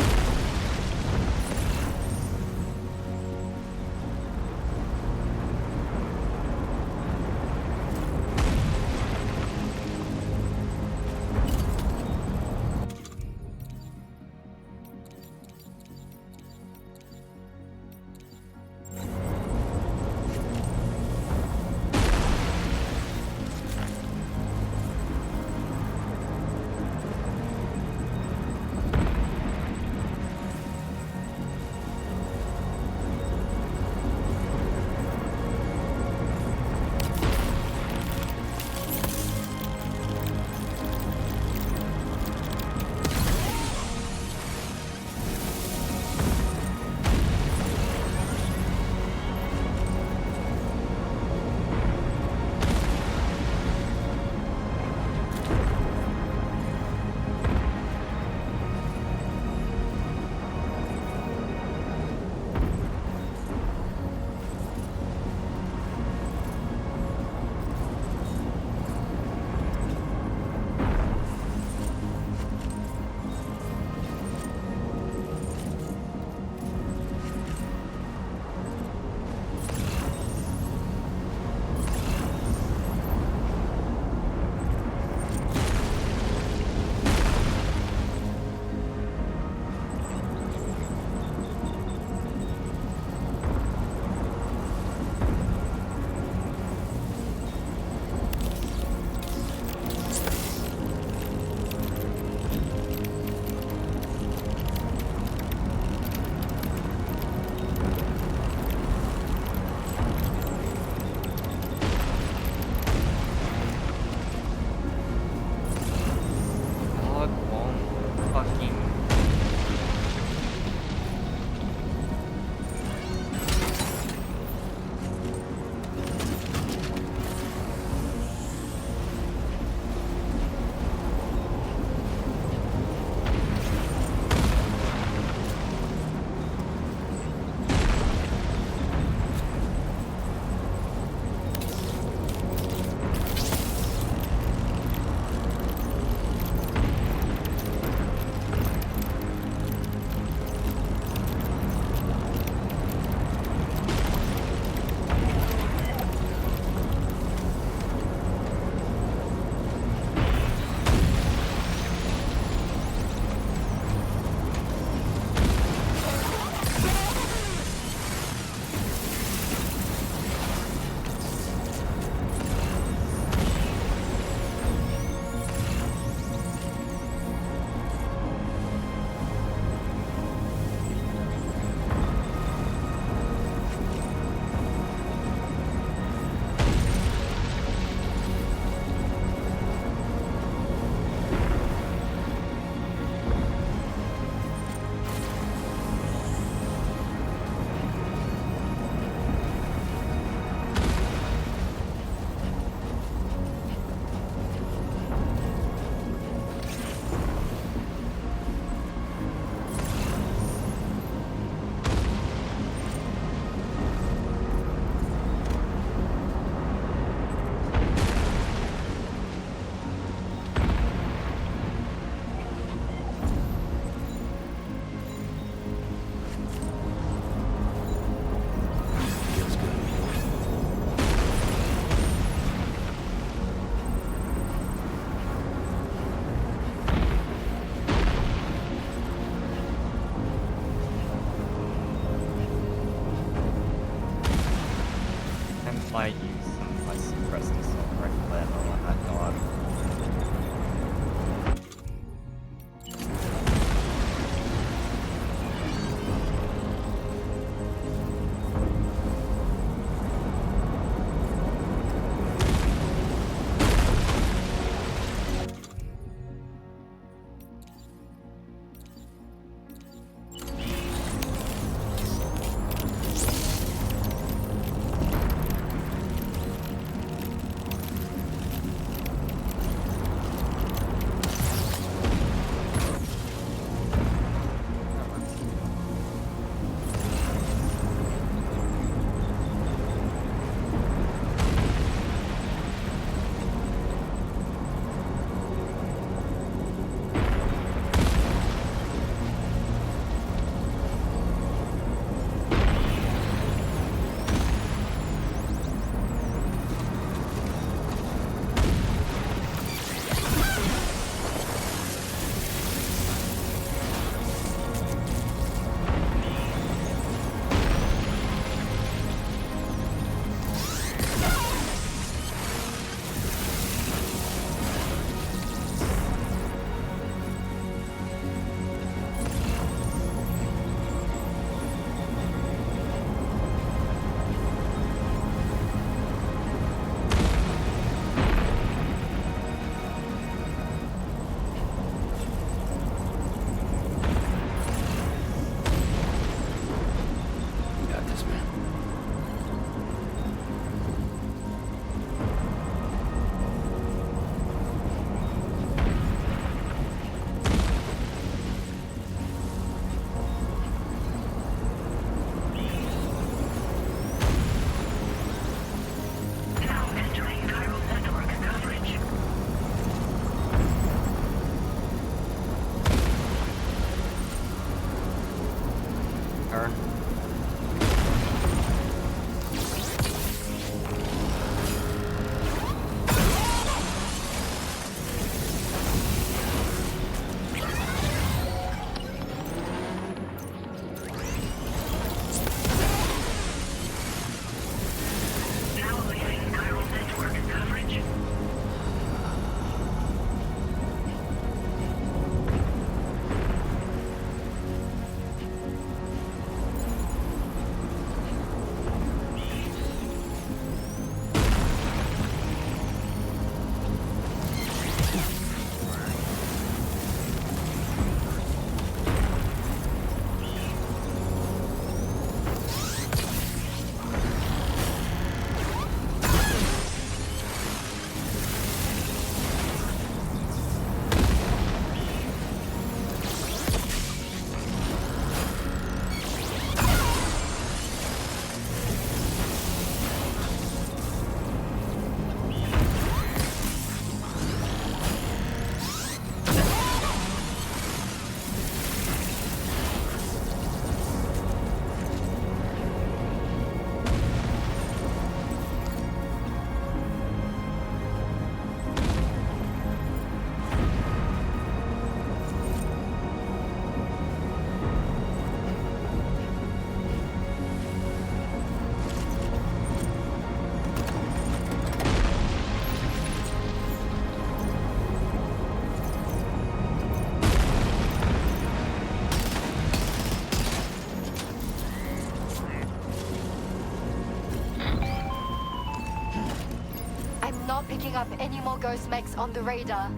I'm not picking up any more ghost mechs on the radar.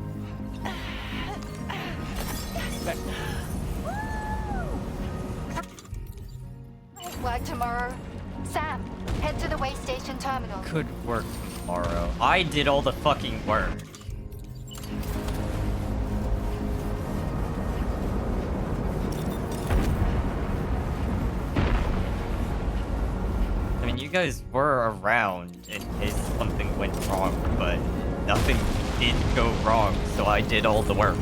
Work tomorrow. Sam, head to the way station terminal. Could work tomorrow. I did all the fucking work. I mean, you guys were around in case something went wrong, but nothing did go wrong, so I did all the work.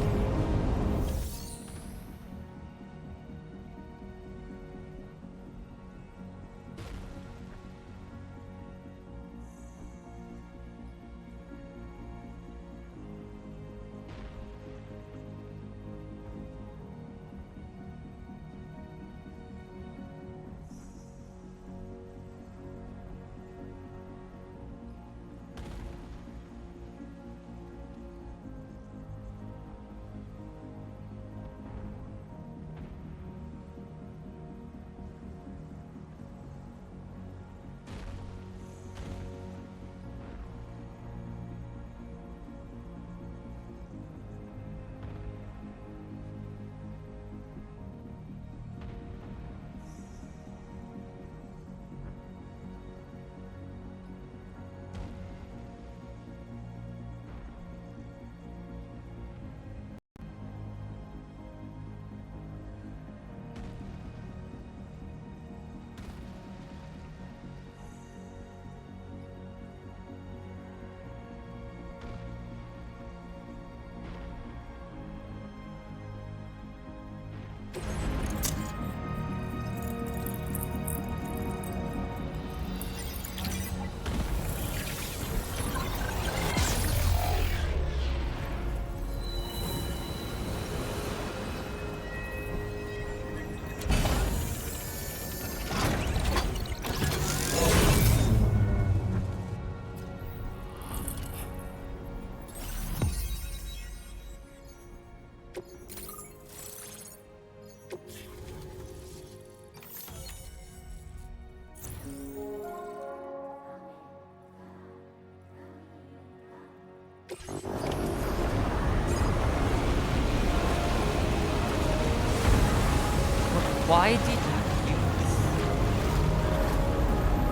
Why did you use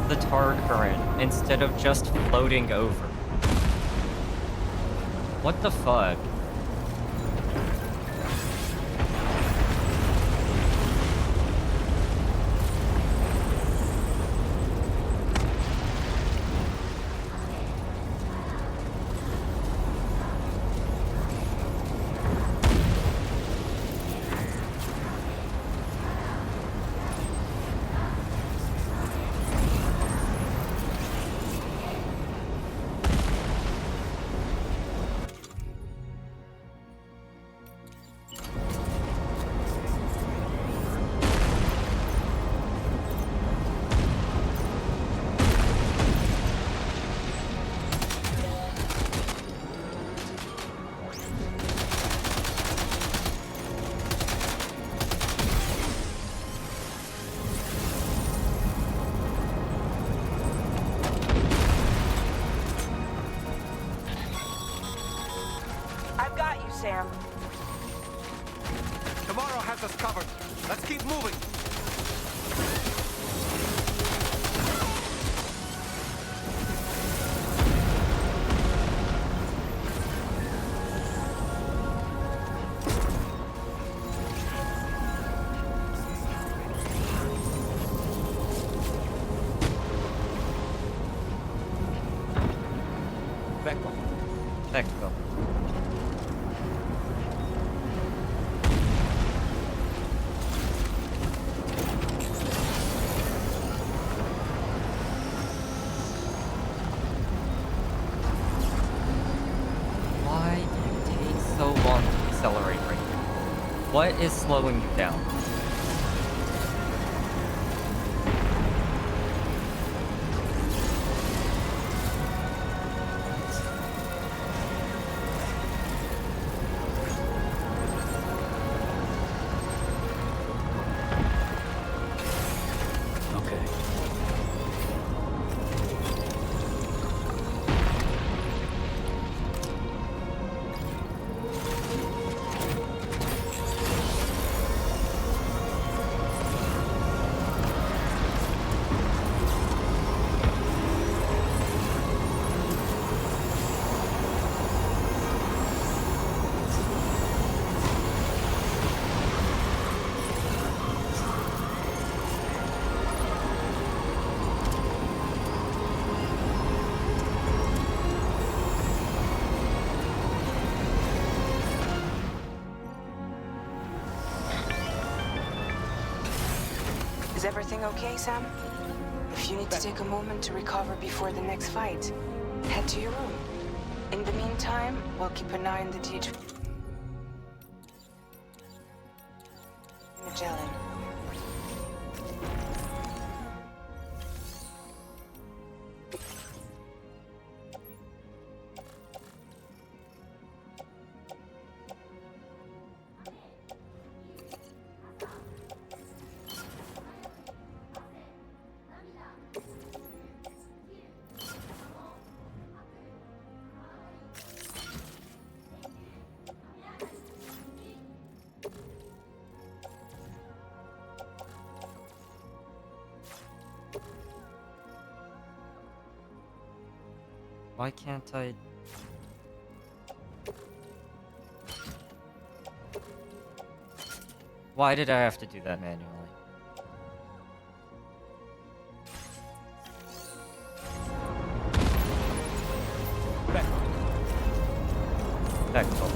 the tar current instead of just floating over? What the fuck? Sam. Tomorrow has us covered. Let's keep moving. Technical. Why do you take so long to accelerate right now? What is slowing you down? everything okay, Sam? If you need to take a moment to recover before the next fight, head to your room. In the meantime, we'll keep an eye on the DH Magellan. Why can't I? Why did I have to do that manually? Back.